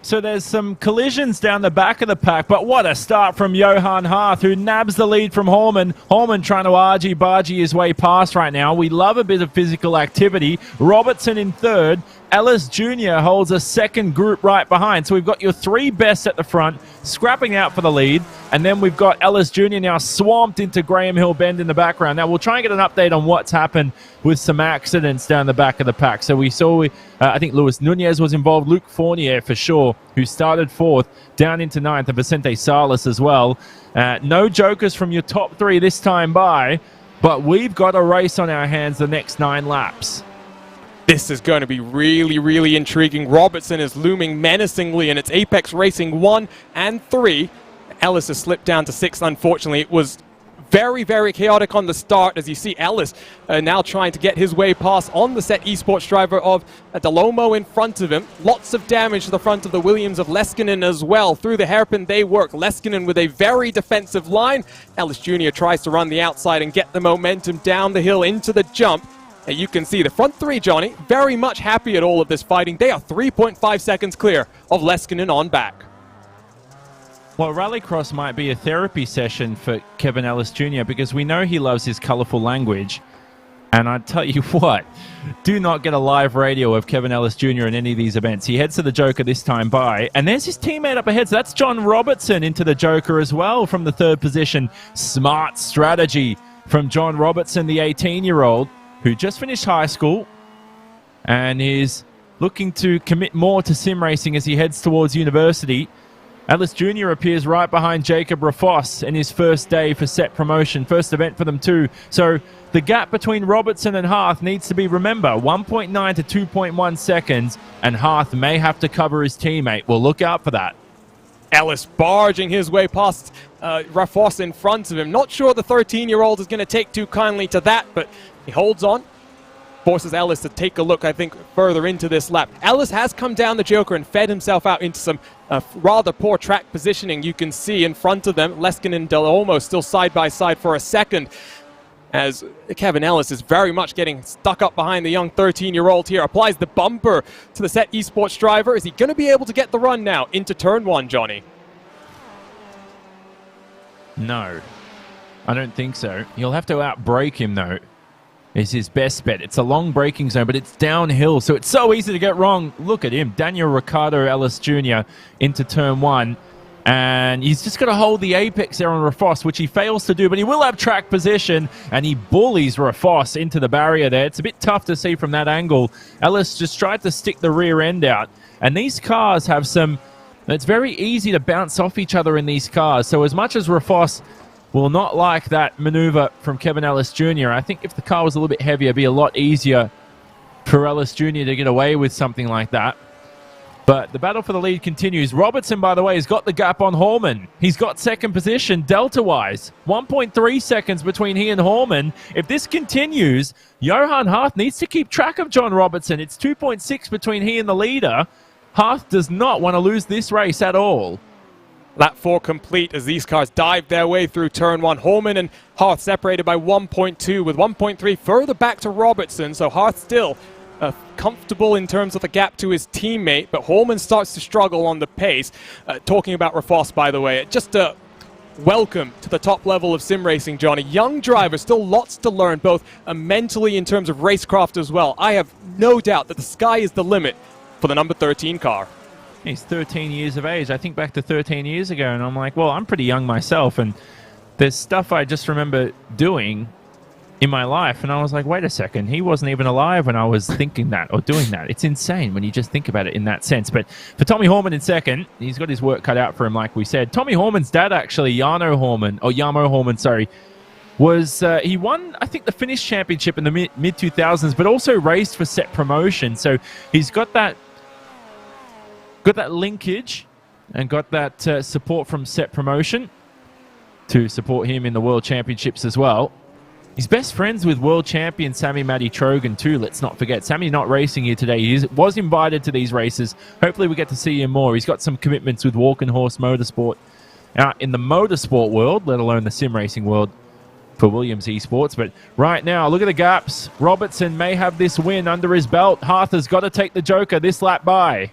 So there's some collisions down the back of the pack, but what a start from Johan Harth, who nabs the lead from Horman. Horman trying to argy-bargy his way past right now. We love a bit of physical activity. Robertson in 3rd. Ellis Jr. holds a 2nd group right behind. So we've got your 3 best at the front, scrapping out for the lead. And then we've got Ellis Jr. now swamped into Graham Hill Bend in the background. Now we'll try and get an update on what's happened with some accidents down the back of the pack. So we saw, I think Luis Nunez was involved, Luc Fournier for sure, who started 4th, down into 9th, and Vicente Salas as well. No jokers from your top 3 this time by, but we've got a race on our hands the next 9 laps. This is going to be really, really intriguing. Robertson is looming menacingly, and it's Apex Racing 1 and 3. Ellis has slipped down to 6th, unfortunately. It was very, very chaotic on the start, as you see Ellis now trying to get his way past on the set esports driver of Delomo in front of him. Lots of damage to the front of the Williams of Leskinen as well. Through the hairpin they work. Leskinen with a very defensive line. Ellis Jr. tries to run the outside and get the momentum down the hill into the jump. And you can see the front three, Johnny, very much happy at all of this fighting. They are 3.5 seconds clear of Leskinen on back. Well, Rallycross might be a therapy session for Kevin Ellis Jr. because we know he loves his colourful language. And I tell you what, do not get a live radio of Kevin Ellis Jr. in any of these events. He heads to the Joker this time by, and there's his teammate up ahead. So that's John Robertson into the Joker as well from the third position. Smart strategy from John Robertson, the 18-year-old, who just finished high school and is looking to commit more to sim racing as he heads towards university. Ellis Jr. appears right behind Jacob Rafos in his first day for set promotion. First event for them too. So the gap between Robertson and Harth needs to be, remember, 1.9 to 2.1 seconds, and Harth may have to cover his teammate. We'll look out for that. Ellis barging his way past Rafos in front of him. Not sure the 13-year-old is going to take too kindly to that, but he holds on. Forces Ellis to take a look, I think, further into this lap. Ellis has come down the Joker and fed himself out into some rather poor track positioning. You can see in front of them, Leskin and Delomo still side by side for a second, as Kevin Ellis is very much getting stuck up behind the young 13-year-old here. Applies the bumper to the set esports driver. Is he going to be able to get the run now into turn one, Johnny? No, I don't think so. You'll have to outbrake him, though. Is his best bet. It's a long braking zone, but it's downhill, so it's so easy to get wrong. Look at him, Daniel Ricciardo Ellis Jr. into turn one, and he's just got to hold the apex there on Rafos, which he fails to do, but he will have track position, and he bullies Rafos into the barrier there. It's a bit tough to see from that angle. Ellis just tried to stick the rear end out, and these cars have some... It's very easy to bounce off each other in these cars, so as much as Rafos will not like that maneuver from Kevin Ellis Jr. I think if the car was a little bit heavier, it'd be a lot easier for Ellis Jr. to get away with something like that. But the battle for the lead continues. Robertson, by the way, has got the gap on Horman. He's got second position delta-wise. 1.3 seconds between he and Horman. If this continues, Johan Harth needs to keep track of John Robertson. It's 2.6 between he and the leader. Harth does not want to lose this race at all. Lap 4 complete as these cars dive their way through turn 1. Holman and Harth separated by 1.2 with 1.3 further back to Robertson. So Harth still comfortable in terms of the gap to his teammate, but Holman starts to struggle on the pace. Talking about Rafos, by the way, just a welcome to the top level of sim racing, Johnny. Young driver, still lots to learn, both mentally in terms of racecraft as well. I have no doubt that the sky is the limit for the number 13 car. He's 13 years of age. I think back to 13 years ago, and I'm like, well, I'm pretty young myself, and there's stuff I just remember doing in my life, and I was like, wait a second, he wasn't even alive when I was thinking that or doing that. It's insane when you just think about it in that sense. But for Tommy Horman in second, he's got his work cut out for him, like we said. Tommy Horman's dad, actually, Yamo Horman, sorry, was he won, I think, the Finnish championship in the mid-2000s, but also raced for set promotion. So he's got that linkage and got that support from set promotion to support him in the World Championships as well. He's best friends with world champion Sami Matti Trogan too, let's not forget. Sammy's not racing here today. He was invited to these races. Hopefully we get to see him more. He's got some commitments with Walk and Horse Motorsport in the motorsport world, let alone the sim racing world for Williams Esports. But right now, look at the gaps. Robertson may have this win under his belt. Harth has got to take the Joker this lap by.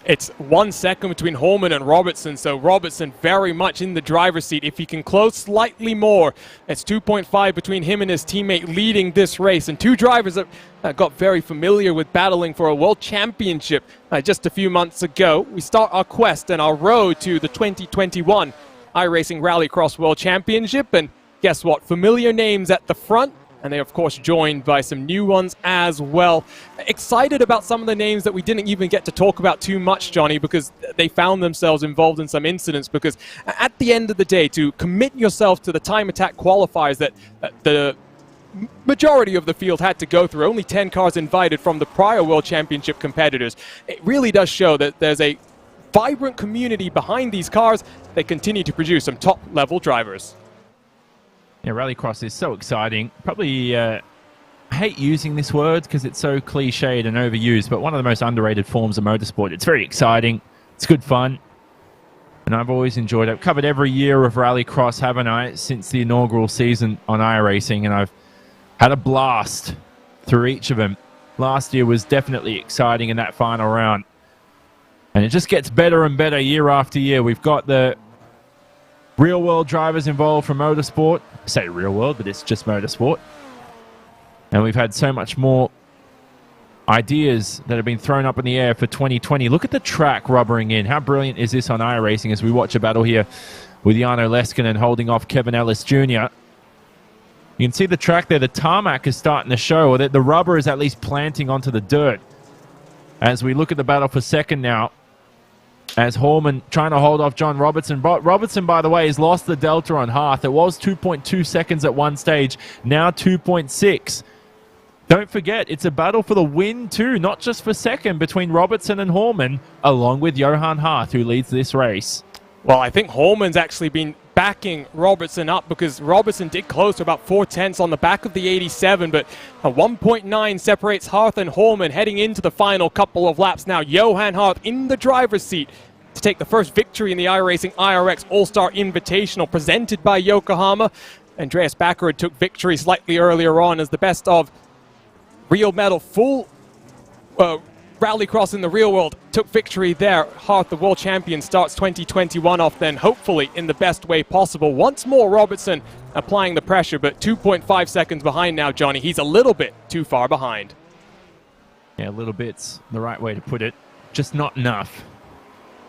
It's 1 second between Holman and Robertson, so Robertson very much in the driver's seat. If he can close slightly more, it's 2.5 between him and his teammate leading this race. And two drivers that got very familiar with battling for a world championship just a few months ago. We start our quest and our road to the 2021 iRacing Rallycross World Championship. And guess what? Familiar names at the front. And they, of course, joined by some new ones as well. Excited about some of the names that we didn't even get to talk about too much, Johnny, because they found themselves involved in some incidents. Because at the end of the day, to commit yourself to the time attack qualifiers that the majority of the field had to go through, only 10 cars invited from the prior World Championship competitors, it really does show that there's a vibrant community behind these cars that continue to produce some top-level drivers. Yeah, Rallycross is so exciting. Probably, I hate using this word because it's so cliched and overused, but one of the most underrated forms of motorsport. It's very exciting. It's good fun. And I've always enjoyed it. I've covered every year of Rallycross, haven't I, since the inaugural season on iRacing, and I've had a blast through each of them. Last year was definitely exciting in that final round. And it just gets better and better year after year. We've got the real-world drivers involved from motorsport. I say real-world, but it's just motorsport. And we've had so much more ideas that have been thrown up in the air for 2020. Look at the track rubbering in. How brilliant is this on iRacing as we watch a battle here with Jarno Leskinen holding off Kevin Ellis Jr. You can see the track there. The tarmac is starting to show, or the rubber is at least planting onto the dirt. As we look at the battle for second now, as Horman trying to hold off John Robertson. Robertson, by the way, has lost the delta on Hearth. It was 2.2 seconds at one stage, now 2.6. Don't forget, it's a battle for the win too, not just for second, between Robertson and Horman, along with Johan Hearth, who leads this race. Well, I think Horman's actually been backing Robertson up because Robertson did close to about 4/10 on the back of the 87, but a 1.9 separates Hearth and Horman heading into the final couple of laps. Now, Johan Hearth in the driver's seat to take the first victory in the iRacing IRX All-Star Invitational presented by Yokohama. Andreas Backerud took victory slightly earlier on as the best of real metal full Rallycross in the real world took victory there. Hearth, the world champion, starts 2021 off then, hopefully in the best way possible. Once more, Robertson applying the pressure, but 2.5 seconds behind now, Johnny. He's a little bit too far behind. Yeah, a little bit's the right way to put it. Just not enough.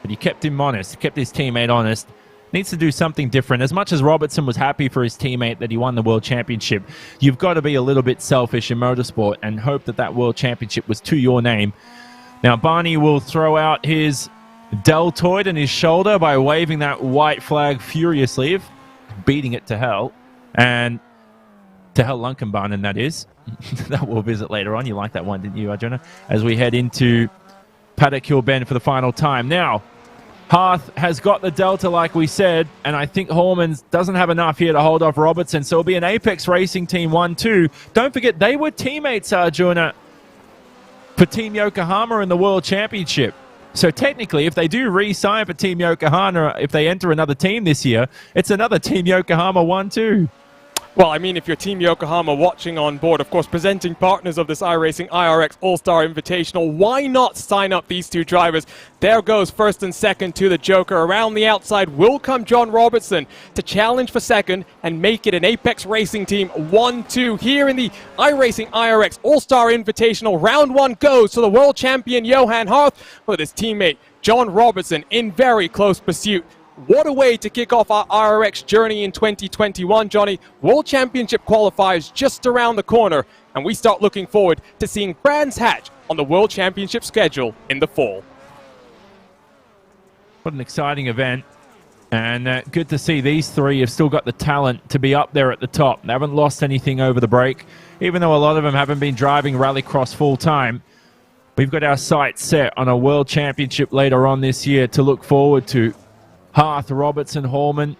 But he kept him honest, kept his teammate honest. Needs to do something different. As much as Robertson was happy for his teammate that he won the World Championship, you've got to be a little bit selfish in motorsport and hope that that World Championship was to your name. Now, Barney will throw out his deltoid and his shoulder by waving that white flag furiously, beating it to hell. And to hell Lunkenbahn, and that is. That we'll visit later on. You liked that one, didn't you, Arjuna? As we head into Paddock Hill Bend for the final time. Now, Hearth has got the delta, like we said, and I think Horman doesn't have enough here to hold off Robertson, so it'll be an Apex Racing Team 1-2. Don't forget, they were teammates, Arjuna, for Team Yokohama in the World Championship. So technically, if they do re-sign for Team Yokohama, if they enter another team this year, it's another Team Yokohama 1-2. Well, I mean, if you're Team Yokohama watching on board, of course, presenting partners of this iRacing IRX All-Star Invitational, why not sign up these two drivers? There goes first and second to the Joker. Around the outside will come John Robertson to challenge for second and make it an Apex Racing Team 1-2 here in the iRacing IRX All-Star Invitational. Round one goes to the world champion Johan Hearth with his teammate John Robertson in very close pursuit. What a way to kick off our RRX journey in 2021, Johnny. World Championship qualifiers just around the corner, and we start looking forward to seeing Brands Hatch on the World Championship schedule in the fall. What an exciting event, and good to see these three have still got the talent to be up there at the top. They haven't lost anything over the break, even though a lot of them haven't been driving Rallycross full-time. We've got our sights set on a World Championship later on this year to look forward to. Hearth, Robertson, Horman,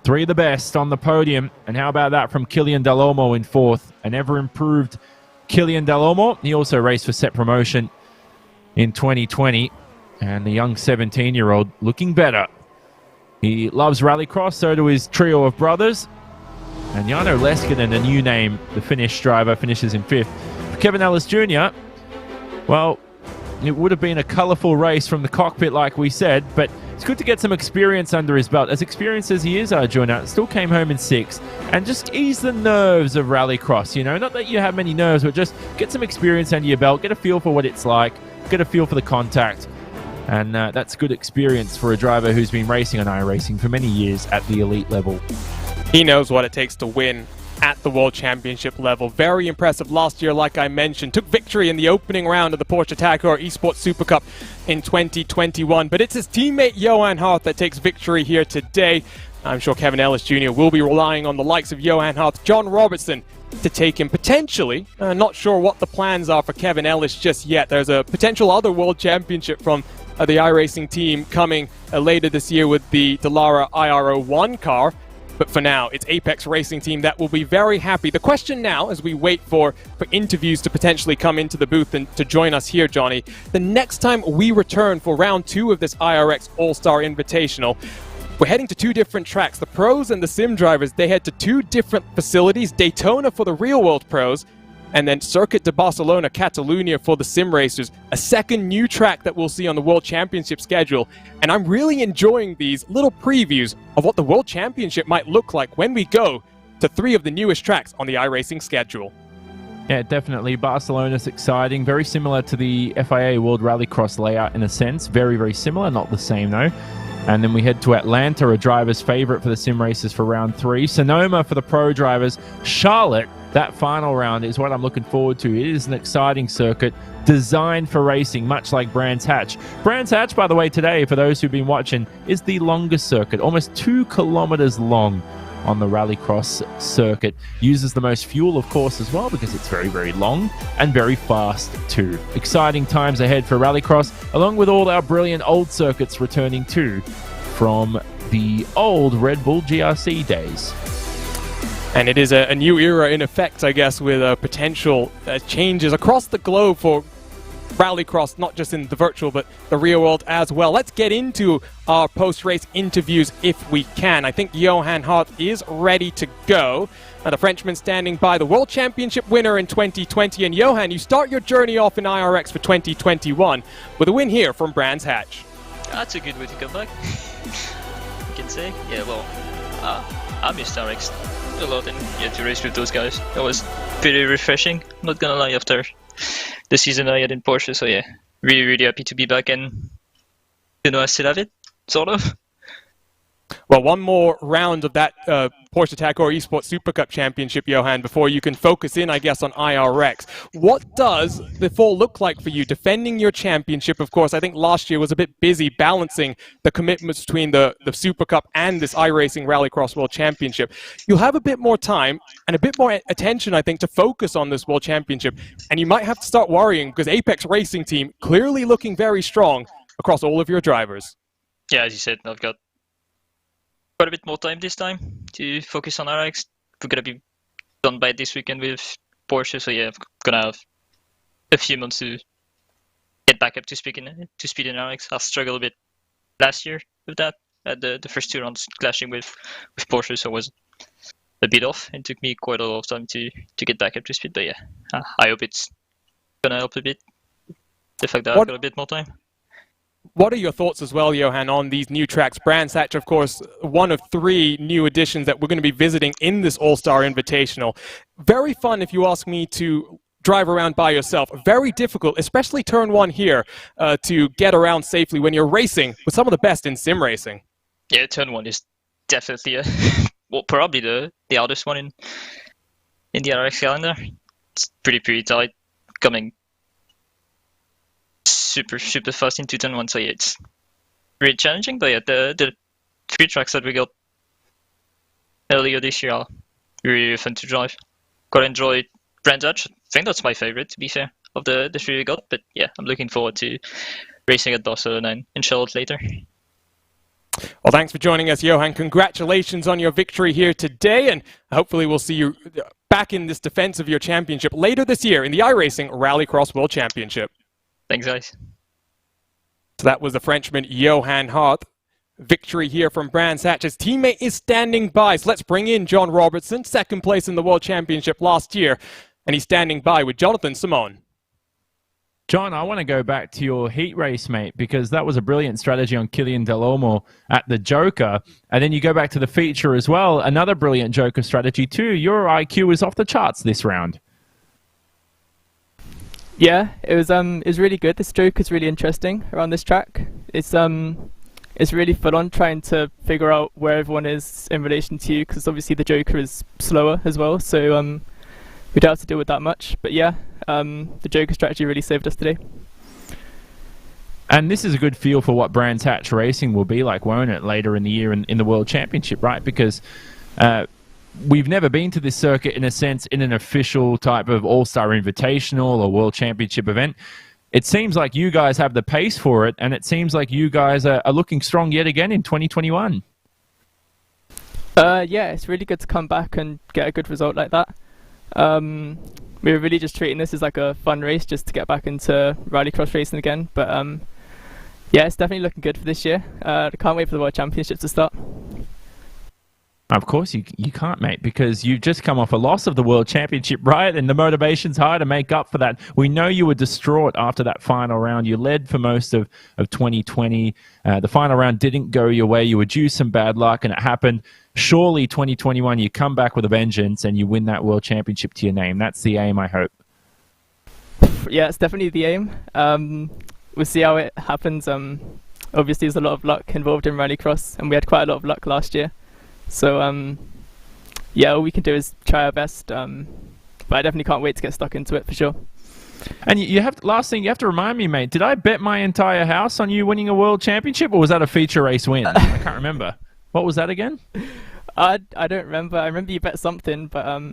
three of the best on the podium. And how about that from Killian Delormeau in fourth? An ever-improved Killian Delormeau. He also raced for Set Promotion in 2020. And the young 17-year-old looking better. He loves Rallycross, so do his trio of brothers. And Jarno Leskinen, a new name, the Finnish driver, finishes in fifth. For Kevin Ellis Jr., well, it would have been a colourful race from the cockpit, like we said, but it's good to get some experience under his belt. As experienced as he is, Arjuna, still came home in sixth, and just ease the nerves of Rallycross, you know? Not that you have many nerves, but just get some experience under your belt, get a feel for what it's like, get a feel for the contact, and that's good experience for a driver who's been racing on iRacing for many years at the elite level. He knows what it takes to win at the World Championship level. Very impressive last year, like I mentioned. Took victory in the opening round of the Porsche Tagor Esports Super Cup in 2021. But it's his teammate Johan Hearth that takes victory here today. I'm sure Kevin Ellis Jr. will be relying on the likes of Johan Hearth, John Robertson, to take him potentially. Not sure what the plans are for Kevin Ellis just yet. There's a potential other World Championship from the iRacing team coming later this year with the Dallara IRO1 car. But for now, it's Apex Racing Team that will be very happy. The question now, as we wait for interviews to potentially come into the booth and to join us here, Johnny, the next time we return for round 2 of this IRX All-Star Invitational, we're heading to 2 different tracks. The pros and the sim drivers, they head to 2 different facilities. Daytona for the real-world pros, and then Circuit de Barcelona, Catalunya for the sim racers. A second new track that we'll see on the World Championship schedule. And I'm really enjoying these little previews of what the World Championship might look like when we go to 3 of the newest tracks on the iRacing schedule. Yeah, definitely. Barcelona's exciting. Very similar to the FIA World Rallycross layout in a sense. Very, very similar. Not the same, though. And then we head to Atlanta, a driver's favorite for the sim racers for round 3. Sonoma for the pro drivers. Charlotte, that final round is what I'm looking forward to. It is an exciting circuit designed for racing, much like Brands Hatch. Brands Hatch, by the way, today, for those who've been watching, is the longest circuit, almost 2 kilometers long on the Rallycross circuit. Uses the most fuel, of course, as well, because it's very, very long and very fast, too. Exciting times ahead for Rallycross, along with all our brilliant old circuits returning, too, from the old Red Bull GRC days. And it is a new era in effect, I guess, with potential changes across the globe for Rallycross, not just in the virtual, but the real world as well. Let's get into our post-race interviews if we can. I think Johan Hart is ready to go. The Frenchman standing by, the World Championship winner in 2020. And Johan, you start your journey off in IRX for 2021 with a win here from Brands Hatch. That's a good way to come back, you can say. Yeah, well, I missed RX a lot and to race with those guys. That was pretty refreshing, not gonna lie, after the season I had in Porsche. So yeah, really, really happy to be back, and I still have it, sort of. Well, one more round of that Porsche Tagore Esports Super Cup Championship, Johan, before you can focus in, I guess, on IRX. What does the fall look like for you defending your championship? Of course, I think last year was a bit busy balancing the commitments between the Super Cup and this iRacing Rallycross World Championship. You'll have a bit more time and a bit more attention, I think, to focus on this World Championship. And you might have to start worrying because Apex Racing Team clearly looking very strong across all of your drivers. Yeah, as you said, I've got quite a bit more time this time to focus on RX. We're gonna be done by this weekend with Porsche, so yeah, I'm gonna have a few months to get back up to speed in RX. I struggled a bit last year with that. At the first 2 rounds clashing with Porsche, so I was a bit off, and took me quite a lot of time to get back up to speed. But yeah, I hope it's gonna help a bit, the fact that I've got a bit more time. What are your thoughts as well, Johan, on these new tracks? Brands Hatch, of course, one of 3 new additions that we're going to be visiting in this All-Star Invitational. Very fun, if you ask me, to drive around by yourself. Very difficult, especially turn 1 here, to get around safely when you're racing with some of the best in sim racing. Yeah, turn 1 is definitely well, probably the hardest one in the RX calendar. It's pretty tight, coming super fast into turn 1, so yeah, it's really challenging. But yeah, the 3 tracks that we got earlier this year are really fun to drive. Quite enjoyed Brands Hatch. I think that's my favorite, to be fair, of the 3 we got. But yeah, I'm looking forward to racing at Barcelona and Charlotte later. Well, thanks for joining us, Johan. Congratulations on your victory here today, and hopefully we'll see you back in this defense of your championship later this year in the iRacing Rallycross World Championship. Thanks, guys. So that was the Frenchman Johan Hart. Victory here from Brands Hatch. His teammate is standing by. So let's bring in John Robertson, 2nd place in the World Championship last year. And he's standing by with Jonathan Simone. John, I want to go back to your heat race, mate, because that was a brilliant strategy on Killian Del Olmo at the Joker. And then you go back to the feature as well. Another brilliant Joker strategy too. Your IQ is off the charts this round. Yeah, it was really good. This Joker is really interesting around this track. It's really full on trying to figure out where everyone is in relation to you, because obviously the Joker is slower as well, so we don't have to deal with that much. But yeah, the Joker strategy really saved us today. And this is a good feel for what Brands Hatch racing will be like, won't it, later in the year in the World Championship, right? Because we've never been to this circuit, in a sense, in an official type of All-Star Invitational or World Championship event. It seems like you guys have the pace for it, and it seems like you guys are looking strong yet again in 2021. Yeah, it's really good to come back and get a good result like that. We were really just treating this as like a fun race just to get back into rallycross racing again. But yeah, it's definitely looking good for this year. I can't wait for the World Championships to start. Of course you can't, mate, because you've just come off a loss of the World Championship, right? And the motivation's high to make up for that. We know you were distraught after that final round. You led for most of 2020. The final round didn't go your way. You were due some bad luck, and it happened. Surely 2021, you come back with a vengeance and you win that World Championship to your name. That's the aim, I hope. Yeah, it's definitely the aim. We'll see how it happens. Obviously, there's a lot of luck involved in rallycross, and we had quite a lot of luck last year. So, yeah, all we can do is try our best. But I definitely can't wait to get stuck into it for sure. And you have last thing you have to remind me, mate. Did I bet my entire house on you winning a World Championship, or was that a feature race win? I can't remember. What was that again? I don't remember. I remember you bet something, but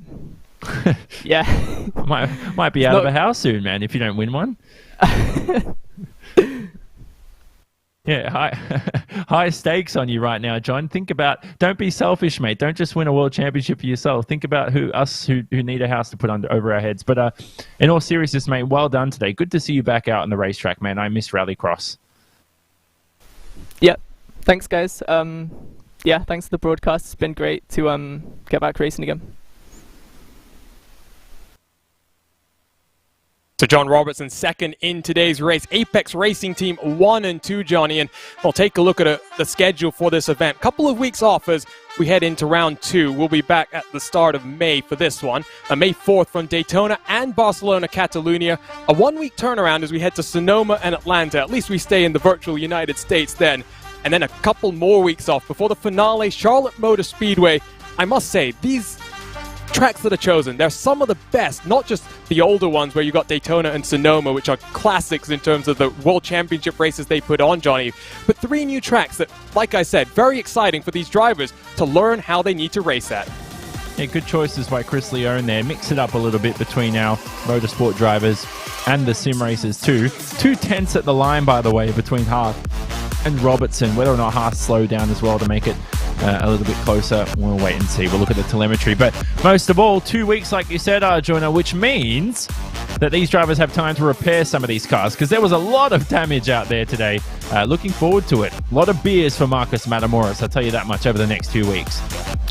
yeah, might be out of the house soon, man. If you don't win one. Yeah, high stakes on you right now, John. Think about, don't be selfish, mate. Don't just win a world championship for yourself. Think about us who need a house to put over our heads. But in all seriousness, mate, well done today. Good to see you back out on the racetrack, man. I miss Rallycross. Yep. Thanks, guys. Yeah, thanks for the broadcast. It's been great to get back racing again. So John Robertson second in today's race. Apex Racing Team 1 and 2, Johnny. And we'll take a look at the schedule for this event. Couple of weeks off as we head into round 2. We'll be back at the start of May for this one. May 4th from Daytona and Barcelona, Catalunya. A 1-week turnaround as we head to Sonoma and Atlanta. At least we stay in the virtual United States then. And then a couple more weeks off before the finale, Charlotte Motor Speedway. I must say, these tracks that are chosen, they're some of the best, not just the older ones where you got Daytona and Sonoma, which are classics in terms of the World Championship races they put on, Johnny, but 3 new tracks that, like I said, very exciting for these drivers to learn how they need to race at. Yeah, good choices by Chris Leone there. Mix it up a little bit between our motorsport drivers and the sim racers too. 2 tenths at the line, by the way, between Hart and Robertson. Whether or not Hart slowed down as well to make it a little bit closer, we'll wait and see. We'll look at the telemetry. But most of all, 2 weeks, like you said, Arjuna, which means that these drivers have time to repair some of these cars, because there was a lot of damage out there today. Looking forward to it. A lot of beers for Marcus Matamoros, I'll tell you that much, over the next 2 weeks.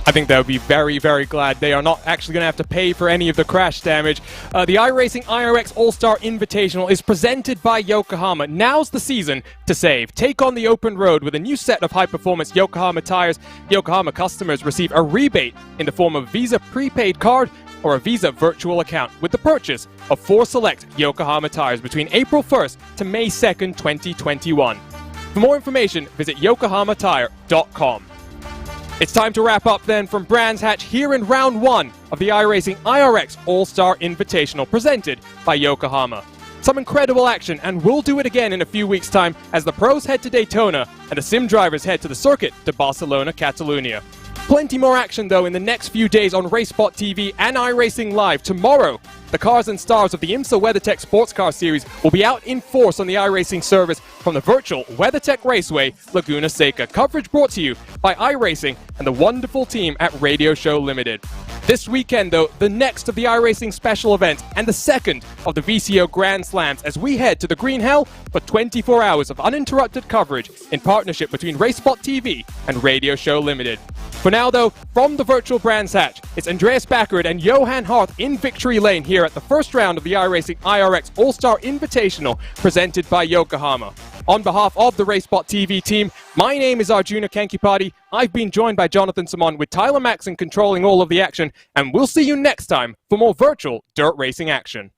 I think they'll be very, very glad they are not actually going to have to pay for any of the crash damage. The iRacing IRX All-Star Invitational is presented by Yokohama. Now's the season to save. Take on the open road with a new set of high-performance Yokohama tires. Yokohama customers receive a rebate in the form of Visa prepaid card or a Visa virtual account with the purchase of 4 select Yokohama tires between April 1st to May 2nd, 2021. For more information, visit yokohamatire.com. It's time to wrap up then from Brands Hatch here in round 1 of the iRacing IRX All-Star Invitational presented by Yokohama. Some incredible action, and we'll do it again in a few weeks' time as the pros head to Daytona and the sim drivers head to the circuit to Barcelona, Catalunya. Plenty more action though in the next few days on RaceSpot TV and iRacing Live. Tomorrow, the cars and stars of the IMSA WeatherTech Sports Car Series will be out in force on the iRacing service from the virtual WeatherTech Raceway, Laguna Seca. Coverage brought to you by iRacing and the wonderful team at Radio Show Limited. This weekend, though, the next of the iRacing special events and the second of the VCO Grand Slams as we head to the Green Hell for 24 hours of uninterrupted coverage in partnership between RaceSpot TV and Radio Show Limited. For now, though, from the virtual Brands Hatch, it's Andreas Backert and Johan Harth in victory lane here at the first round of the iRacing IRX All-Star Invitational presented by Yokohama. On behalf of the RaceSpot TV team, my name is Arjuna Kankipati. I've been joined by Jonathan Simon with Tyler Maxson controlling all of the action, and we'll see you next time for more virtual dirt racing action.